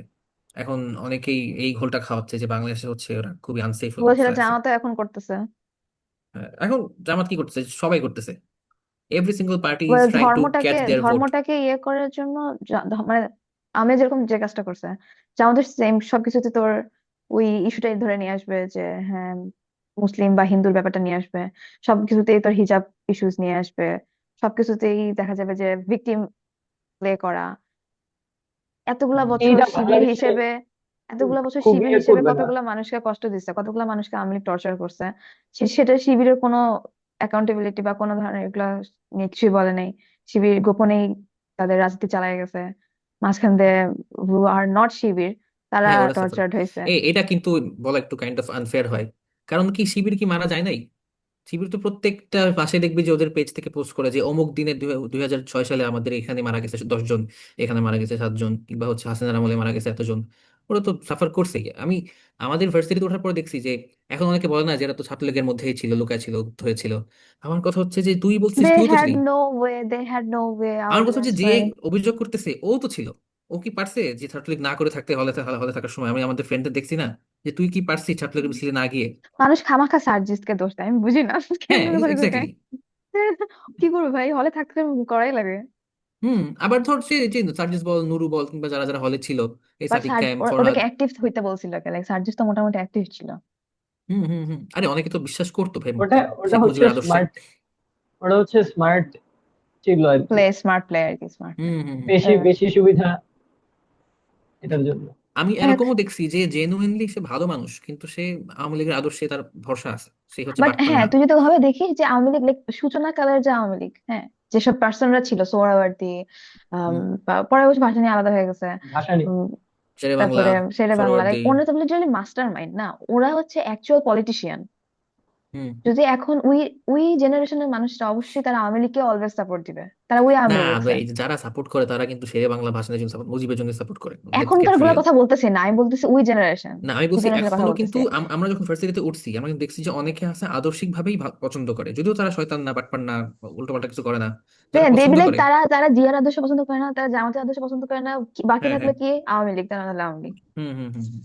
এখন অনেকেই এই ঘোলটা খাওয়াচ্ছে যে বাংলাদেশে হচ্ছে ওরা খুবই আনসেফ বলছিল অবস্থায় আছে। জামাতও এখন করতেছে। হ্যাঁ, এখন জামাত কি করতেছে, সবাই করতেছে, এভরি সিঙ্গল পার্টি ইজ বলে ট্রাইং টু ধর্মটাকে ক্যাচ দেয়ার ভোট। ধর্মটাকে ইয়ে করার জন্য মানে আমি যেরকম যে কাজটা করছে, যে আমাদের সেম সবকিছুতে তোর ওই ইস্যুটাই ধরে নিয়ে আসবে যে হ্যাঁ মুসলিম বা হিন্দুর ব্যাপারটা নিয়ে আসবে, সবকিছুতেই তোর হিজাব ইস্যুস নিয়ে আসবে, সবকিছুতেই দেখা যাবে যে ভিকটিম প্লে করা। এতগুলা বছর এইটা শিবির বাংলাদেশে হিসেবে, এতগুলা বছর খুব শিবির ইয়ে হিসেবে করবে না। কতগুলা মানুষকে কষ্ট দিচ্ছে, কতগুলা মানুষকে আওয়ামী লীগ টর্চার করছে, সেটা শিবিরের কোনো অ্যাকাউন্টেবিলিটি বা কোনো ধরনের এগুলা নিয়ে কিছুই বলে নাই। শিবির গোপনেই তাদের রাজনীতি চালায় গেছে, মাঝখান দিয়ে হু আর নট শিবির তারা হ্যাঁ, ওরা সাফার, টর্চার্ড হয়েছে। এটা কিন্তু বলা একটু কাইন্ড অফ আনফেয়ার হয়। কারণ কি, শিবির কি মারা যায় নাই? শিবির তো প্রত্যেকটা পাশে দেখবি যে ওদের পেজ থেকে পোস্ট করে যে অমুক দিনে 2006 সালে আমাদের এখানে মারা গেছে 10 জন, এখানে মারা গেছে 7 জন, কিংবা হচ্ছে হাসিনার আমলে মারা গেছে এতজন। ওরা তো সাফার করছেই। আমি আমাদের ভার্সিটিতে ওঠার পর দেখছি যে এখন অনেকে বলে না যে এরা তো ছাত্রলীগের মধ্যেই ছিল, লুকায় ছিল, ধরেছিল। আমার কথা হচ্ছে যে তুই বলছিস দে তুইও তো হ্যাড ছিলি। No way, they had no way, আমার আওয়ামী কথা লীগ হচ্ছে যে ভাই। অভিযোগ করতেছে ও তো ছিল। ও কি পারছে যে ছাত্রলীগ না করে থাকতে, হলে হলে থাকার সময় আমি আমাদের ফ্রেন্ডদের দেখছি না, যে তুই কি পারছিস ছাত্রলীগের মিছিলে না গিয়ে? মানুষ খামাখা সার্জিসকে দোষ দেয়, আমি বুঝি না হ্যাঁ, কেমনে করে ঢুকায়। এক্স্যাক্টলি। কি করবে ভাই, হলে থাকতে করাই লাগে। আবার ধর সে যে সার্জিস বল, নুরু বল, কিংবা যারা যারা হলে ছিল, এই বাট সাদিক কায়েম, ওদেরকে ফরহাদ। অ্যাক্টিভ হইতে বলছিল কে, লাইক সার্জিস তো মোটামুটি অ্যাক্টিভ ছিল। আরে অনেকে তো বিশ্বাস করতো ভাই ওটা ওটা শেখ হচ্ছে মুজিবের আদর্শে। স্মার্ট, ওটা হচ্ছে স্মার্ট ছিল আর কি। স্মার্ট প্লে আর কি, স্মার্ট প্লে। হুম, হুম, হুম। বেশি বেশি সুবিধা এটার জন্য। আমি এরকমও দেখছি যে জেনুইনলি সে ভালো মানুষ, কিন্তু সে আওয়ামী লীগের আদর্শে তার ভরসা আছে, সে হচ্ছে বাট বাটপার হ্যাঁ, না। তুই যদি ভাবে দেখিস যে আওয়ামী লীগ like সূচনা কালের যে আওয়ামী লীগ, হ্যাঁ, যেসব পার্সনরা ছিল সোহরাওয়ার্দী, হুম, পরে অবশ্য ভাষা নিয়ে আলাদা হয়ে গেছে, ভাষা নেই। উম, শেরে বাংলা, তারপরে শেরে বাংলা, like সোহরাওয়ার্দী। ওরা তো লিটারালি মাস্টার মাইন্ড না, ওরা হচ্ছে অ্যাকচুয়াল পলিটিশিয়ান। হুম। যদি এখন ওই ওই জেনারেশনের মানুষরা অবশ্যই তারা আওয়ামী লীগকে অলওয়েজ সাপোর্ট দিবে, তারা ওই না আওয়ামী লীগ দেখছে। ভাই, এই যে যারা সাপোর্ট করে তারা কিন্তু শেরে বাংলা ভাষণের জন্য মুজিবের জন্য সাপোর্ট করে। লেটস গেট এখনকার গুলোর রিয়েল। কথা বলতেছি না, আমি বলতেছি ওই জেনারেশন, না, আমি ওই বলছি জেনারেশনের কথা এখনো কিন্তু বলতেছি। আমরা যখন ভার্সিটিতে উঠছি আমরা কিন্তু দেখছি যে অনেকে আছে আদর্শিক ভাবেই পছন্দ করে, যদিও তারা শয়তান না, বাটপার না, উল্টো পাল্টা কিছু করে না, যারা দেবী পছন্দ লাইক করে। তারা তারা জিয়ার আদর্শ পছন্দ করে না, তারা জামাতের আদর্শ পছন্দ করে না, বাকি হ্যাঁ, থাকলে হ্যাঁ। কি আওয়ামী লীগ, তারা হলো আওয়ামী লীগ। হুম, হুম, হুম, হুম।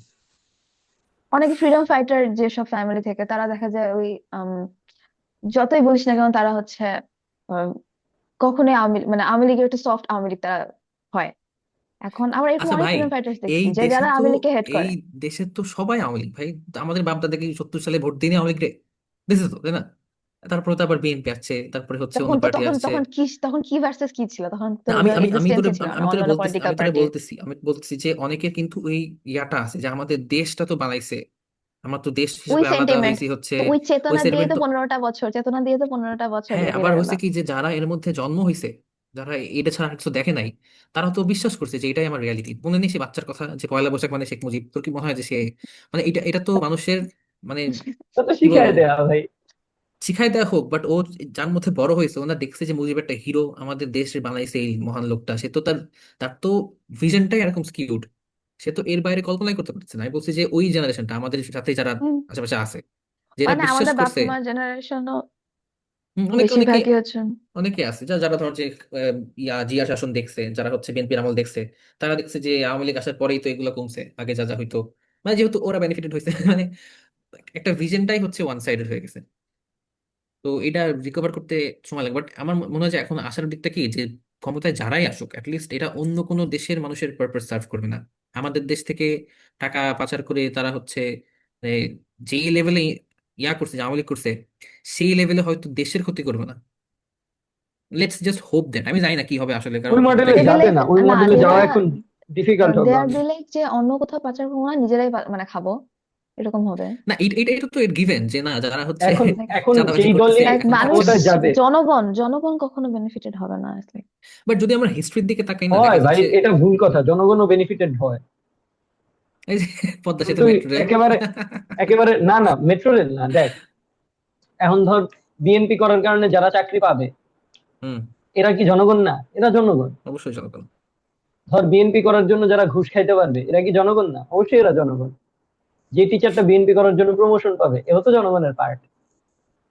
অনেকে ফ্রিডম ফাইটার যেসব ফ্যামিলি থেকে, তারা দেখা যায় ওই আম, যতই বলিস না কেন তারা হচ্ছে আম, কখনোই মানে আওয়ামী লীগের একটা সফট আওয়ামী লীগ তারা হয়। এখন আবার এরকম আচ্ছা অনেক ভাই, ফ্রিডম ফাইটার্স এই দেখছি যে দেশে যারা তো আওয়ামী লীগকে হেড এই করে। দেশে তো সবাই আওয়ামী লীগ ভাই। আমাদের বাপ দাদাকে 70 সালে ভোট দিনে আওয়ামী লীগ রে দিছে তো, তাই না? তারপরে তো আবার বিএনপি আসছে, তারপরে হচ্ছে অন্য তখন তো পার্টি তখন আসছে। তখন কি, তখন কি ভার্সেস কি ছিল, তখন তো না, আমি এগুলোর আমি আমি তোরে এক্সিস্টেন্সই ছিল আমি না, আমি তোরে অন্যান্য বলতেছি পলিটিক্যাল আমি তোরে পার্টির। বলতেছি আমি বলতেছি যে অনেকের কিন্তু ওই ইয়াটা আছে যে আমাদের দেশটা তো বানাইছে, আমরা তো দেশ ওই হিসেবে আলাদা সেন্টিমেন্ট, হয়েছি হচ্ছে, তো ওই ওই চেতনা দিয়ে সেন্টিমেন্ট তো তো। 15টা বছর, চেতনা দিয়ে তো 15টা বছর হ্যাঁ, এগিয়ে আবার গেল। হয়েছে কি যে যারা এর মধ্যে জন্ম হয়েছে, যারা এটা ছাড়া আর কিছু দেখে নাই, তারা তো বিশ্বাস করছে যে এটাই আমার রিয়ালিটি। মনে নেই সে বাচ্চার কথা, যে পয়লা বৈশাখ মানে শেখ মুজিব? তোর কি মনে হয় যে সে, মানে এটা এটা তো মানুষের, মানে তা তো কি শিখাই বলবো, দেয়া ভাই। শিখাই দেওয়া হোক, বাট ও যার মধ্যে বড় হয়েছে, ওনা দেখছে যে মুজিব একটা হিরো, আমাদের দেশে বানাইছে এই মহান লোকটা, সে তো তার তার তো ভিশনটাই এরকম স্কিউড, সে তো এর বাইরে কল্পনাই করতে পারছে না। আমি বলছি যে ওই জেনারেশনটা আমাদের সাথে যারা হুম, আশেপাশে আছে, যেটা মানে বিশ্বাস আমাদের বাপ করছে। মার জেনারেশনও অনেকে অনেকে বেশিরভাগই হচ্ছে। অনেকে আছে যারা ধর যে জিয়া শাসন দেখছে, যারা হচ্ছে বিএনপির আমল দেখছে, তারা দেখছে যে আওয়ামী লীগ আসার পরেই তো এগুলো কমছে, আগে যা যা হইতো, মানে যেহেতু ওরা বেনিফিটেড হয়েছে মানে একটা ভিশনটাই হচ্ছে ওয়ান সাইডেড হয়ে গেছে। তো এটা রিকভার করতে সময় লাগবে, বাট আমার মনে হয় যে এখন আসার দিকটা কি, যে ক্ষমতায় যারাই আসুক অ্যাটলিস্ট এটা অন্য কোনো দেশের মানুষের পারপাস সার্ভ করবে না। আমাদের দেশ থেকে টাকা পাচার করে তারা হচ্ছে এ, যেই লেভেলে ইয়া করছে, যে আওয়ামী লীগ করছে, সেই লেভেলে হয়তো দেশের ক্ষতি করবে না। Let's just hope that. আমি জানি না কি হবে আসলে, কারণ ওই ক্ষমতায় মডেলে দে গেলে। বি যাবে লাইক, না, ওই না মডেলে যাওয়া দেরা এখন ডিফিকাল্ট দে হবে আর বি অনেক। লাইক যে অন্য কোথাও পাচার করবো না, নিজেরাই মানে খাবো, এরকম হবে। না, এটা তো গিভেন যে না, যারা হচ্ছে এখন Like, এখন চাঁদাবাজি যেই করতেছে দলই লাইক এখন মানুষ, খাচ্ছে ক্ষমতায় না। যাবে, জনগণ কখনো বেনিফিটেড হবে না আসলে। বাট যদি আমরা হিস্ট্রির দিকে তাকাই না, দেখা হয় ভাই, যাচ্ছে এটা ভুল কথা, জনগণও বেনিফিটেড হয়। এই যে পদ্মা সেতু, তুই মেট্রো রেল। একেবারে একেবারে না না, মেট্রো রেল না, দেখ এখন ধর বিএনপি করার কারণে যারা চাকরি পাবে, হুম, এরা কি জনগণ না? এরা জনগণ। অবশ্যই জনগণ। ধর বিএনপি করার জন্য যারা ঘুষ খাইতে পারবে, এরা কি জনগণ না? অবশ্যই এরা জনগণ। যে টিচারটা বিএনপি করার জন্য প্রমোশন পাবে, এও তো জনগণের পার্ট।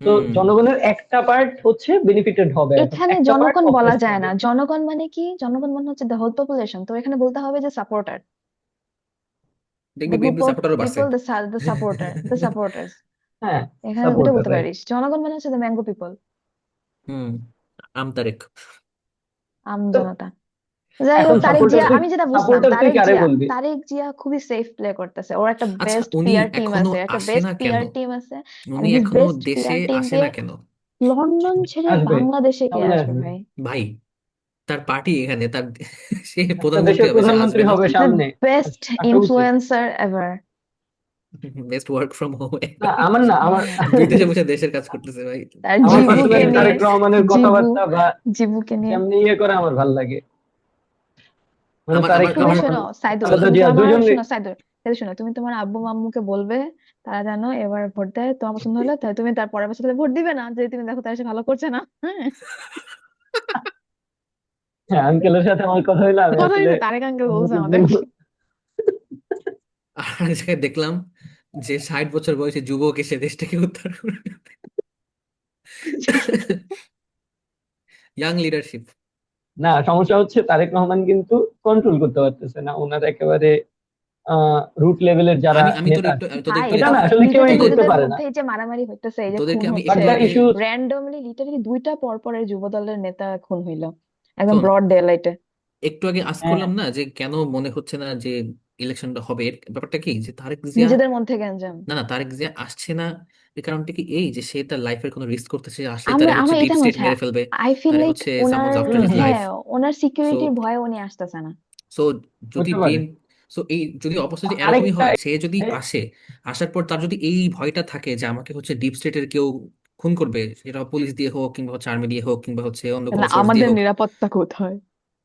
তো হুম, জনগণের একটা পার্ট হচ্ছে বেনিফিটেড হবে, এখন এখানে একটা পার্ট জনগণ বলা অপরেস্ট যায় হবে। না, জনগণ মানে কি, জনগণ মানে হচ্ছে দ্য হোল পপুলেশন, তো এখানে বলতে হবে যে সাপোর্টার, দেখবি দ্য গ্রুপ বিএনপি অফ সাপোর্টারও বাড়ছে। People, the supporter, the supporters. হ্যাঁ, এখানে দুটো সাপোর্টার বলতে রাইট। পারিস, জনগণ মানে হচ্ছে দ্য ম্যাঙ্গো পিপল, হুম, আমতারেক। আম জনতা। যাই এখন হোক, তারেক সাপোর্টার জিয়া, তুই, আমি যেটা বুঝলাম, সাপোর্টার তুই কারে বলবি? তারেক জিয়া খুবই সেফ প্লে করতেছে, ওর একটা আচ্ছা, বেস্ট উনি পিআর টিম এখনো আছে, একটা আসে বেস্ট না কেন? পিআর টিম আছে, এন্ড উনি হিজ এখনো বেস্ট দেশে পিআর টিম আসে দিয়ে না কেন? লন্ডন ছেড়ে আসবে, বাংলাদেশে কে সামনে আসবে আসবে। ভাই? ভাই, তার পার্টি এখানে, তার সে একটা প্রধানমন্ত্রী দেশের হবে, সে প্রধানমন্ত্রী আসবে না? হবে দ্য সামনে, বেস্ট আসা উচিত। Influencer ever. Best work from home না একবার আমার না, আমার হ্যাঁ, বিদেশে বসে দেশের কাজ করতেছে ভাই। তার আমার জিবুকে পার্সোনালি নিয়ে, তারেক রহমানের জিবু কথাবার্তা বা জিবুকে নিয়ে। যেমনি ইয়ে করে আমার ভাল লাগে, মানে আমার তারেক আমার তুমি আমার রহমান, শোনো সাইদুর, চলেন। খালেদা তুমি জিয়া তোমার দুজনই। শোনো সাইদুর, সাইদুর শোনো, তুমি তোমার আব্বু আম্মুকে বলবে, তারা জানো এবার ভোট দেয়, তোমার পছন্দ হলে তাহলে তুমি তার পরের বছর তাহলে ভোট দিবে না, যদি তুমি দেখো তারা সে ভালো করছে না। হ্যাঁ, হ্যাঁ, আঙ্কেলের সাথে আমার কথা হইলো, আমি কথা আসলে হয়েছে, তারেক আঙ্কেল বলছে আম্মুকে আমাদেরকে। বলবো। আর এক জায়গায় দেখলাম যে 60 বছর বয়সে যুবক এসে দেশটাকে উদ্ধার করে। Young leadership. না, সমস্যা হচ্ছে তারেক রহমান কিন্তু কন্ট্রোল করতে পারতেছে না, ওনার একেবারে রুট লেভেলের যারা আমি আমি তোর নেতা একটু আছে, তোদের ভাই, এটা তোদের না আসলে কেউই তোদের করতে লিডারদের পারে না। মধ্যে এই যে মারামারি হইতেছে, এই যে খুন তোদেরকে আমি হচ্ছে, বাট একটু দ্য আগে। ইস্যু, র্যান্ডমলি লিটারালি দুইটা পরের যুব দলের নেতা খুন হইলো, একদম শোন, ব্রড ডে লাইটে। একটু আগে আজ হ্যাঁ করলাম না যে কেন মনে হচ্ছে না যে ইলেকশনটা হবে, এর ব্যাপারটা কি যে তারেক জিয়া, নিজেদের মধ্যে গ্যাঞ্জাম। না না, তারেক জিয়া আসছে না। এর কারণটা কি এই যে সে তার লাইফের কোনো রিস্ক করতেছে, আসলে তারে আমরা হচ্ছে আমার ডিপ এটা মনে স্টেট হচ্ছে, মেরে ফেলবে, আই ফিল তারে লাইক হচ্ছে ওনার, সামন্স আফটার হুম হিজ হুম, লাইফ। হ্যাঁ, ওনার সো সিকিউরিটির ভয়ে উনি আসতেছে না। সো যদি হতে পারে। বিএন সো এই যদি অবস্থা যদি এরকমই আরেকটা, হয়, সে যদি এ- আসে, আসার পর তার যদি এই ভয়টা থাকে যে আমাকে হচ্ছে ডিপ স্টেটের কেউ খুন করবে, সেটা পুলিশ দিয়ে হোক কিংবা হচ্ছে আর্মি দিয়ে হোক কিংবা হচ্ছে অন্য তাহলে কোনো সোর্স দিয়ে আমাদের হোক, নিরাপত্তা কোথায়?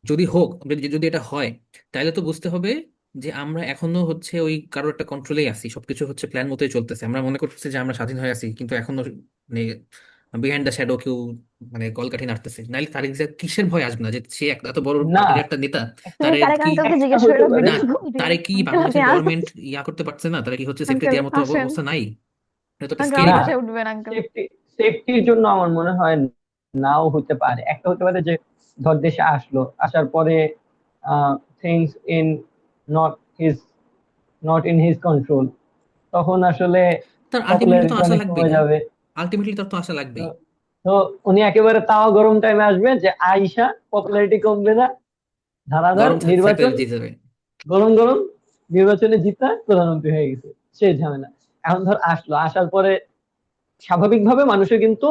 যদি হোক, যদি এটা হয়, তাহলে তো বুঝতে হবে যে আমরা এখনো হচ্ছে ওই কারোর একটা কন্ট্রোলেই আছি, সবকিছু হচ্ছে প্ল্যান মতোই চলতেছে, আমরা মনে করতেছি যে আমরা স্বাধীন হয়ে আছি, কিন্তু এখনো মানে বিহাইন্ড দ্য শ্যাডো কেউ মানে কলকাঠি নাড়তেছে। নাইলে তারিক জিয়া কিসের ভয় আসবে না, যে সে এত বড় না, পার্টির একটা নেতা। তুমি তারে তারেক কি আঙ্কেলকে একটা জিজ্ঞেস করে হতে দাও, পারে। না, ভিডিও কল দিয়ে, তারে কি আঙ্কেল আপনি বাংলাদেশের আসেন, গভর্নমেন্ট ইয়া করতে পারছে না, তারা কি হচ্ছে সেফটি আঙ্কেল দেওয়ার মতো আসেন, অবস্থা নাই? এটা তো একটা আঙ্কেল স্কেরি আমার না, বাসায় ব্যাপার। উঠবেন আঙ্কেল। সেফটির জন্য আমার মনে হয় নাও হতে পারে। একটা হতে পারে যে ধর দেশে আসলো, আসার পরে things in not his not in his control, তখন আসলে তার আলটিমেটলি তো পপুলারিটি আশা অনেক লাগবেই। কমে যাবে। আলটিমেটলি তার তো আশা তো লাগবেই। তো উনি একেবারে তাও গরম টাইমে আসবে, যে আইসা পপুলারিটি কমবে না, ধারাধার গরম থাকতে নির্বাচন, জিতে যাবে। গরম গরম নির্বাচনে জিতা প্রধানমন্ত্রী হয়ে গেছে, সেই ঝামেলা। এখন ধর আসলো, আসার পরে স্বাভাবিকভাবে মানুষের কিন্তু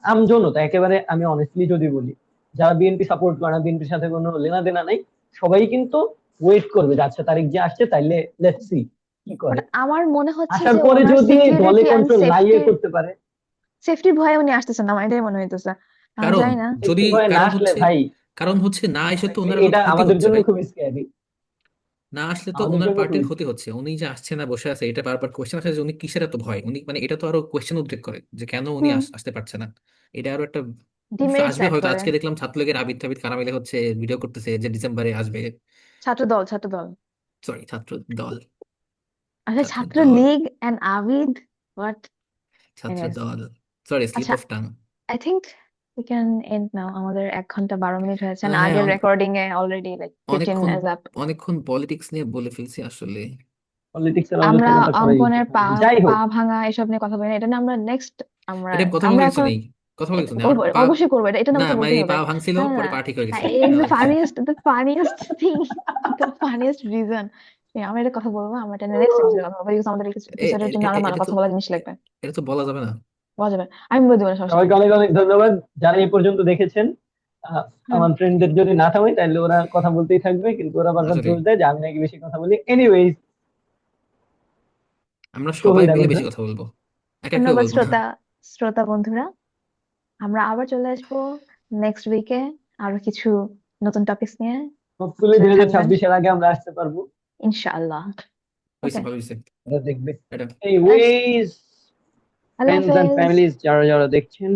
আমজনতা, একেবারে আমি অনেস্টলি যদি বলি, যারা বিএনপি সাপোর্ট করে না, বিএনপির সাথে কোনো লেনা দেনা নাই, সবাই কিন্তু ওয়েট করবে যে আচ্ছা তারিখ যে আসছে, তাইলে লেটস সি কি বাট করে। আমার মনে হচ্ছে আসার যে পরে ওনার যদি দলে সিকিউরিটি এন্ড কন্ট্রোল না ইয়ে সেফটির, করতে পারে, সেফটির ভয়ে উনি আসতেছেন না, আমার এটাই মনে হইতেছে। আমি কারণ জানি না। যদি একটি ভয়ে না কারণ আসলে হচ্ছে ভাই, কারণ হচ্ছে না এসে তো ওনার এখন এটা ক্ষতি আমাদের হচ্ছে জন্য ভাই। খুবই স্ক্যারি, না আসলে তো আমাদের ওনার জন্য পার্টির খুবই ক্ষতি হচ্ছে, উনি যে আসছে না বসে আছে, এটা বারবার কোয়েশ্চেন আসে যে উনি কিসের এত ভয়, উনি মানে এটা তো আরো কোয়েশ্চেন উদ্রেক করে যে কেন উনি হুম, আসতে পারছে না। এটা আরো একটা অবশ্য ডিমেরিটস আসবে অ্যাড হয়তো। করে। আজকে দেখলাম ছাত্রলীগের আবির টাবির কারা মিলে হচ্ছে ভিডিও করতেছে যে ডিসেম্বরে আসবে। ছাত্র দল। সরি, ছাত্র দল। আচ্ছা, Chhatra Chhatra Dal. League and Abid, what? Chhatra anyways, Dal. Sorry, slip আচ্ছা, of tongue. I think we can end now, আমাদের 1 ঘন্টা 12 মিনিট হয়েছে, and হ্যাঁ, আগের রেকর্ডিং এ অলরেডি লাইক 15 অনেকক্ষণ is up. অনেকক্ষণ পলিটিক্স নিয়ে বলে ফেলছি আসলে। পলিটিক্স এর আমরা আলোচনাটা করাই অঙ্কনের উচিত পা আমাদের। যাই হোক, ভাঙা এসব নিয়ে কথা বলি না, এটা নিয়ে আমরা নেক্সট আমরা এটা কথা আমরা বলার কিছু এখন নেই, কথা বলার কিছু নেই। আমার করবো, পা, অবশ্যই করবো, এটা নিয়ে না আমাকে আমার বলতেই এই পা হবে। ভাঙছিল, না না পরে না, পা ঠিক হয়ে গেছে। it's the funniest thing, the funniest reason. আমরা এটা কথা বলবো, আমরা এটা নেক্সট এপিসোডে কথা বলবো, because আমাদের এপিসোডের জন্য আরো এটা তো, কথা বলার জিনিস লাগবে, এটা তো বলা যাবে না। বলা যাবে, আমি বলে দেবো না, সমস্যা নেই। সবাইকে অনেক অনেক ধন্যবাদ যারা এই পর্যন্ত দেখেছেন। হুম, আমার ফ্রেন্ডদের যদি না থামাই তাহলে ওরা কথা বলতেই থাকবে, কিন্তু ওরা বারবার আসলে দোষ দেয় যে আমি নাকি বেশি কথা বলি। এনিওয়েজ, আমরা শুভ সবাই মিলে থাকুন, বেশি হ্যাঁ। কথা বলবো, একা কেউ ধন্যবাদ বলবো না। শ্রোতা বন্ধুরা, আমরা আবার চলে আসবো নেক্সট উইকে আরো কিছু নতুন টপিকস নিয়ে। হোপফুলি সাথে থাকবেন 2026-এর আগে আমরা আসতে পারবো, ইনশাআল্লাহ। হয়েছে, ওকে, ভালো হয়েছে ওরা দেখবে। এটা। এনিওয়েজ, আল্লাহ ফ্রেন্ডস এন্ড হাফেজ। ফ্যামিলিজ যারা যারা দেখছেন,